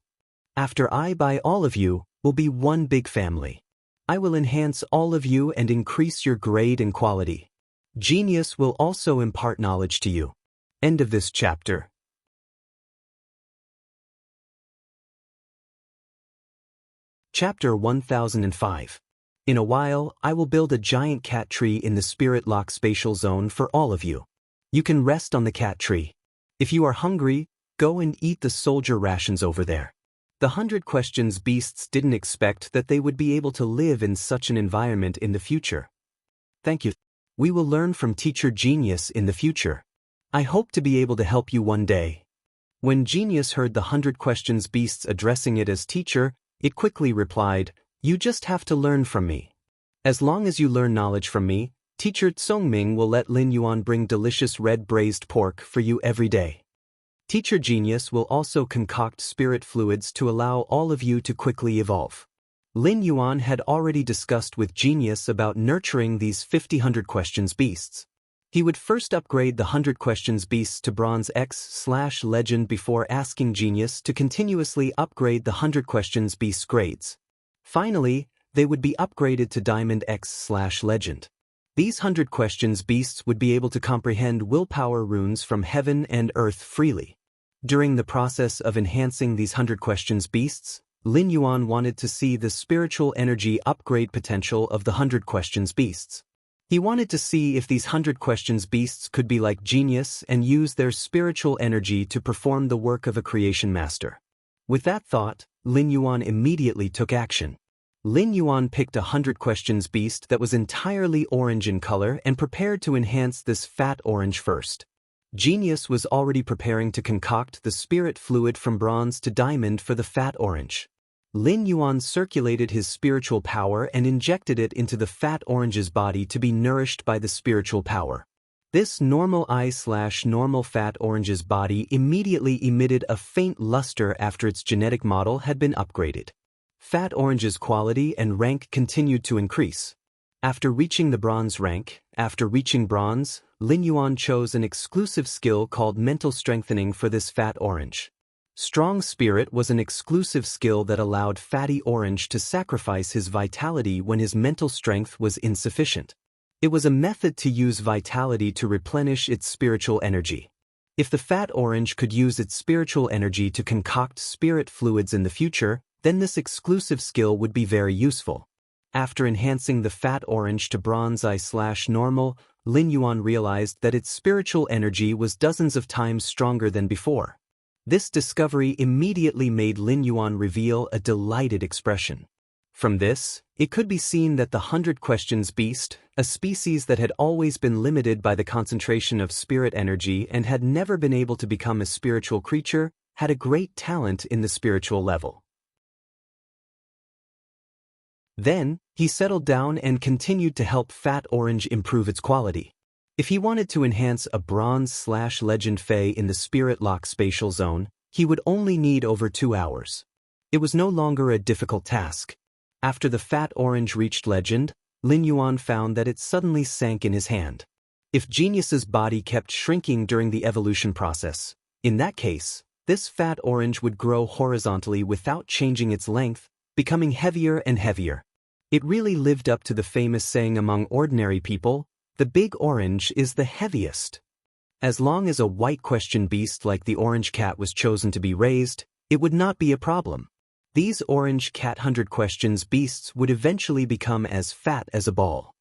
After I buy all of you, we'll be one big family. I will enhance all of you and increase your grade and quality. Genius will also impart knowledge to you." End of this chapter. Chapter 1005. In a while, I will build a giant cat tree in the spirit lock spatial zone for all of you. You can rest on the cat tree. If you are hungry, go and eat the soldier rations over there. The 100 questions beasts didn't expect that they would be able to live in such an environment in the future. Thank you. We will learn from Teacher Genius in the future. I hope to be able to help you one day. When Genius heard the 100 questions beasts addressing it as teacher, it quickly replied, "You just have to learn from me. As long as you learn knowledge from me, Teacher Tsongming will let Lin Yuan bring delicious red braised pork for you every day. Teacher Genius will also concoct spirit fluids to allow all of you to quickly evolve." Lin Yuan had already discussed with Genius about nurturing these 50 questions beasts. He would first upgrade the 100 questions beasts to Bronze X/Legend before asking Genius to continuously upgrade the 100 questions beasts grades. Finally, they would be upgraded to Diamond X/Legend. These 100 questions beasts would be able to comprehend willpower runes from heaven and earth freely. During the process of enhancing these 100 questions beasts, Lin Yuan wanted to see the spiritual energy upgrade potential of the 100 questions beasts. He wanted to see if these 100 questions beasts could be like Genius and use their spiritual energy to perform the work of a creation master. With that thought, Lin Yuan immediately took action. Lin Yuan picked a 100 questions beast that was entirely orange in color and prepared to enhance this fat orange first. Genius was already preparing to concoct the spirit fluid from bronze to diamond for the fat orange. Lin Yuan circulated his spiritual power and injected it into the fat orange's body to be nourished by the spiritual power. This normal normal fat orange's body immediately emitted a faint luster after its genetic model had been upgraded. Fat orange's quality and rank continued to increase. After reaching the bronze rank, Lin Yuan chose an exclusive skill called mental strengthening for this fat orange. Strong Spirit was an exclusive skill that allowed Fatty Orange to sacrifice his vitality when his mental strength was insufficient. It was a method to use vitality to replenish its spiritual energy. If the Fat Orange could use its spiritual energy to concoct spirit fluids in the future, then this exclusive skill would be very useful. After enhancing the Fat Orange to Bronze I/Normal, Lin Yuan realized that its spiritual energy was dozens of times stronger than before. This discovery immediately made Lin Yuan reveal a delighted expression. From this, it could be seen that the 100 questions beast, a species that had always been limited by the concentration of spirit energy and had never been able to become a spiritual creature, had a great talent in the spiritual level. Then, he settled down and continued to help Fat Orange improve its quality. If he wanted to enhance a Bronze/Legend Fae in the Spirit Lock spatial zone, he would only need over 2 hours. It was no longer a difficult task. After the Fat Orange reached Legend, Lin Yuan found that it suddenly sank in his hand. If Genius's body kept shrinking during the evolution process, in that case, this fat orange would grow horizontally without changing its length, becoming heavier and heavier. It really lived up to the famous saying among ordinary people, the big orange is the heaviest. As long as a white question beast like the orange cat was chosen to be raised, it would not be a problem. These orange cat 100 questions beasts would eventually become as fat as a ball.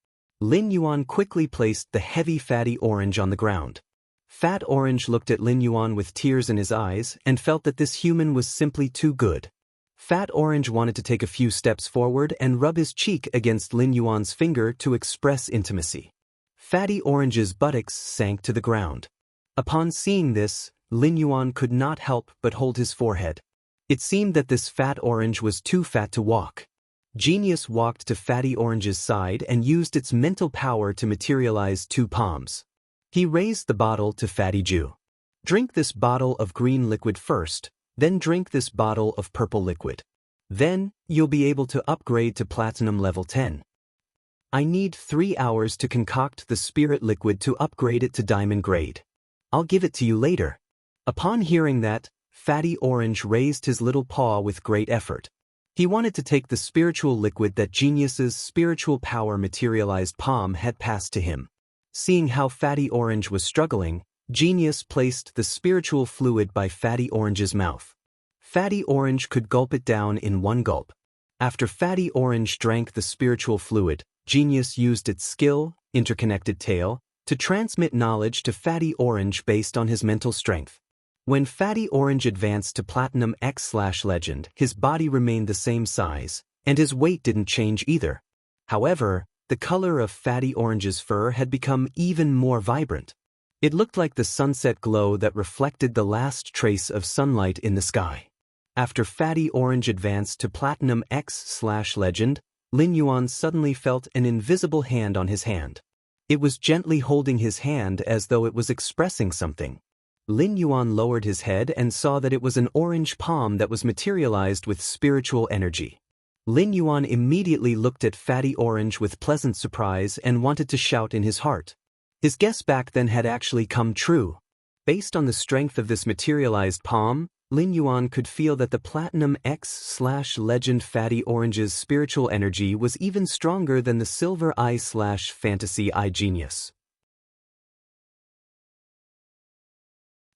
Lin Yuan quickly placed the heavy fatty orange on the ground. Fat Orange looked at Lin Yuan with tears in his eyes and felt that this human was simply too good. Fat Orange wanted to take a few steps forward and rub his cheek against Lin Yuan's finger to express intimacy. Fatty Orange's buttocks sank to the ground. Upon seeing this, Lin Yuan could not help but hold his forehead. It seemed that this Fat Orange was too fat to walk. Genius walked to Fatty Orange's side and used its mental power to materialize 2 palms. He raised the bottle to Fatty Jew. Drink this bottle of green liquid first, then drink this bottle of purple liquid. Then, you'll be able to upgrade to platinum level 10. I need 3 hours to concoct the spirit liquid to upgrade it to diamond grade. I'll give it to you later. Upon hearing that, Fatty Orange raised his little paw with great effort. He wanted to take the spiritual liquid that Genius's spiritual power materialized palm had passed to him. Seeing how Fatty Orange was struggling, Genius placed the spiritual fluid by Fatty Orange's mouth. Fatty Orange could gulp it down in 1 gulp. After Fatty Orange drank the spiritual fluid, Genius used its skill, interconnected tail, to transmit knowledge to Fatty Orange based on his mental strength. When Fatty Orange advanced to Platinum X/Legend, his body remained the same size, and his weight didn't change either. However, the color of Fatty Orange's fur had become even more vibrant. It looked like the sunset glow that reflected the last trace of sunlight in the sky. After Fatty Orange advanced to Platinum X/Legend, Lin Yuan suddenly felt an invisible hand on his hand. It was gently holding his hand as though it was expressing something. Lin Yuan lowered his head and saw that it was an orange palm that was materialized with spiritual energy. Lin Yuan immediately looked at Fatty Orange with pleasant surprise and wanted to shout in his heart. His guess back then had actually come true. Based on the strength of this materialized palm, Lin Yuan could feel that the Platinum X/Legend Fatty Orange's spiritual energy was even stronger than the Silver Eye/Fantasy Eye Genius.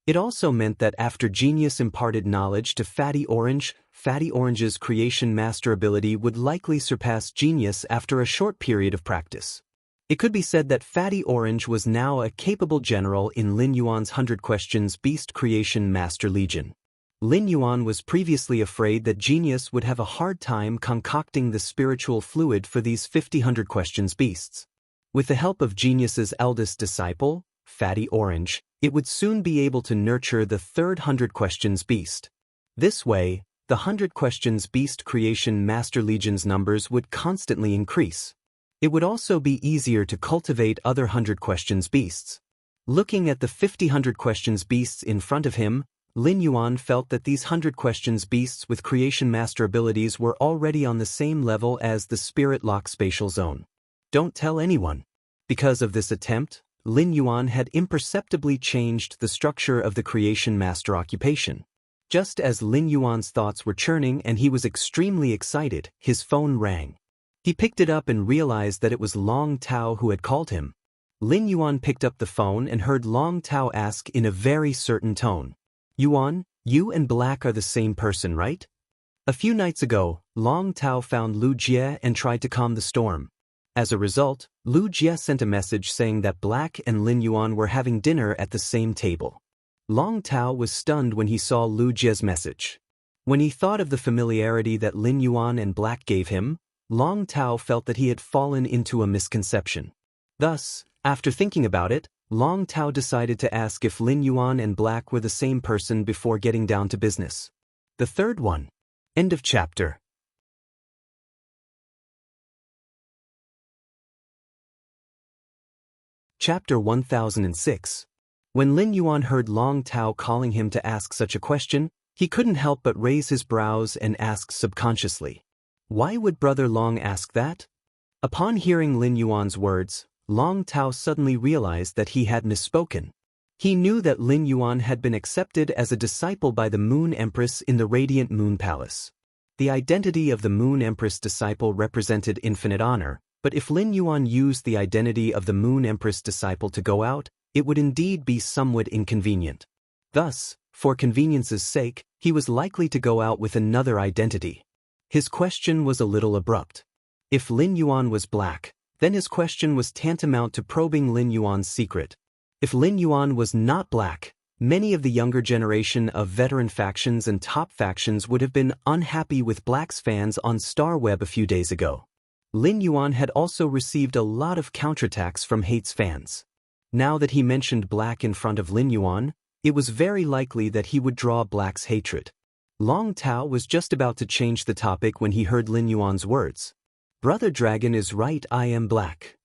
It also meant that after Genius imparted knowledge to Fatty Orange's creation master ability would likely surpass Genius after a short period of practice. It could be said that Fatty Orange was now a capable general in Lin Yuan's 100 Questions Beast Creation Master Legion. Lin Yuan was previously afraid that Genius would have a hard time concocting the spiritual fluid for these 100 Questions beasts. With the help of Genius's eldest disciple, Fatty Orange, it would soon be able to nurture the 100 Questions beast. This way, the 100 Questions Beast Creation Master Legion's numbers would constantly increase. It would also be easier to cultivate other 100 Questions beasts. Looking at the 100 Questions beasts in front of him, Lin Yuan felt that these 100 Questions beasts with creation master abilities were already on the same level as the Spirit Lock Spatial Zone. Don't tell anyone. Because of this attempt, Lin Yuan had imperceptibly changed the structure of the creation master occupation. Just as Lin Yuan's thoughts were churning and he was extremely excited, his phone rang. He picked it up and realized that it was Long Tao who had called him. Lin Yuan picked up the phone and heard Long Tao ask in a very certain tone, "Yuan, you and Black are the same person, right?" A few nights ago, Long Tao found Lu Jie and tried to calm the storm. As a result, Lu Jie sent a message saying that Black and Lin Yuan were having dinner at the same table. Long Tao was stunned when he saw Lu Jie's message. When he thought of the familiarity that Lin Yuan and Black gave him, Long Tao felt that he had fallen into a misconception. Thus, after thinking about it, Long Tao decided to ask if Lin Yuan and Black were the same person before getting down to business. The third one. End of chapter. Chapter 1006. When Lin Yuan heard Long Tao calling him to ask such a question, he couldn't help but raise his brows and ask subconsciously, "Why would Brother Long ask that?" Upon hearing Lin Yuan's words, Long Tao suddenly realized that he had misspoken. He knew that Lin Yuan had been accepted as a disciple by the Moon Empress in the Radiant Moon Palace. The identity of the Moon Empress disciple represented infinite honor, but if Lin Yuan used the identity of the Moon Empress disciple to go out, it would indeed be somewhat inconvenient. Thus, for convenience's sake, he was likely to go out with another identity. His question was a little abrupt. If Lin Yuan was black, then his question was tantamount to probing Lin Yuan's secret. If Lin Yuan was not black, many of the younger generation of veteran factions and top factions would have been unhappy with Black's fans on StarWeb a few days ago. Lin Yuan had also received a lot of counterattacks from Hate's fans. Now that he mentioned Black in front of Lin Yuan, it was very likely that he would draw Black's hatred. Long Tao was just about to change the topic when he heard Lin Yuan's words. Brother Dragon is right, I am black.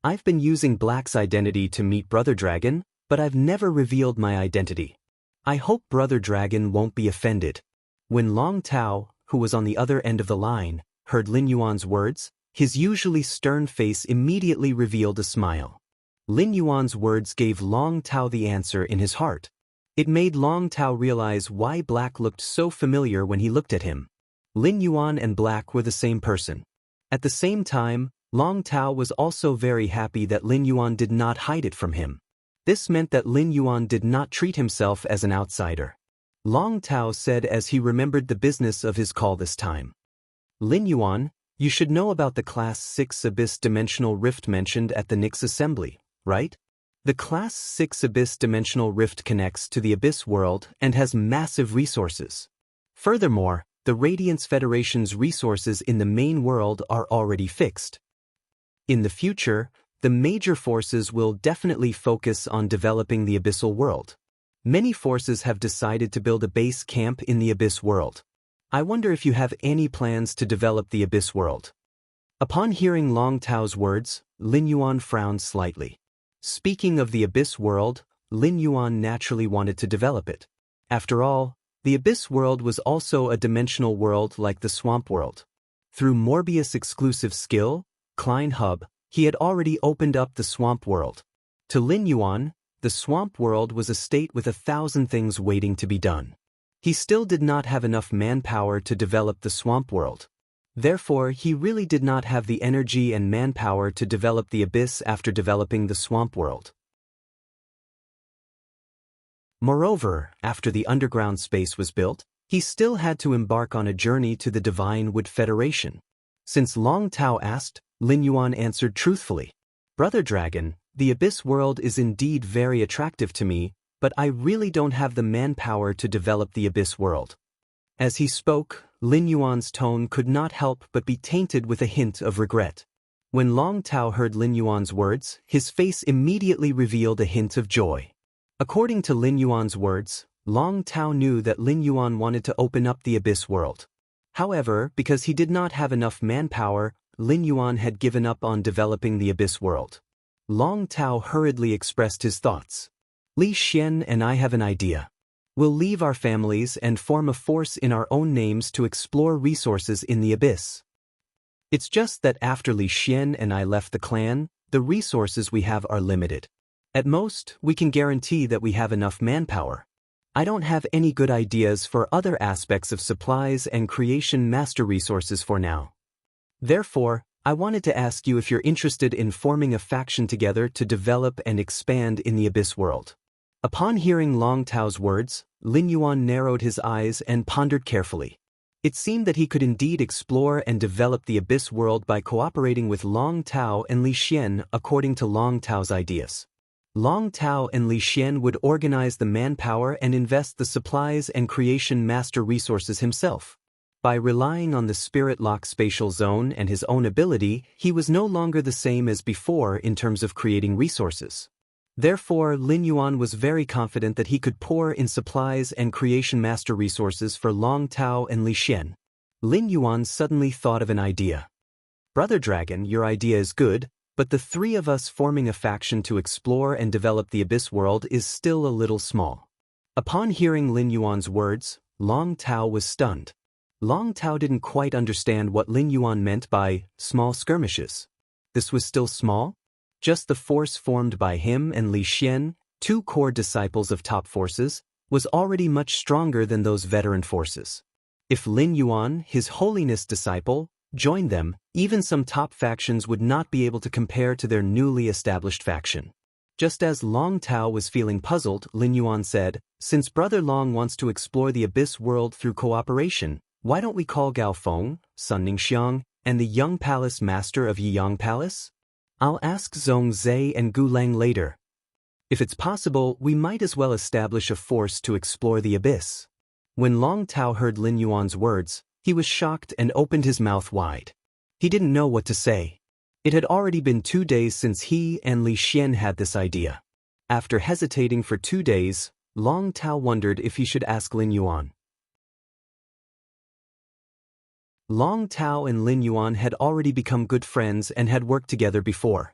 I've been using Black's identity to meet Brother Dragon, but I've never revealed my identity. I hope Brother Dragon won't be offended. When Long Tao, who was on the other end of the line, heard Lin Yuan's words, his usually stern face immediately revealed a smile. Lin Yuan's words gave Long Tao the answer in his heart. It made Long Tao realize why Black looked so familiar when he looked at him. Lin Yuan and Black were the same person. At the same time, Long Tao was also very happy that Lin Yuan did not hide it from him. This meant that Lin Yuan did not treat himself as an outsider. Long Tao said as he remembered the business of his call this time. Lin Yuan, you should know about the Class 6 Abyss Dimensional Rift mentioned at the Nyx Assembly, right? The Class 6 Abyss Dimensional Rift connects to the Abyss world and has massive resources. Furthermore, the Radiance Federation's resources in the main world are already fixed. In the future, the major forces will definitely focus on developing the Abyssal world. Many forces have decided to build a base camp in the Abyss world. I wonder if you have any plans to develop the Abyss world. Upon hearing Long Tao's words, Lin Yuan frowned slightly. Speaking of the Abyss world, Lin Yuan naturally wanted to develop it. After all, the Abyss world was also a dimensional world like the Swamp world. Through Morbius' exclusive skill, Klein Hub, he had already opened up the Swamp world. To Lin Yuan, the Swamp world was a state with 1,000 things waiting to be done. He still did not have enough manpower to develop the Swamp world. Therefore, he really did not have the energy and manpower to develop the Abyss after developing the Swamp world. Moreover, after the underground space was built, he still had to embark on a journey to the Divine Wood Federation. Since Long Tao asked, Lin Yuan answered truthfully. Brother Dragon, the Abyss world is indeed very attractive to me, but I really don't have the manpower to develop the Abyss world. As he spoke, Lin Yuan's tone could not help but be tainted with a hint of regret. When Long Tao heard Lin Yuan's words, his face immediately revealed a hint of joy. According to Lin Yuan's words, Long Tao knew that Lin Yuan wanted to open up the Abyss world. However, because he did not have enough manpower, Lin Yuan had given up on developing the Abyss world. Long Tao hurriedly expressed his thoughts. Li Xian and I have an idea. We'll leave our families and form a force in our own names to explore resources in the Abyss. It's just that after Li Xian and I left the clan, the resources we have are limited. At most, we can guarantee that we have enough manpower. I don't have any good ideas for other aspects of supplies and creation master resources for now. Therefore, I wanted to ask you if you're interested in forming a faction together to develop and expand in the Abyss world. Upon hearing Long Tao's words, Lin Yuan narrowed his eyes and pondered carefully. It seemed that he could indeed explore and develop the Abyss world by cooperating with Long Tao and Li Xian according to Long Tao's ideas. Long Tao and Li Xian would organize the manpower and invest the supplies and creation master resources himself. By relying on the Spirit Lock spatial zone and his own ability, he was no longer the same as before in terms of creating resources. Therefore, Lin Yuan was very confident that he could pour in supplies and creation master resources for Long Tao and Li Xian. Lin Yuan suddenly thought of an idea. Brother Dragon, your idea is good, but the three of us forming a faction to explore and develop the Abyss world is still a little small. Upon hearing Lin Yuan's words, Long Tao was stunned. Long Tao didn't quite understand what Lin Yuan meant by small skirmishes. This was still small? Just the force formed by him and Li Xian, two core disciples of top forces, was already much stronger than those veteran forces. If Lin Yuan, his holiness disciple, joined them, even some top factions would not be able to compare to their newly established faction. Just as Long Tao was feeling puzzled, Lin Yuan said, "Since Brother Long wants to explore the abyss world through cooperation, why don't we call Gao Feng, Sun Ningxiang, and the young palace master of Yiyang Palace? I'll ask Zhong Zhe and Gu Lang later. If it's possible, we might as well establish a force to explore the abyss." When Long Tao heard Lin Yuan's words, he was shocked and opened his mouth wide. He didn't know what to say. It had already been 2 days since he and Li Xian had this idea. After hesitating for 2 days, Long Tao wondered if he should ask Lin Yuan. Long Tao and Lin Yuan had already become good friends and had worked together before.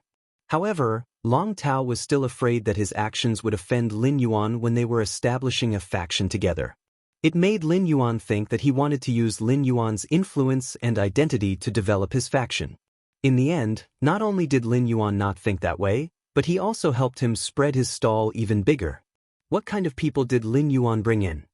However, Long Tao was still afraid that his actions would offend Lin Yuan when they were establishing a faction together. It made Lin Yuan think that he wanted to use Lin Yuan's influence and identity to develop his faction. In the end, not only did Lin Yuan not think that way, but he also helped him spread his stall even bigger. What kind of people did Lin Yuan bring in?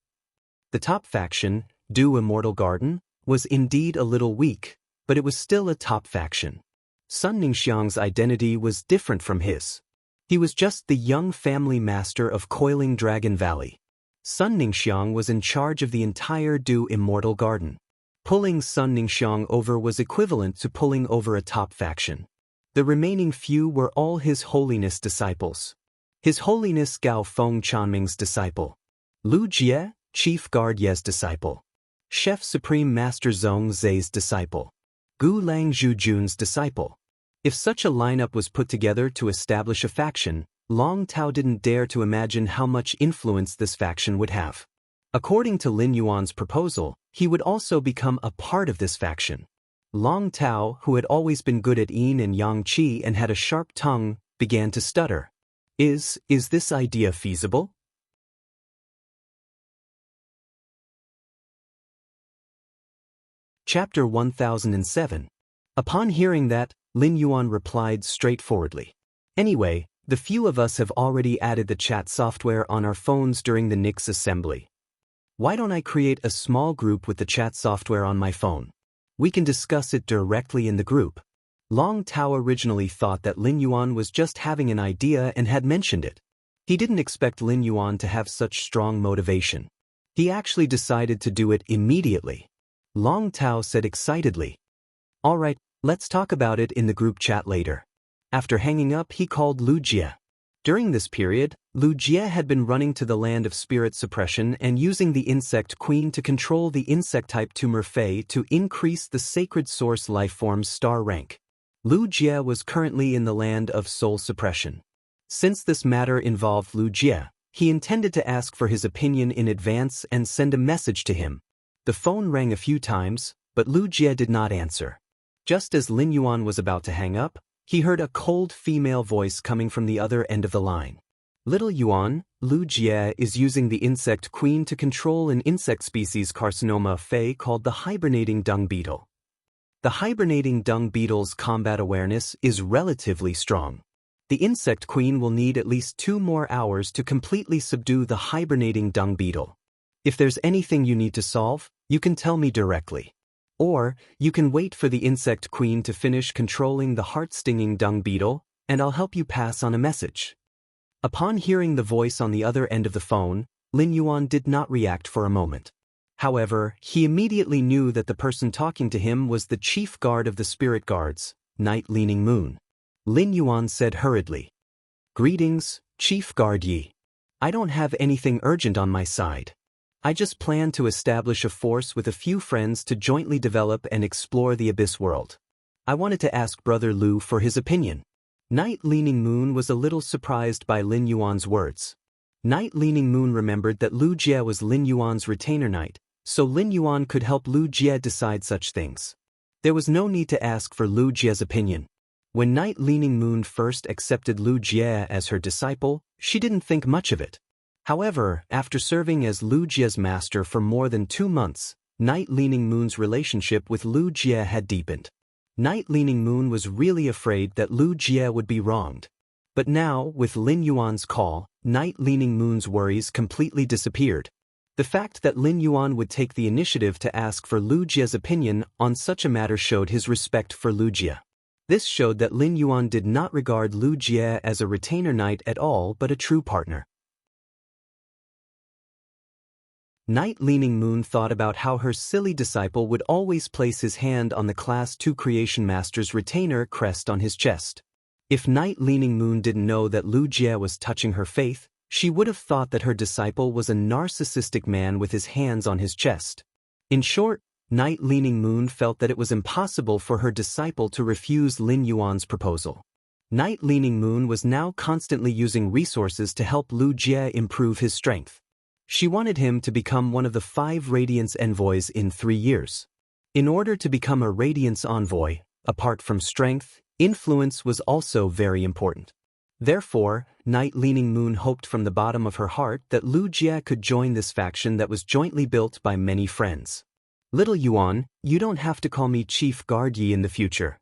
The top faction, Du Immortal Garden, was indeed a little weak, but it was still a top faction. Sun Ningxiang's identity was different from his. He was just the young family master of Coiling Dragon Valley. Sun Ningxiang was in charge of the entire Du Immortal Garden. Pulling Sun Ningxiang over was equivalent to pulling over a top faction. The remaining few were all His Holiness disciples. His Holiness Gao Feng Chanming's disciple. Lu Jie, Chief Guard Ye's disciple. Chef Supreme Master Zhong Zhe's disciple. Gu Lang Zhujun's disciple. If such a lineup was put together to establish a faction, Long Tao didn't dare to imagine how much influence this faction would have. According to Lin Yuan's proposal, he would also become a part of this faction. Long Tao, who had always been good at yin and yang qi and had a sharp tongue, began to stutter. Is this idea feasible? Chapter 1007. Upon hearing that, Lin Yuan replied straightforwardly. Anyway, the few of us have already added the chat software on our phones during the Nix assembly. Why don't I create a small group with the chat software on my phone? We can discuss it directly in the group. Long Tao originally thought that Lin Yuan was just having an idea and had mentioned it. He didn't expect Lin Yuan to have such strong motivation. He actually decided to do it immediately. Long Tao said excitedly, "All right, let's talk about it in the group chat later." After hanging up, he called Lu Jie. During this period, Lu Jie had been running to the land of spirit suppression and using the insect queen to control the insect-type tumor Fei to increase the sacred source lifeform's star rank. Lu Jie was currently in the land of soul suppression. Since this matter involved Lu Jie, he intended to ask for his opinion in advance and send a message to him. The phone rang a few times, but Lu Jie did not answer. Just as Lin Yuan was about to hang up, he heard a cold female voice coming from the other end of the line. "Little Yuan, Lu Jie is using the insect queen to control an insect species carcinoma Fei called the hibernating dung beetle. The hibernating dung beetle's combat awareness is relatively strong. The insect queen will need at least 2 more hours to completely subdue the hibernating dung beetle. If there's anything you need to solve, you can tell me directly. Or, you can wait for the insect queen to finish controlling the heart-stinging dung beetle, and I'll help you pass on a message." Upon hearing the voice on the other end of the phone, Lin Yuan did not react for a moment. However, he immediately knew that the person talking to him was the chief guard of the spirit guards, Night Leaning Moon. Lin Yuan said hurriedly, "Greetings, Chief Guard Yi. I don't have anything urgent on my side. I just plan to establish a force with a few friends to jointly develop and explore the abyss world. I wanted to ask Brother Lu for his opinion." Night Leaning Moon was a little surprised by Lin Yuan's words. Night Leaning Moon remembered that Lu Jie was Lin Yuan's retainer knight, so Lin Yuan could help Lu Jie decide such things. There was no need to ask for Lu Jie's opinion. When Night Leaning Moon first accepted Lu Jie as her disciple, she didn't think much of it. However, after serving as Lu Jie's master for more than 2 months, Night Leaning Moon's relationship with Lu Jie had deepened. Night Leaning Moon was really afraid that Lu Jie would be wronged. But now, with Lin Yuan's call, Night Leaning Moon's worries completely disappeared. The fact that Lin Yuan would take the initiative to ask for Lu Jie's opinion on such a matter showed his respect for Lu Jie. This showed that Lin Yuan did not regard Lu Jie as a retainer knight at all but a true partner. Night Leaning Moon thought about how her silly disciple would always place his hand on the Class 2 Creation Master's retainer crest on his chest. If Night Leaning Moon didn't know that Lu Jie was touching her faith, she would have thought that her disciple was a narcissistic man with his hands on his chest. In short, Night Leaning Moon felt that it was impossible for her disciple to refuse Lin Yuan's proposal. Night Leaning Moon was now constantly using resources to help Lu Jie improve his strength. She wanted him to become one of the 5 Radiance Envoys in 3 years. In order to become a Radiance Envoy, apart from strength, influence was also very important. Therefore, Night Leaning Moon hoped from the bottom of her heart that Lu Jie could join this faction that was jointly built by many friends. Little Yuan, you don't have to call me Chief Guard Yi in the future.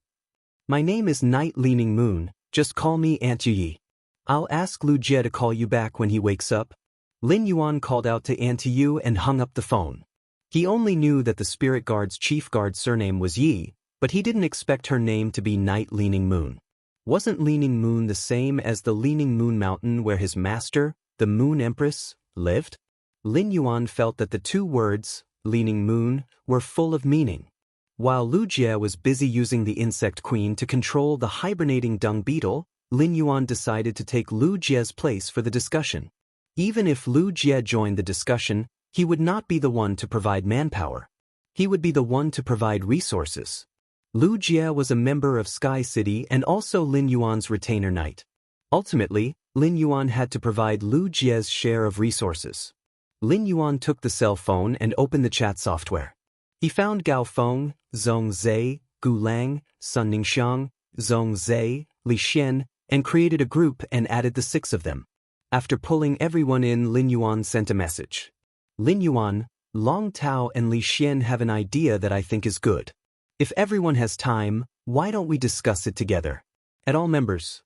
My name is Night Leaning Moon, just call me Aunt Yi. I'll ask Lu Jie to call you back when he wakes up. Lin Yuan called out to Aunt Yu and hung up the phone. He only knew that the spirit guard's chief guard surname was Yi, but he didn't expect her name to be Night Leaning Moon. Wasn't Leaning Moon the same as the Leaning Moon Mountain where his master, the Moon Empress, lived? Lin Yuan felt that the 2 words, Leaning Moon, were full of meaning. While Lu Jie was busy using the Insect Queen to control the hibernating dung beetle, Lin Yuan decided to take Lu Jie's place for the discussion. Even if Lu Jie joined the discussion, he would not be the one to provide manpower. He would be the one to provide resources. Lu Jie was a member of Sky City and also Lin Yuan's retainer knight. Ultimately, Lin Yuan had to provide Lu Jie's share of resources. Lin Yuan took the cell phone and opened the chat software. He found Gao Feng, Zhong Zhe, Gu Lang, Sun Ningxiang, Zhong Zhe, Li Xian, and created a group and added the 6 of them. After pulling everyone in, Lin Yuan sent a message. Lin Yuan, Long Tao and Li Xian have an idea that I think is good. If everyone has time, why don't we discuss it together? At all members.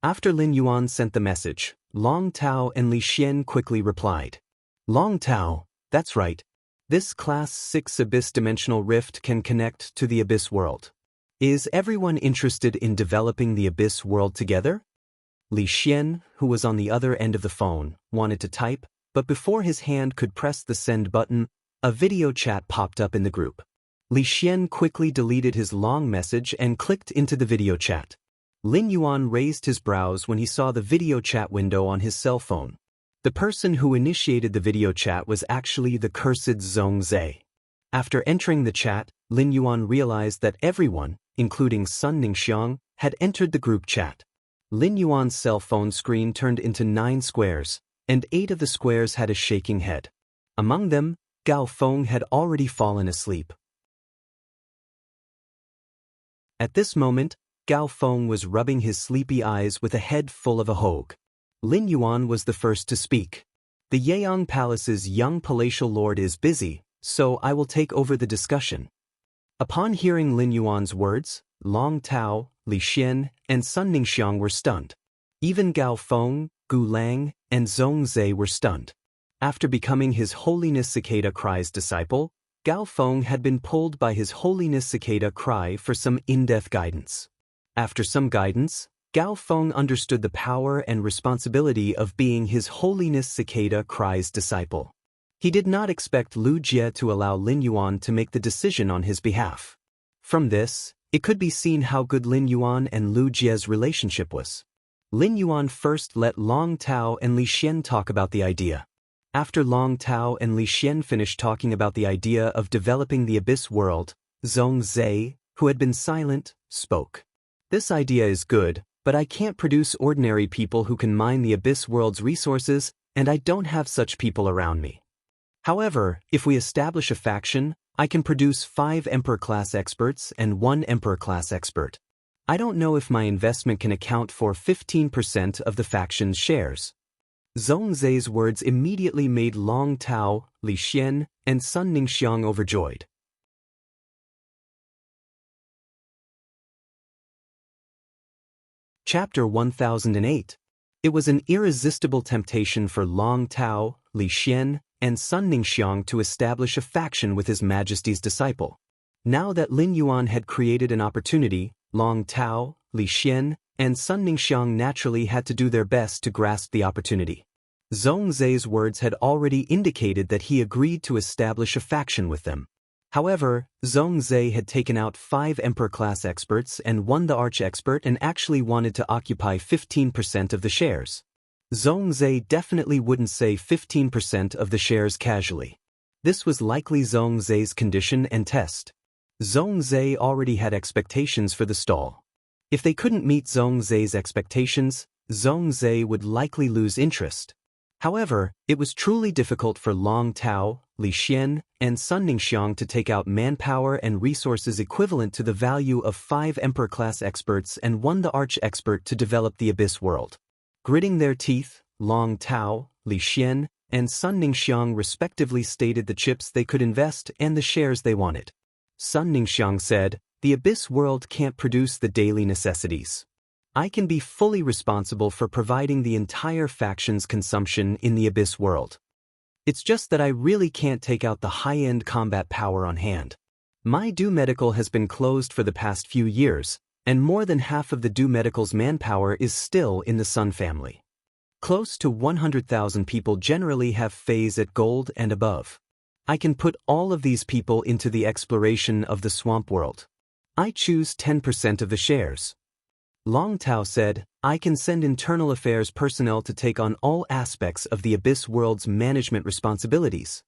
After Lin Yuan sent the message, Long Tao and Li Xian quickly replied. Long Tao, that's right. This Class 6 Abyss Dimensional Rift can connect to the Abyss World. Is everyone interested in developing the Abyss World together? Li Xian, who was on the other end of the phone, wanted to type, but before his hand could press the send button, a video chat popped up in the group. Li Xian quickly deleted his long message and clicked into the video chat. Lin Yuan raised his brows when he saw the video chat window on his cell phone. The person who initiated the video chat was actually the cursed Zhong Zhe. After entering the chat, Lin Yuan realized that everyone, including Sun Ningxiang, had entered the group chat. Lin Yuan's cell phone screen turned into 9 squares, and 8 of the squares had a shaking head. Among them, Gao Feng had already fallen asleep. At this moment, Gao Feng was rubbing his sleepy eyes with a head full of a hogue. Lin Yuan was the first to speak. The Yeyang Palace's young palatial lord is busy, so I will take over the discussion. Upon hearing Lin Yuan's words, Long Tao, Li Xian, and Sun Ningxiang were stunned. Even Gao Feng, Gu Lang, and Zhong Zhe were stunned. After becoming His Holiness Cicada Cry's disciple, Gao Feng had been pulled by His Holiness Cicada Cry for some in-depth guidance. After some guidance, Gao Feng understood the power and responsibility of being His Holiness Cicada Cry's disciple. He did not expect Lu Jie to allow Lin Yuan to make the decision on his behalf. From this, it could be seen how good Lin Yuan and Lu Jie's relationship was. Lin Yuan first let Long Tao and Li Xian talk about the idea. After Long Tao and Li Xian finished talking about the idea of developing the Abyss World, Zhong Zhe, who had been silent, spoke. This idea is good, but I can't produce ordinary people who can mine the Abyss World's resources, and I don't have such people around me. However, if we establish a faction, I can produce 5 Emperor-class experts and 1 Emperor-class expert. I don't know if my investment can account for 15% of the faction's shares. Zhong Zhe's words immediately made Long Tao, Li Xian, and Sun Ningxiang overjoyed. Chapter 1008. It was an irresistible temptation for Long Tao, Li Xian, and Sun Ningxiang to establish a faction with His Majesty's disciple. Now that Lin Yuan had created an opportunity, Long Tao, Li Xian, and Sun Ningxiang naturally had to do their best to grasp the opportunity. Zhongzai's words had already indicated that he agreed to establish a faction with them. However, Zhongzai had taken out 5 Emperor-class experts and 1 the Arch-expert and actually wanted to occupy 15% of the shares. Zhongzai definitely wouldn't say 15% of the shares casually. This was likely Zhongzai's condition and test. Zhongzai already had expectations for the stall. If they couldn't meet Zhongzai's expectations, Zhongzai would likely lose interest. However, it was truly difficult for Long Tao, Li Xian, and Sun Ningxiang to take out manpower and resources equivalent to the value of 5 Emperor-class experts and 1 the Arch-expert to develop the Abyss world. Gritting their teeth, Long Tao, Li Xian, and Sun Ningxiang respectively stated the chips they could invest and the shares they wanted. Sun Ningxiang said, "The Abyss world can't produce the daily necessities. I can be fully responsible for providing the entire faction's consumption in the Abyss world. It's just that I really can't take out the high-end combat power on hand. My Do Medical has been closed for the past few years, and more than half of the Do Medical's manpower is still in the Sun family. Close to 100,000 people generally have phase at gold and above. I can put all of these people into the exploration of the swamp world. I choose 10% of the shares." Long Tao said, "I can send internal affairs personnel to take on all aspects of the Abyss world's management responsibilities.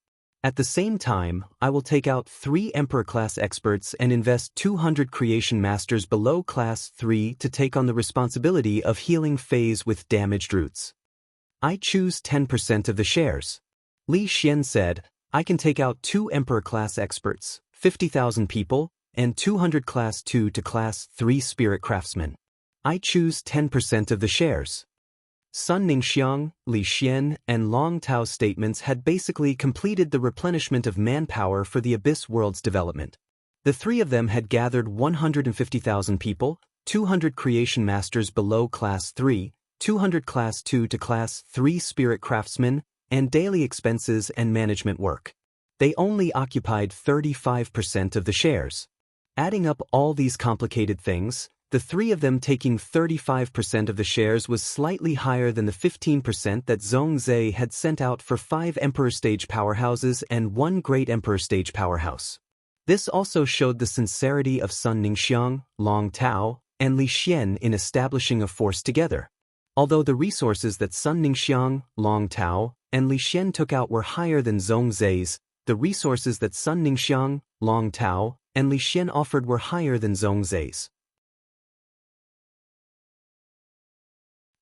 At the same time, I will take out 3 Emperor-class experts and invest 200 creation masters below Class 3 to take on the responsibility of healing phase with damaged roots. I choose 10% of the shares." Li Xian said, "I can take out 2 Emperor-class experts, 50,000 people, and 200 Class 2 to Class 3 spirit craftsmen. I choose 10% of the shares." Sun Ningxiang, Li Xian, and Long Tao's statements had basically completed the replenishment of manpower for the Abyss world's development. The 3 of them had gathered 150,000 people, 200 creation masters below Class 3, 200 Class 2 to Class 3 spirit craftsmen, and daily expenses and management work. They only occupied 35% of the shares. Adding up all these complicated things, the 3 of them taking 35% of the shares was slightly higher than the 15% that Zhongzai had sent out for 5 Emperor Stage powerhouses and 1 Great Emperor Stage powerhouse. This also showed the sincerity of Sun Ningxiang, Long Tao, and Li Xian in establishing a force together. Although the resources that Sun Ningxiang, Long Tao, and Li Xian took out were higher than Zhongzai's, the resources that Sun Ningxiang, Long Tao, and Li Xian offered were higher than Zhongzai's.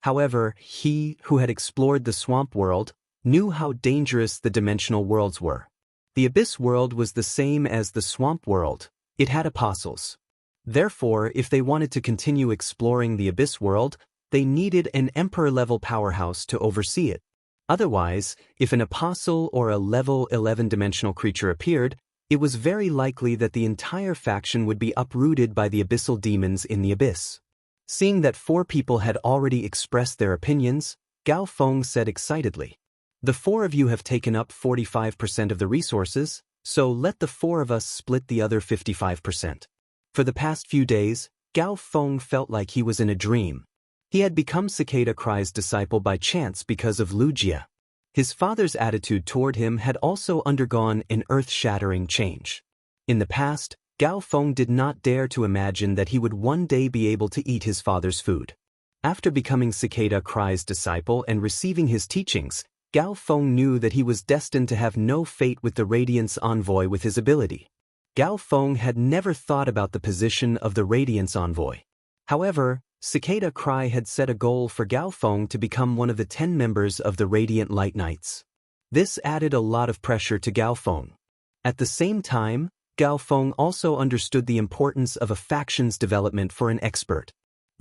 However, he, who had explored the swamp world, knew how dangerous the dimensional worlds were. The Abyss world was the same as the swamp world. It had apostles. Therefore, if they wanted to continue exploring the Abyss world, they needed an Emperor-level powerhouse to oversee it. Otherwise, if an apostle or a level 11 dimensional creature appeared, it was very likely that the entire faction would be uprooted by the abyssal demons in the Abyss. Seeing that 4 people had already expressed their opinions, Gao Feng said excitedly, "The 4 of you have taken up 45% of the resources, so let the 4 of us split the other 55%. For the past few days, Gao Feng felt like he was in a dream. He had become Cicada Cry's disciple by chance because of Lu Jia. His father's attitude toward him had also undergone an earth-shattering change. In the past, Gao Feng did not dare to imagine that he would one day be able to eat his father's food. After becoming Cicada Cry's disciple and receiving his teachings, Gao Feng knew that he was destined to have no fate with the Radiance Envoy with his ability. Gao Feng had never thought about the position of the Radiance Envoy. However, Cicada Cry had set a goal for Gao Feng to become one of the 10 members of the Radiant Light Knights. This added a lot of pressure to Gao Feng. At the same time, Gao Feng also understood the importance of a faction's development for an expert.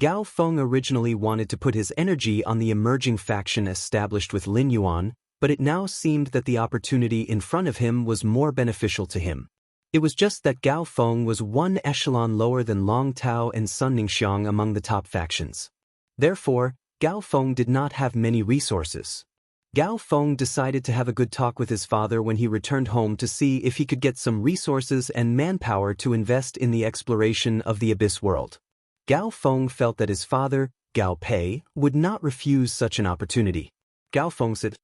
Gao Feng originally wanted to put his energy on the emerging faction established with Lin Yuan, but it now seemed that the opportunity in front of him was more beneficial to him. It was just that Gao Feng was 1 echelon lower than Long Tao and Sun Ningxiang among the top factions. Therefore, Gao Feng did not have many resources. Gao Feng decided to have a good talk with his father when he returned home to see if he could get some resources and manpower to invest in the exploration of the Abyss world. Gao Feng felt that his father, Gao Pei, would not refuse such an opportunity. Gao Feng said,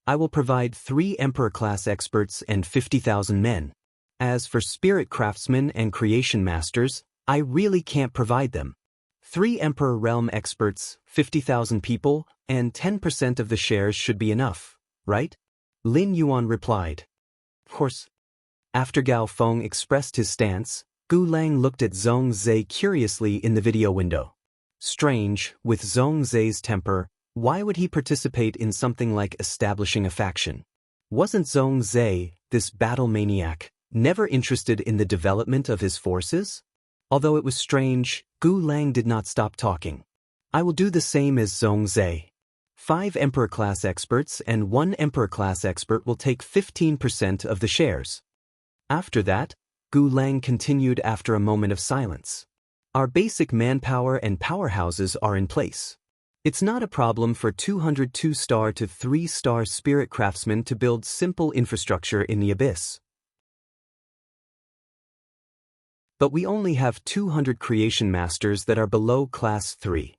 "I will provide 3 Emperor-class experts and 50,000 men. As for spirit craftsmen and creation masters, I really can't provide them. 3 Emperor realm experts, 50,000 people, and 10% of the shares should be enough, right?" Lin Yuan replied. Of course. After Gao Feng expressed his stance, Gu Lang looked at Zhong Zhe curiously in the video window. Strange, with Zhong Zhe's temper, why would he participate in something like establishing a faction? Wasn't Zhong Zhe, this battle maniac, never interested in the development of his forces? Although it was strange, Gu Lang did not stop talking. "I will do the same as Zhong Zhe. 5 Emperor-class experts and 1 Emperor-class expert will take 15% of the shares." After that, Gu Lang continued after a moment of silence. "Our basic manpower and powerhouses are in place. It's not a problem for 202-star to 3-star spirit craftsmen to build simple infrastructure in the Abyss. But we only have 200 creation masters that are below class 3.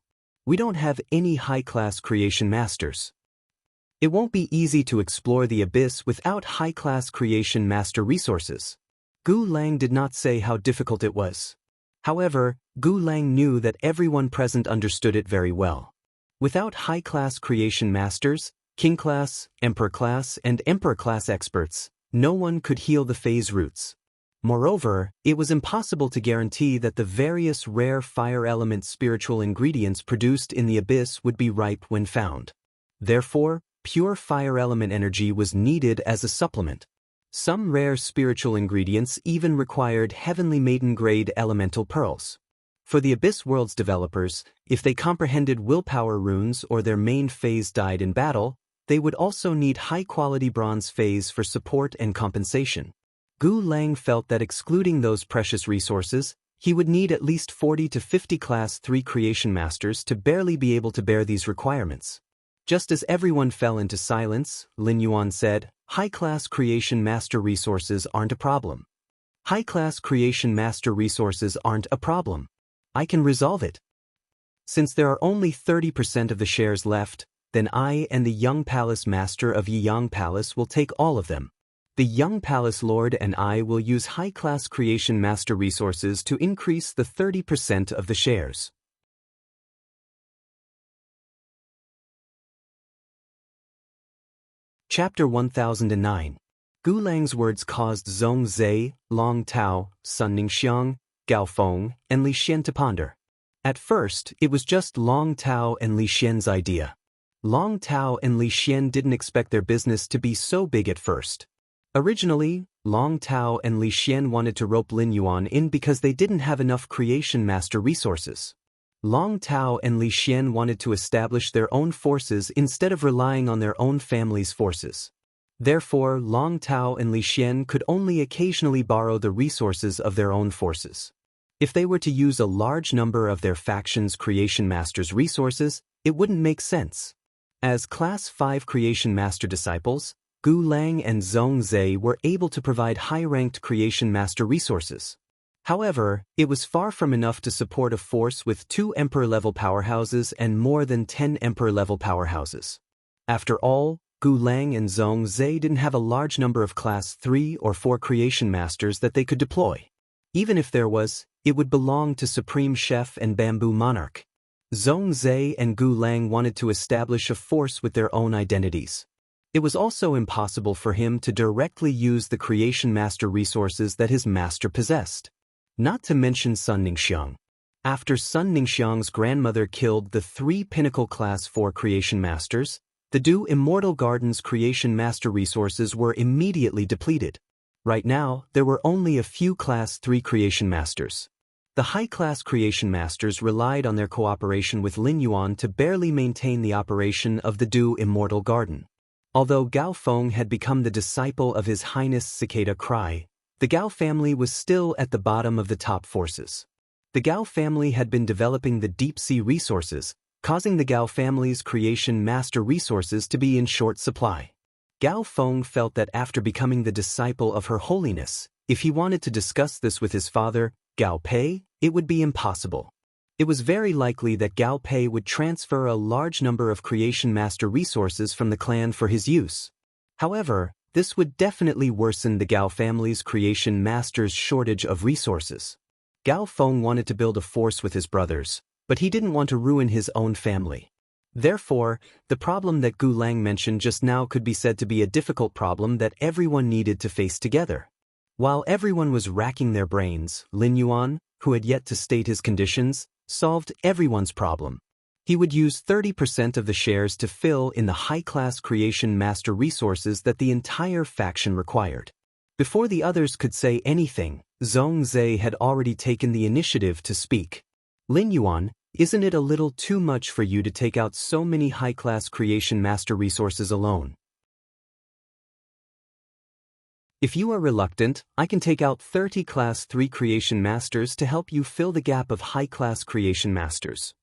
We don't have any high-class creation masters. It won't be easy to explore the Abyss without high-class creation master resources." Gu Lang did not say how difficult it was. However, Gu Lang knew that everyone present understood it very well. Without high-class creation masters, king-class, emperor-class, and emperor-class experts, no one could heal the phase roots. Moreover, it was impossible to guarantee that the various rare fire element spiritual ingredients produced in the Abyss would be ripe when found. Therefore, pure fire element energy was needed as a supplement. Some rare spiritual ingredients even required heavenly maiden-grade elemental pearls. For the Abyss World's developers, if they comprehended willpower runes or their main phase died in battle, they would also need high-quality bronze phase for support and compensation. Gu Lang felt that excluding those precious resources, he would need at least 40 to 50 Class 3 creation masters to barely be able to bear these requirements. Just as everyone fell into silence, Lin Yuan said, "High-class creation master resources aren't a problem. High-class creation master resources aren't a problem. I can resolve it. Since there are only 30% of the shares left, then I and the Young Palace Master of Yiyang Palace will take all of them. The Young Palace Lord and I will use high-class creation master resources to increase the 30% of the shares." Chapter 1009. Gu Lang's words caused Zhong Zhe, Long Tao, Sun Ningxiang, Gao Feng, and Li Xian to ponder. At first, it was just Long Tao and Li Xian's idea. Long Tao and Li Xian didn't expect their business to be so big at first. Originally, Long Tao and Li Xian wanted to rope Lin Yuan in because they didn't have enough creation master resources. Long Tao and Li Xian wanted to establish their own forces instead of relying on their own family's forces. Therefore, Long Tao and Li Xian could only occasionally borrow the resources of their own forces. If they were to use a large number of their faction's creation master's resources, it wouldn't make sense. As Class 5 creation master disciples, Gu Lang and Zhong Zhe were able to provide high-ranked creation master resources. However, it was far from enough to support a force with 2 Emperor-level powerhouses and more than 10 Emperor-level powerhouses. After all, Gu Lang and Zhong Zhe didn't have a large number of Class 3 or 4 creation masters that they could deploy. Even if there was, it would belong to Supreme Chef and Bamboo Monarch. Zhong Zhe and Gu Lang wanted to establish a force with their own identities. It was also impossible for him to directly use the creation master resources that his master possessed. Not to mention Sun Ningxiang. After Sun Ningxiang's grandmother killed the 3 Pinnacle Class 4 creation masters, the Du Immortal Garden's creation master resources were immediately depleted. Right now, there were only a few Class 3 creation masters. The high-class creation masters relied on their cooperation with Lin Yuan to barely maintain the operation of the Du Immortal Garden. Although Gao Feng had become the disciple of His Highness Cicada Cry, the Gao family was still at the bottom of the top forces. The Gao family had been developing the deep-sea resources, causing the Gao family's creation master resources to be in short supply. Gao Feng felt that after becoming the disciple of Her Holiness, if he wanted to discuss this with his father, Gao Pei, it would be impossible. It was very likely that Gao Pei would transfer a large number of creation master resources from the clan for his use. However, this would definitely worsen the Gao family's creation master's shortage of resources. Gao Feng wanted to build a force with his brothers, but he didn't want to ruin his own family. Therefore, the problem that Gu Lang mentioned just now could be said to be a difficult problem that everyone needed to face together. While everyone was racking their brains, Lin Yuan, who had yet to state his conditions, solved everyone's problem. He would use 30% of the shares to fill in the high-class creation master resources that the entire faction required. Before the others could say anything, Zhongzhe had already taken the initiative to speak. Lin Yuan, isn't it a little too much for you to take out so many high-class creation master resources alone? If you are reluctant, I can take out 30 Class 3 Creation Masters to help you fill the gap of high-class Creation Masters.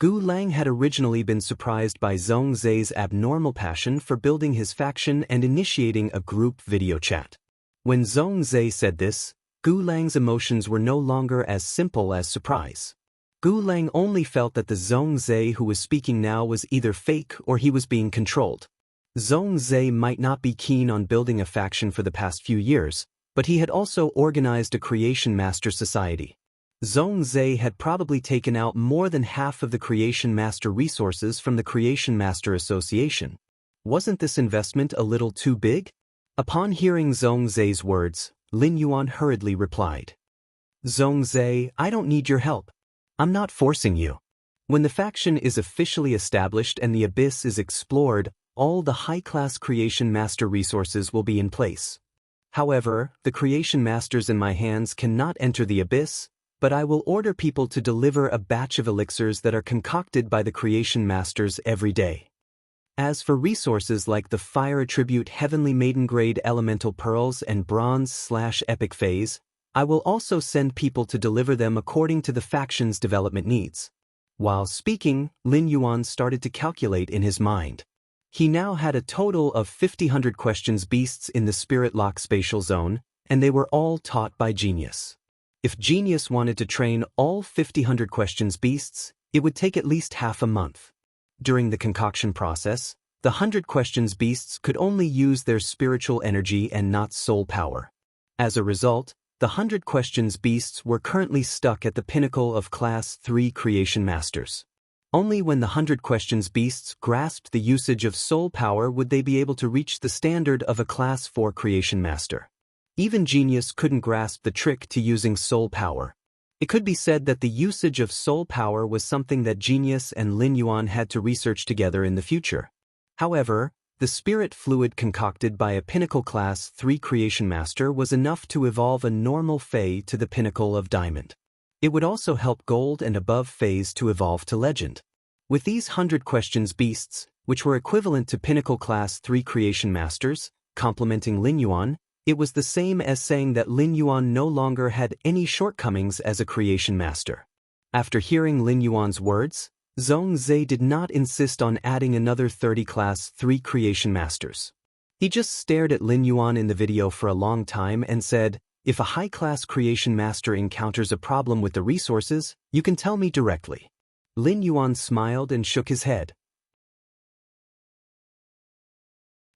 Gu Lang had originally been surprised by Zhongzhe's abnormal passion for building his faction and initiating a group video chat. When Zhongzhe said this, Gu Lang's emotions were no longer as simple as surprise. Gu Lang only felt that the Zhongzhe who was speaking now was either fake or he was being controlled. Zhongzhe might not be keen on building a faction for the past few years, but he had also organized a Creation Master Society. Zhongzhe had probably taken out more than half of the Creation Master resources from the Creation Master Association. Wasn't this investment a little too big? Upon hearing Zhongzhe's words, Lin Yuan hurriedly replied. Zhongzhe, I don't need your help. I'm not forcing you. When the faction is officially established and the abyss is explored, all the high-class Creation Master resources will be in place. However, the Creation Masters in my hands cannot enter the abyss, but I will order people to deliver a batch of elixirs that are concocted by the Creation Masters every day. As for resources like the Fire Attribute Heavenly Maiden Grade Elemental Pearls and Bronze/Epic Phase, I will also send people to deliver them according to the faction's development needs. While speaking, Lin Yuan started to calculate in his mind. He now had a total of 50 questions beasts in the Spirit Lock spatial zone, and they were all taught by Genius. If Genius wanted to train all 50 questions beasts, it would take at least half a month. During the concoction process, the 100 questions beasts could only use their spiritual energy and not soul power. As a result, the 100 questions beasts were currently stuck at the pinnacle of Class 3 Creation Masters. Only when the 100 questions beasts grasped the usage of soul power would they be able to reach the standard of a Class 4 Creation Master. Even Genius couldn't grasp the trick to using soul power. It could be said that the usage of soul power was something that Genius and Lin Yuan had to research together in the future. However, the spirit fluid concocted by a pinnacle Class 3 Creation Master was enough to evolve a normal Fae to the pinnacle of Diamond. It would also help Gold and above Phase to evolve to Legend. With these 100 questions beasts, which were equivalent to pinnacle Class 3 Creation Masters, complementing Lin Yuan, it was the same as saying that Lin Yuan no longer had any shortcomings as a Creation Master. After hearing Lin Yuan's words, Zhongzhe did not insist on adding another 30 Class 3 Creation Masters. He just stared at Lin Yuan in the video for a long time and said, if a high-class Creation Master encounters a problem with the resources, you can tell me directly. Lin Yuan smiled and shook his head.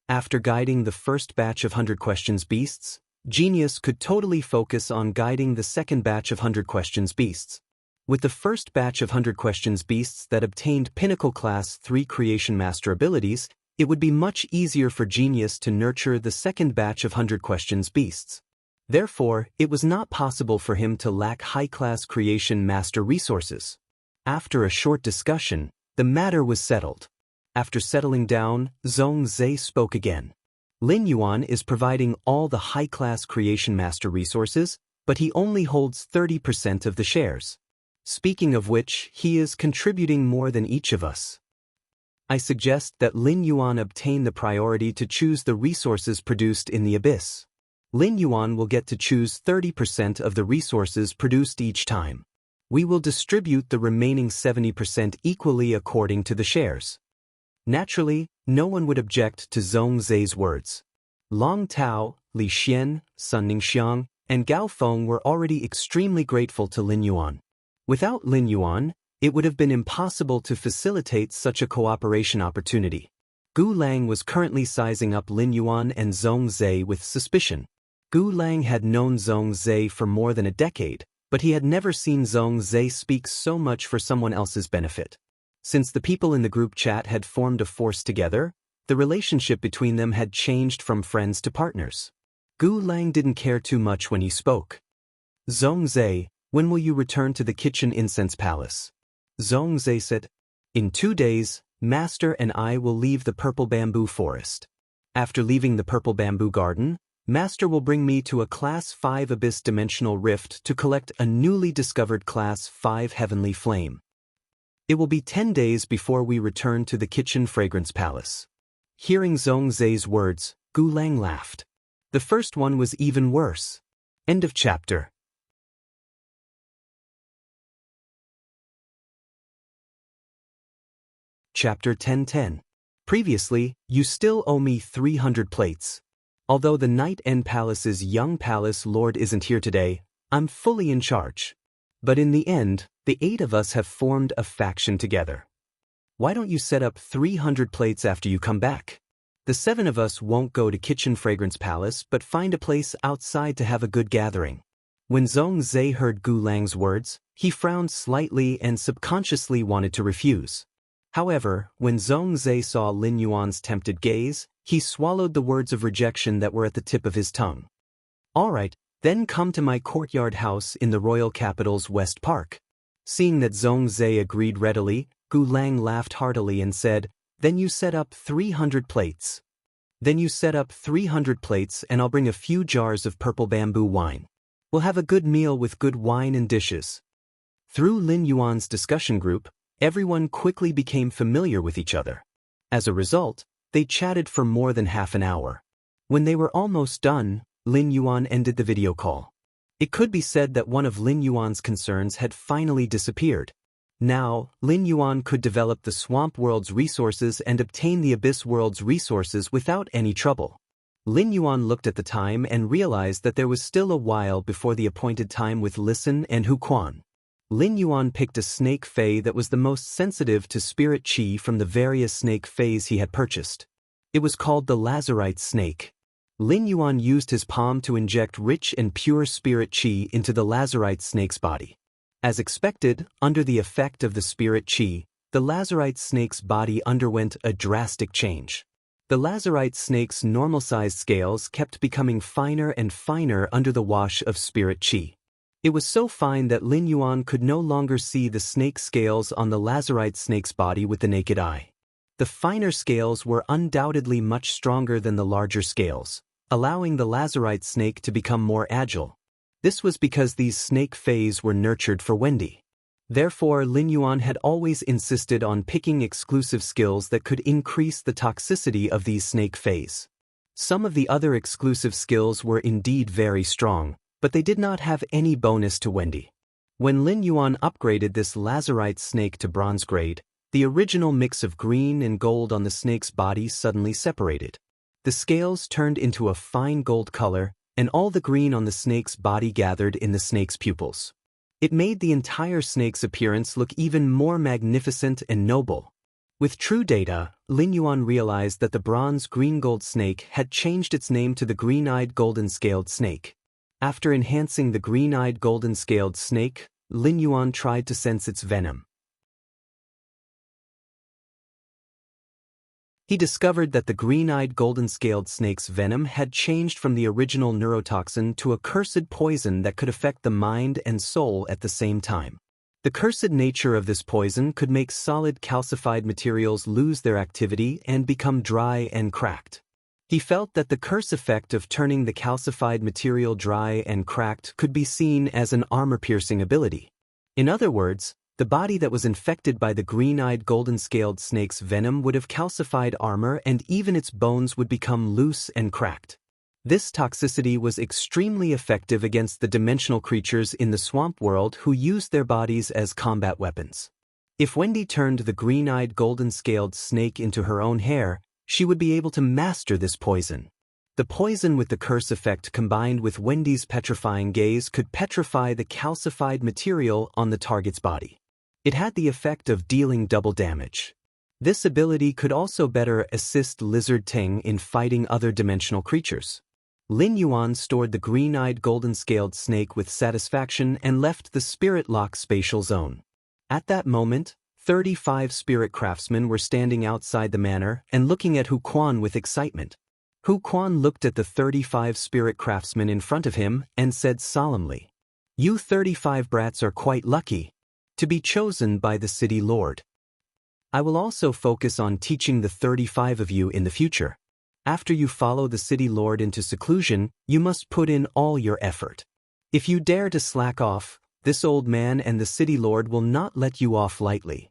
After guiding the first batch of 100 questions beasts, Genius could totally focus on guiding the second batch of 100 questions beasts. With the first batch of 100 questions beasts that obtained pinnacle Class 3 Creation Master abilities, it would be much easier for Genius to nurture the second batch of 100 questions beasts. Therefore, it was not possible for him to lack high-class Creation Master resources. After a short discussion, the matter was settled. After settling down, Zhongzhe spoke again. Lin Yuan is providing all the high-class Creation Master resources, but he only holds 30% of the shares. Speaking of which, he is contributing more than each of us. I suggest that Lin Yuan obtain the priority to choose the resources produced in the abyss. Lin Yuan will get to choose 30% of the resources produced each time. We will distribute the remaining 70% equally according to the shares. Naturally, no one would object to Zhong Zai's words. Long Tao, Li Xian, Sun Ningxiang, and Gao Feng were already extremely grateful to Lin Yuan. Without Lin Yuan, it would have been impossible to facilitate such a cooperation opportunity. Gu Lang was currently sizing up Lin Yuan and Zhong Zai with suspicion. Gu Lang had known Zhong Zai for more than a decade, but he had never seen Zhong Zai speak so much for someone else's benefit. Since the people in the group chat had formed a force together, the relationship between them had changed from friends to partners. Gu Lang didn't care too much when he spoke. Zhong Zai, when will you return to the kitchen incense palace? Zhong Zai said, in 2 days, Master and I will leave the purple bamboo forest. After leaving the purple bamboo garden, Master will bring me to a Class 5 Abyss Dimensional Rift to collect a newly discovered Class 5 Heavenly Flame. It will be 10 days before we return to the kitchen fragrance palace. Hearing Zhong Zai's words, Gu Lang laughed. The first one was even worse. End of chapter. Chapter 10:10. Previously, you still owe me 300 plates. Although the Night End Palace's young palace lord isn't here today, I'm fully in charge. But in the end, the 8 of us have formed a faction together. Why don't you set up 300 plates after you come back? The 7 of us won't go to Kitchen Fragrance Palace but find a place outside to have a good gathering. When Zhong Zai heard Gu Lang's words, he frowned slightly and subconsciously wanted to refuse. However, when Zhong Zai saw Lin Yuan's tempted gaze, he swallowed the words of rejection that were at the tip of his tongue. All right, then come to my courtyard house in the royal capital's West Park. Seeing that Zhong Zai agreed readily, Gu Lang laughed heartily and said, then you set up 300 plates. Then you set up 300 plates and I'll bring a few jars of purple bamboo wine. We'll have a good meal with good wine and dishes. Through Lin Yuan's discussion group, everyone quickly became familiar with each other. As a result, they chatted for more than half an hour. When they were almost done, Lin Yuan ended the video call. It could be said that one of Lin Yuan's concerns had finally disappeared. Now, Lin Yuan could develop the Swamp World's resources and obtain the Abyss World's resources without any trouble. Lin Yuan looked at the time and realized that there was still a while before the appointed time with Listen and Hu Quan. Lin Yuan picked a snake fey that was the most sensitive to spirit qi from the various snake feys he had purchased. It was called the Lazarite snake. Lin Yuan used his palm to inject rich and pure spirit qi into the Lazarite snake's body. As expected, under the effect of the spirit qi, the Lazarite snake's body underwent a drastic change. The Lazarite snake's normal-sized scales kept becoming finer and finer under the wash of spirit qi. It was so fine that Lin Yuan could no longer see the snake scales on the Lazarite snake's body with the naked eye. The finer scales were undoubtedly much stronger than the larger scales, allowing the Lazarite snake to become more agile. This was because these snake feys were nurtured for Wendy. Therefore, Lin Yuan had always insisted on picking exclusive skills that could increase the toxicity of these snake feys. Some of the other exclusive skills were indeed very strong, but they did not have any bonus to Wendy. When Lin Yuan upgraded this Lazarite snake to bronze grade, the original mix of green and gold on the snake's body suddenly separated. The scales turned into a fine gold color, and all the green on the snake's body gathered in the snake's pupils. It made the entire snake's appearance look even more magnificent and noble. With true data, Lin Yuan realized that the bronze green-gold snake had changed its name to the green-eyed golden-scaled snake. After enhancing the green-eyed golden-scaled snake, Lin Yuan tried to sense its venom. He discovered that the green-eyed golden-scaled snake's venom had changed from the original neurotoxin to a cursed poison that could affect the mind and soul at the same time. The cursed nature of this poison could make solid calcified materials lose their activity and become dry and cracked. He felt that the curse effect of turning the calcified material dry and cracked could be seen as an armor-piercing ability. In other words, the body that was infected by the green-eyed golden-scaled snake's venom would have calcified armor and even its bones would become loose and cracked. This toxicity was extremely effective against the dimensional creatures in the swamp world who used their bodies as combat weapons. If Wendy turned the green-eyed golden-scaled snake into her own hair, she would be able to master this poison. The poison with the curse effect combined with Wendy's petrifying gaze could petrify the calcified material on the target's body. It had the effect of dealing double damage. This ability could also better assist Lizard Ting in fighting other dimensional creatures. Lin Yuan stored the green-eyed golden-scaled snake with satisfaction and left the spirit lock spatial zone. At that moment, 35 spirit craftsmen were standing outside the manor and looking at Hu Quan with excitement. Hu Quan looked at the 35 spirit craftsmen in front of him and said solemnly, "You 35 brats are quite lucky to be chosen by the city lord. I will also focus on teaching the 35 of you in the future. After you follow the city lord into seclusion, you must put in all your effort. If you dare to slack off, this old man and the city lord will not let you off lightly."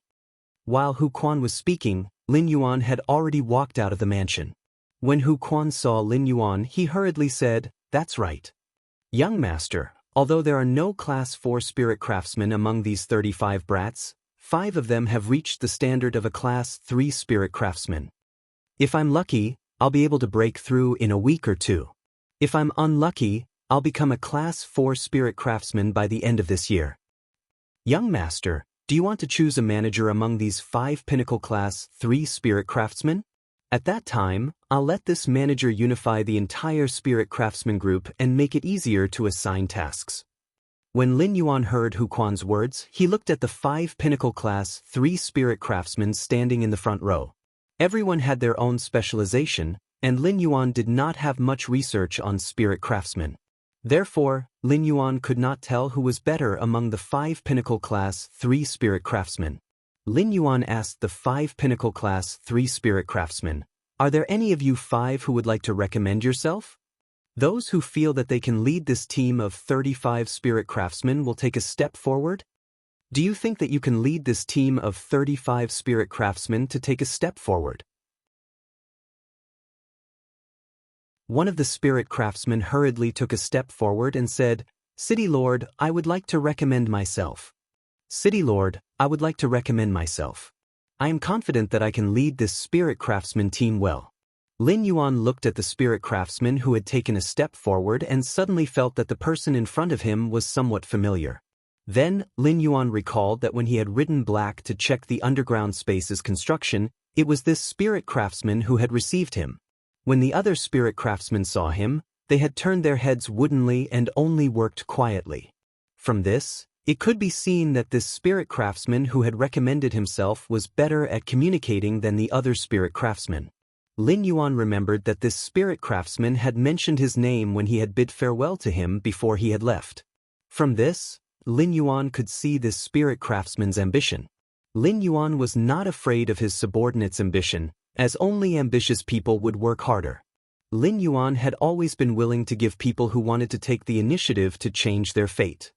While Hu Quan was speaking, Lin Yuan had already walked out of the mansion. When Hu Quan saw Lin Yuan, he hurriedly said, "That's right. Young master, although there are no class 4 spirit craftsmen among these 35 brats, 5 of them have reached the standard of a class 3 spirit craftsman. If I'm lucky, I'll be able to break through in a week or two. If I'm unlucky, I'll become a class 4 spirit craftsman by the end of this year. Young master, do you want to choose a manager among these 5 pinnacle class 3 spirit craftsmen? At that time, I'll let this manager unify the entire spirit craftsman group and make it easier to assign tasks." When Lin Yuan heard Hu Quan's words, he looked at the 5 pinnacle class 3 spirit craftsmen standing in the front row. Everyone had their own specialization, and Lin Yuan did not have much research on spirit craftsmen. Therefore, Lin Yuan could not tell who was better among the 5 pinnacle class 3 spirit craftsmen. Lin Yuan asked the 5 pinnacle class 3 spirit craftsmen, "Are there any of you 5 who would like to recommend yourself? Those who feel that they can lead this team of 35 spirit craftsmen will take a step forward? Do you think that you can lead this team of 35 spirit craftsmen to take a step forward?" One of the spirit craftsmen hurriedly took a step forward and said, "City Lord, I would like to recommend myself. City Lord, I would like to recommend myself. I am confident that I can lead this spirit craftsman team well." Lin Yuan looked at the spirit craftsman who had taken a step forward and suddenly felt that the person in front of him was somewhat familiar. Then, Lin Yuan recalled that when he had ridden black to check the underground space's construction, it was this spirit craftsman who had received him. When the other spirit craftsmen saw him, they had turned their heads woodenly and only worked quietly. From this, it could be seen that this spirit craftsman who had recommended himself was better at communicating than the other spirit craftsmen. Lin Yuan remembered that this spirit craftsman had mentioned his name when he had bid farewell to him before he had left. From this, Lin Yuan could see this spirit craftsman's ambition. Lin Yuan was not afraid of his subordinate's ambition, as only ambitious people would work harder. Lin Yuan had always been willing to give people who wanted to take the initiative to change their fate.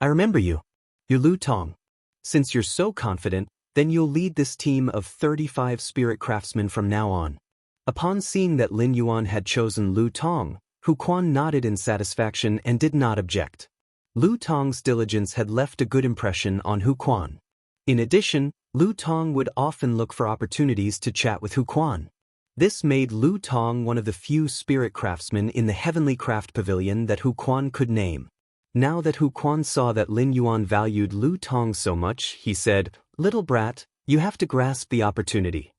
"I remember you. You're Lu Tong. Since you're so confident, then you'll lead this team of 35 spirit craftsmen from now on." Upon seeing that Lin Yuan had chosen Lu Tong, Hu Quan nodded in satisfaction and did not object. Lu Tong's diligence had left a good impression on Hu Quan. In addition, Lu Tong would often look for opportunities to chat with Hu Quan. This made Lu Tong one of the few spirit craftsmen in the Heavenly Craft Pavilion that Hu Quan could name. Now that Hu Quan saw that Lin Yuan valued Lu Tong so much, he said, "Little brat, you have to grasp the opportunity.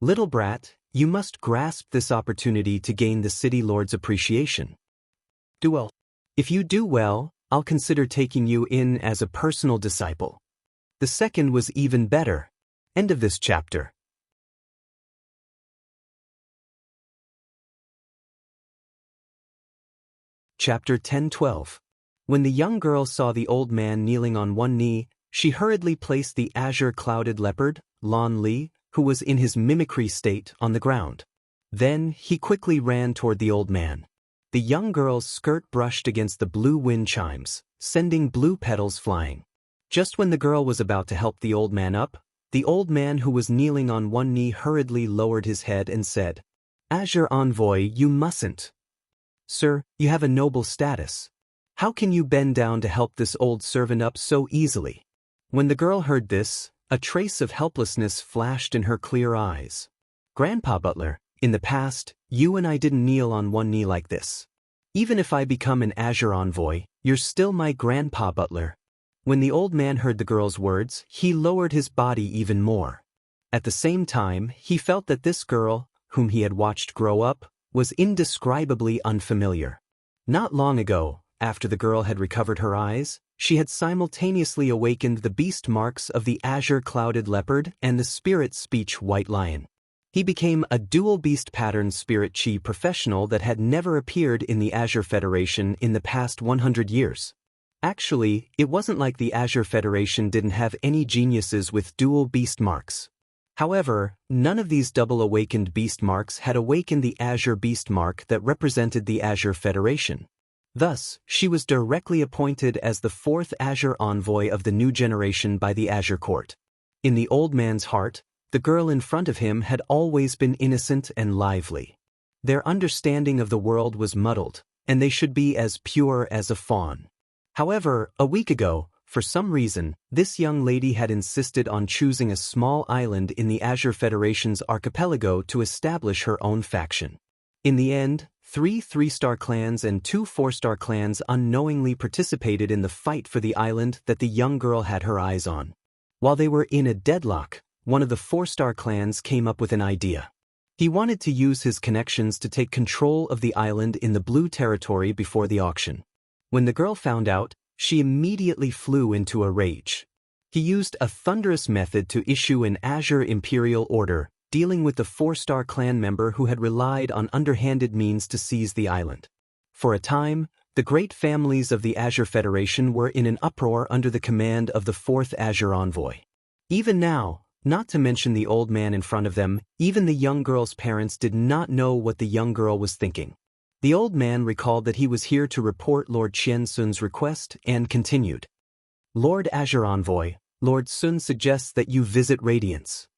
Little brat, you must grasp this opportunity to gain the city lord's appreciation. Do well. If you do well, I'll consider taking you in as a personal disciple." The second was even better. End of this chapter. Chapter 10-12. When the young girl saw the old man kneeling on one knee, she hurriedly placed the azure-clouded leopard, Lan Li, who was in his mimicry state, on the ground. Then, he quickly ran toward the old man. The young girl's skirt brushed against the blue wind chimes, sending blue petals flying. Just when the girl was about to help the old man up, the old man who was kneeling on one knee hurriedly lowered his head and said, "Azure Envoy, you mustn't." "Sir, you have a noble status. How can you bend down to help this old servant up so easily?" When the girl heard this, a trace of helplessness flashed in her clear eyes. "Grandpa Butler, in the past, you and I didn't kneel on one knee like this. Even if I become an Azure Envoy, you're still my Grandpa Butler." When the old man heard the girl's words, he lowered his body even more. At the same time, he felt that this girl, whom he had watched grow up, was indescribably unfamiliar. Not long ago, after the girl had recovered her eyes, she had simultaneously awakened the beast marks of the azure clouded leopard and the spirit speech white lion. He became a dual beast pattern spirit chi professional that had never appeared in the Azure Federation in the past 100 years. Actually, it wasn't like the Azure Federation didn't have any geniuses with dual beast marks. However, none of these double awakened beast marks had awakened the Azure beast mark that represented the Azure Federation. Thus, she was directly appointed as the fourth Azure Envoy of the new generation by the Azure Court. In the old man's heart, the girl in front of him had always been innocent and lively. Their understanding of the world was muddled, and they should be as pure as a fawn. However, a week ago, for some reason, this young lady had insisted on choosing a small island in the Azure Federation's archipelago to establish her own faction. In the end, 3 3-star clans and 2 4-star clans unknowingly participated in the fight for the island that the young girl had her eyes on. While they were in a deadlock, one of the 4-star clans came up with an idea. He wanted to use his connections to take control of the island in the blue territory before the auction. When the girl found out, she immediately flew into a rage. He used a thunderous method to issue an Azure Imperial Order, dealing with the 4-star clan member who had relied on underhanded means to seize the island. For a time, the great families of the Azure Federation were in an uproar under the command of the 4th Azure Envoy. Even now, not to mention the old man in front of them, even the young girl's parents did not know what the young girl was thinking. The old man recalled that he was here to report Lord Qian Sun's request and continued. "Lord Azure Envoy, Lord Sun suggests that you visit Radiance.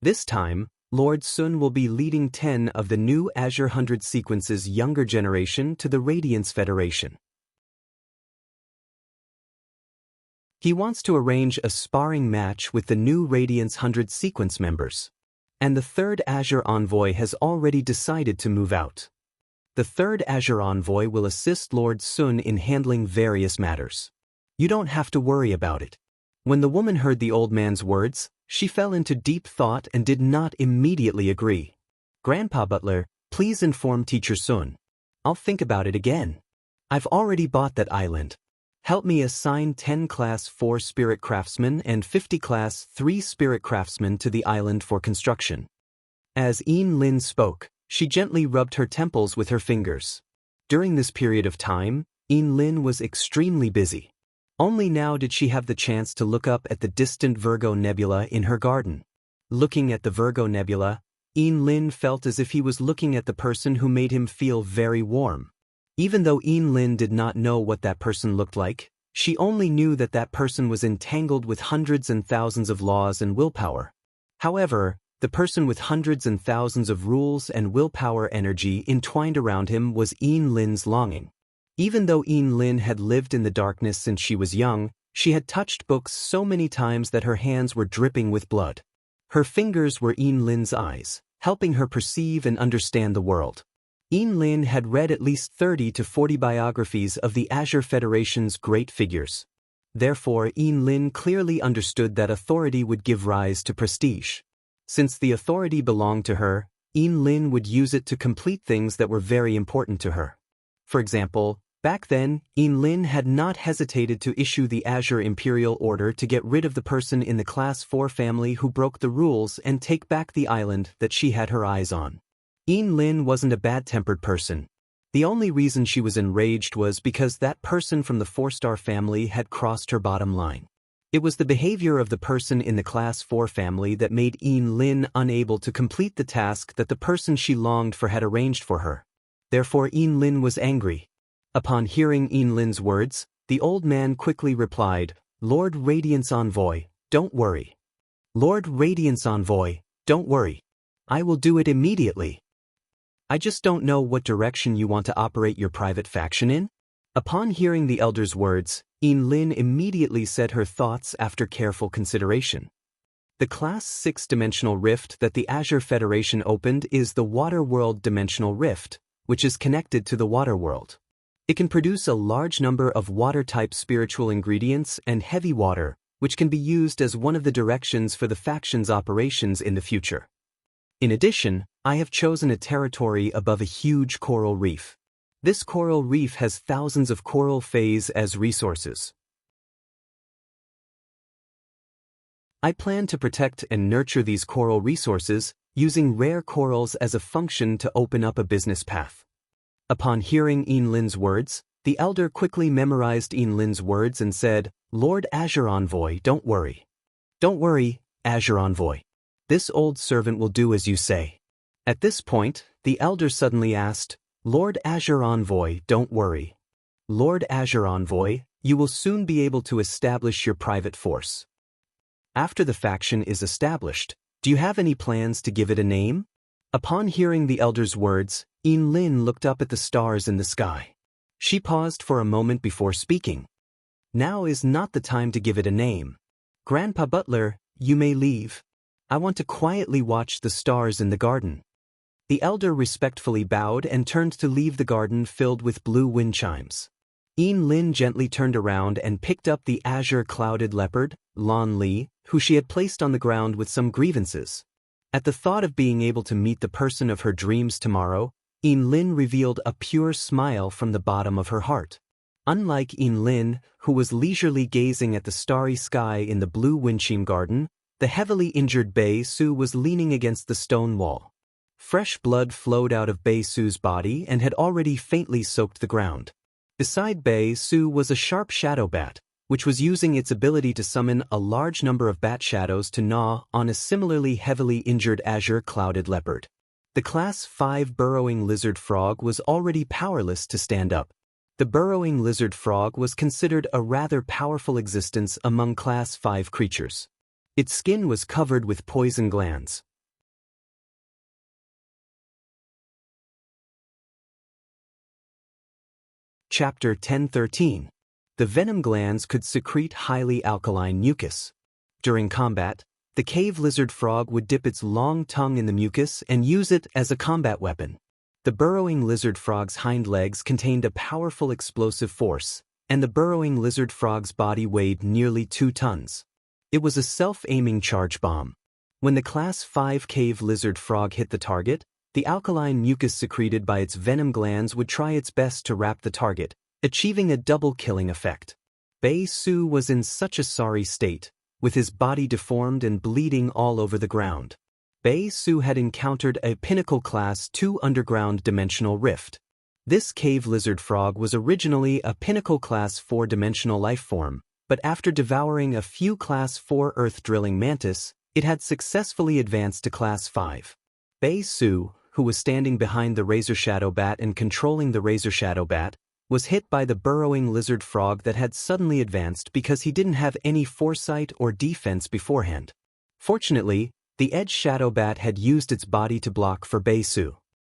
This time, Lord Sun will be leading 10 of the new Azure 100 sequences younger generation to the Radiance Federation. He wants to arrange a sparring match with the new Radiance 100 sequence members. And the 3rd Azure Envoy has already decided to move out. The 3rd Azure Envoy will assist Lord Sun in handling various matters. You don't have to worry about it." When the woman heard the old man's words, she fell into deep thought and did not immediately agree. "Grandpa Butler, please inform Teacher Sun. I'll think about it again. I've already bought that island. Help me assign 10 Class 4 Spirit Craftsmen and 50 Class 3 Spirit Craftsmen to the island for construction." As Lin spoke, she gently rubbed her temples with her fingers. During this period of time, Lin was extremely busy. Only now did she have the chance to look up at the distant Virgo Nebula in her garden. Looking at the Virgo Nebula, Lin felt as if he was looking at the person who made him feel very warm. Even though Lin did not know what that person looked like, she only knew that that person was entangled with hundreds and thousands of laws and willpower. However, the person with hundreds and thousands of rules and willpower energy entwined around him was Lin's longing. Even though Lin had lived in the darkness since she was young, she had touched books so many times that her hands were dripping with blood. Her fingers were Lin's eyes, helping her perceive and understand the world. Lin had read at least 30 to 40 biographies of the Azure Federation's great figures. Therefore, Lin clearly understood that authority would give rise to prestige. Since the authority belonged to her, Lin would use it to complete things that were very important to her. For example, back then, Lin had not hesitated to issue the Azure Imperial Order to get rid of the person in the Class 4 family who broke the rules and take back the island that she had her eyes on. Lin wasn't a bad-tempered person. The only reason she was enraged was because that person from the 4-star family had crossed her bottom line. It was the behavior of the person in the Class 4 family that made Lin unable to complete the task that the person she longed for had arranged for her. Therefore Lin was angry. Upon hearing Lin's words, the old man quickly replied, "Lord Radiance Envoy, don't worry. Lord Radiance Envoy, don't worry. I will do it immediately." I just don't know what direction you want to operate your private faction in? Upon hearing the elder's words, Lin immediately said her thoughts after careful consideration. The Class 6 dimensional rift that the Azure Federation opened is the Water World dimensional rift, which is connected to the Water World. It can produce a large number of water-type spiritual ingredients and heavy water, which can be used as one of the directions for the faction's operations in the future. In addition, I have chosen a territory above a huge coral reef. This coral reef has thousands of coral phase as resources. I plan to protect and nurture these coral resources, using rare corals as a function to open up a business path. Upon hearing Lin's words, the elder quickly memorized Lin's words and said, "Lord Azure Envoy, don't worry. Don't worry, Azure Envoy. This old servant will do as you say." At this point, the elder suddenly asked, "Lord Azure Envoy, don't worry. Lord Azure Envoy, you will soon be able to establish your private force. After the faction is established, do you have any plans to give it a name?" Upon hearing the elder's words, Lin looked up at the stars in the sky. She paused for a moment before speaking. "Now is not the time to give it a name. Grandpa Butler, you may leave. I want to quietly watch the stars in the garden." The elder respectfully bowed and turned to leave the garden filled with blue wind chimes. Lin gently turned around and picked up the azure clouded leopard, Lan Li, who she had placed on the ground with some grievances. At the thought of being able to meet the person of her dreams tomorrow, Lin revealed a pure smile from the bottom of her heart. Unlike Lin, who was leisurely gazing at the starry sky in the blue windchime garden, the heavily injured Bei Su was leaning against the stone wall. Fresh blood flowed out of Bei Su's body and had already faintly soaked the ground. Beside Bei Su was a sharp shadow bat, which was using its ability to summon a large number of bat shadows to gnaw on a similarly heavily injured azure clouded leopard. The Class 5 burrowing lizard frog was already powerless to stand up. The burrowing lizard frog was considered a rather powerful existence among Class 5 creatures. Its skin was covered with poison glands. Chapter 10:13. The venom glands could secrete highly alkaline mucus. During combat, the cave lizard frog would dip its long tongue in the mucus and use it as a combat weapon. The burrowing lizard frog's hind legs contained a powerful explosive force, and the burrowing lizard frog's body weighed nearly 2 tons. It was a self-aiming charge bomb. When the Class 5 cave lizard frog hit the target, the alkaline mucus secreted by its venom glands would try its best to wrap the target, achieving a double killing effect. Bei Su was in such a sorry state, with his body deformed and bleeding all over the ground. Bei Su had encountered a Pinnacle Class 2 underground dimensional rift. This cave lizard frog was originally a Pinnacle Class 4 dimensional life form, but after devouring a few Class 4 earth-drilling mantis, it had successfully advanced to Class 5. Bei Su, who was standing behind the Razor Shadow Bat and controlling the Razor Shadow Bat, was hit by the burrowing lizard frog that had suddenly advanced because he didn't have any foresight or defense beforehand. Fortunately, the Edge Shadow Bat had used its body to block for Bei Su.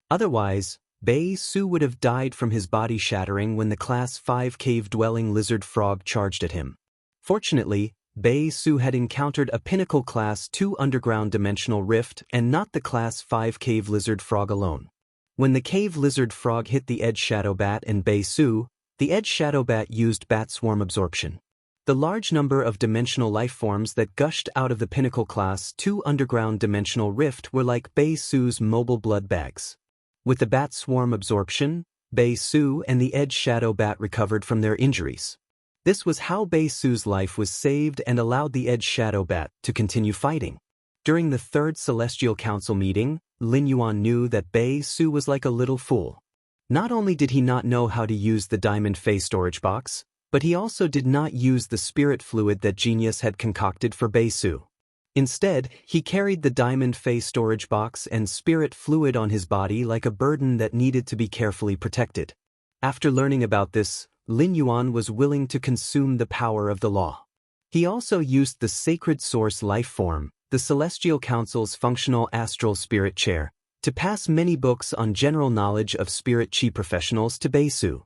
Otherwise, Bei Su would have died from his body shattering when the Class 5 cave-dwelling lizard frog charged at him. Fortunately, Bei Su had encountered a Pinnacle Class 2 underground dimensional rift and not the Class 5 cave lizard frog alone. When the cave lizard frog hit the Edge Shadow Bat and Bei Su, the Edge Shadow Bat used bat swarm absorption. The large number of dimensional life forms that gushed out of the Pinnacle Class 2 underground dimensional rift were like Bei Su's mobile blood bags. With the bat swarm absorption, Bei Su and the Edge Shadow Bat recovered from their injuries. This was how Bei Su's life was saved and allowed the Edge Shadow Bat to continue fighting. During the third Celestial Council meeting, Lin Yuan knew that Bei Su was like a little fool. Not only did he not know how to use the Diamond Face storage box, but he also did not use the spirit fluid that Genius had concocted for Bei Su. Instead, he carried the Diamond Face storage box and spirit fluid on his body like a burden that needed to be carefully protected. After learning about this, Lin Yuan was willing to consume the power of the law. He also used the Sacred Source life form, the Celestial Council's functional astral spirit chair, to pass many books on general knowledge of spirit chi professionals to Bei Su.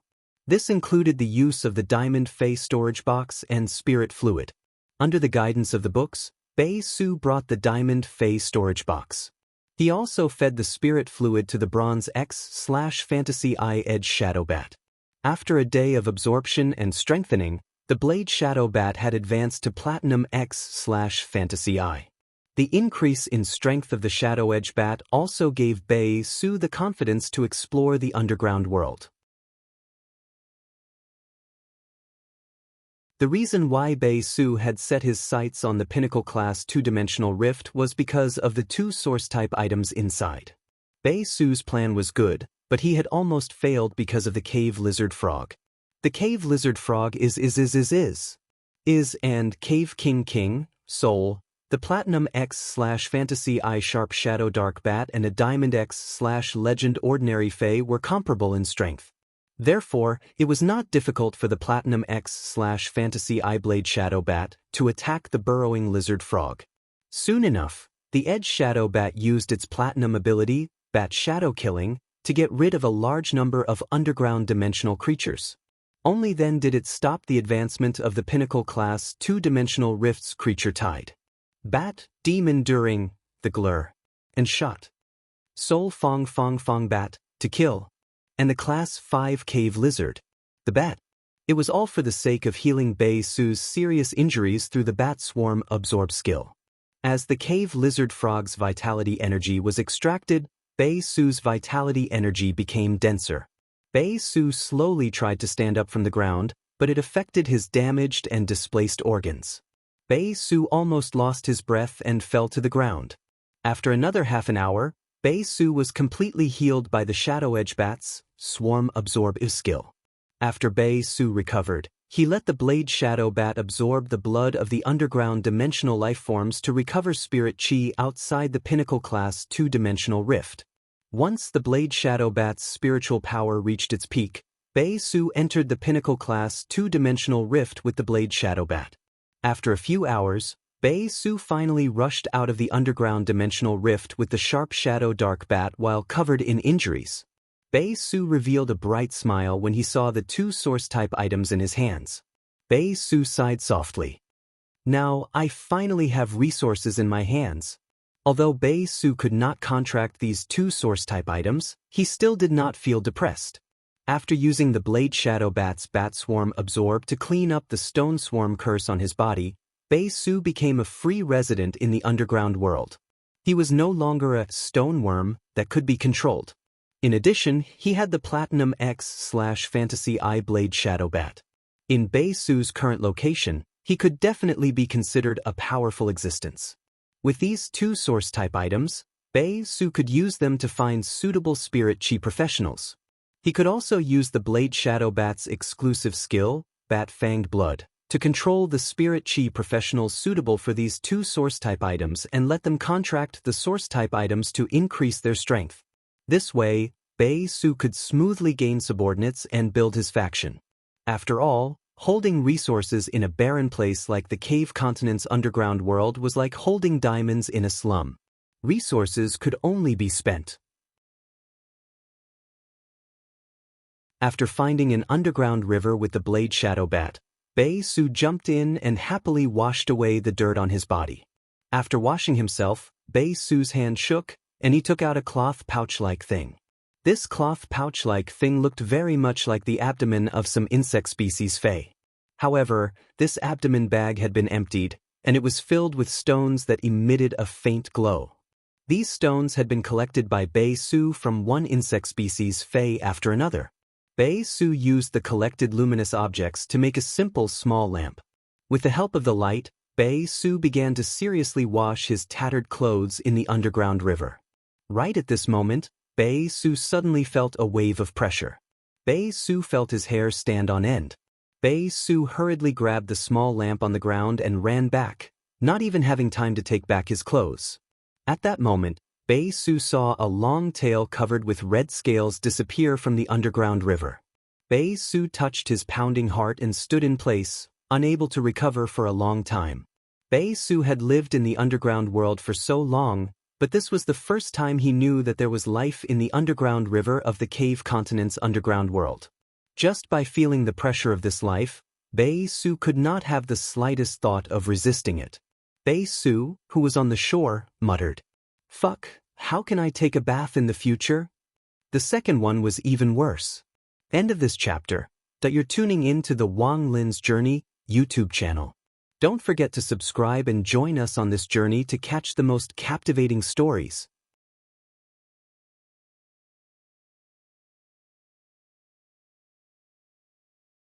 This included the use of the Diamond Fey storage box and spirit fluid. Under the guidance of the books, Bei Su brought the Diamond Fey storage box. He also fed the spirit fluid to the Bronze X/Fantasy Eye Edge Shadow Bat. After a day of absorption and strengthening, the Blade Shadow Bat had advanced to Platinum X/Fantasy Eye. The increase in strength of the Shadow Edge Bat also gave Bei Su the confidence to explore the underground world. The reason why Bei Su had set his sights on the Pinnacle Class 2-dimensional rift was because of the 2 source-type items inside. Bei Su's plan was good, but he had almost failed because of the cave lizard frog. The cave lizard frog is and cave king, soul, the Platinum X/Fantasy Eye Sharp Shadow Dark Bat and a Diamond X/Legend Ordinary Fey were comparable in strength. Therefore, it was not difficult for the Platinum X/Fantasy Eye Blade Shadow Bat to attack the burrowing lizard frog. Soon enough, the Edge Shadow Bat used its Platinum ability, Bat Shadow Killing, to get rid of a large number of underground dimensional creatures. Only then did it stop the advancement of the Pinnacle Class 2-dimensional rift's creature tide. Bat, Demon during the Glur, and shot. Soul Fong Bat, to kill. And the Class 5 Cave Lizard, the Bat. It was all for the sake of healing Bei Su's serious injuries through the Bat Swarm Absorb skill. As the Cave Lizard Frog's vitality energy was extracted, Bei Su's vitality energy became denser. Bei Su slowly tried to stand up from the ground, but it affected his damaged and displaced organs. Bei Su almost lost his breath and fell to the ground. After another half an hour, Bei Su was completely healed by the Shadow Edge Bat's Swarm Absorb skill. After Bei Su recovered, he let the Blade Shadow Bat absorb the blood of the underground dimensional lifeforms to recover spirit chi outside the Pinnacle Class 2-dimensional rift. Once the Blade Shadow Bat's spiritual power reached its peak, Bei Su entered the Pinnacle Class 2-dimensional rift with the Blade Shadow Bat. After a few hours, Bei Su finally rushed out of the underground dimensional rift with the Sharp Shadow Dark Bat while covered in injuries. Bei Su revealed a bright smile when he saw the 2 source-type items in his hands. Bei Su sighed softly. Now, I finally have resources in my hands. Although Bei Su could not contract these 2 source-type items, he still did not feel depressed. After using the Blade Shadow Bat's Bat Swarm Absorb to clean up the Stone Swarm curse on his body, Bei Su became a free resident in the underground world. He was no longer a stone worm that could be controlled. In addition, he had the Platinum X/Fantasy Eye Blade Shadow Bat. In Bei Su's current location, he could definitely be considered a powerful existence. With these 2 source-type items, Bei Su could use them to find suitable spirit chi professionals. He could also use the Blade Shadow Bat's exclusive skill, Bat Fanged Blood, to control the spirit chi professionals suitable for these 2 source-type items and let them contract the source-type items to increase their strength. This way, Bei Su could smoothly gain subordinates and build his faction. After all, holding resources in a barren place like the Cave Continent's underground world was like holding diamonds in a slum. Resources could only be spent. After finding an underground river with the Blade Shadow Bat, Bei Su jumped in and happily washed away the dirt on his body. After washing himself, Bei Su's hand shook, and he took out a cloth pouch-like thing. This cloth pouch-like thing looked very much like the abdomen of some insect species Fey. However, this abdomen bag had been emptied, and it was filled with stones that emitted a faint glow. These stones had been collected by Bei Su from one insect species Fey after another. Bei Su used the collected luminous objects to make a simple small lamp. With the help of the light, Bei Su began to seriously wash his tattered clothes in the underground river. Right at this moment, Bei Su suddenly felt a wave of pressure. Bei Su felt his hair stand on end. Bei Su hurriedly grabbed the small lamp on the ground and ran back, not even having time to take back his clothes. At that moment, Bei Su saw a long tail covered with red scales disappear from the underground river. Bei Su touched his pounding heart and stood in place, unable to recover for a long time. Bei Su had lived in the underground world for so long But this was the first time he knew that there was life in the underground river of the cave continent's underground world. Just by feeling the pressure of this life, Bei Su could not have the slightest thought of resisting it. Bei Su, who was on the shore, muttered, "Fuck, how can I take a bath in the future?" The second one was even worse. End of this chapter. That you're tuning in to the Wang Lin's Journey YouTube channel. Don't forget to subscribe and join us on this journey to catch the most captivating stories.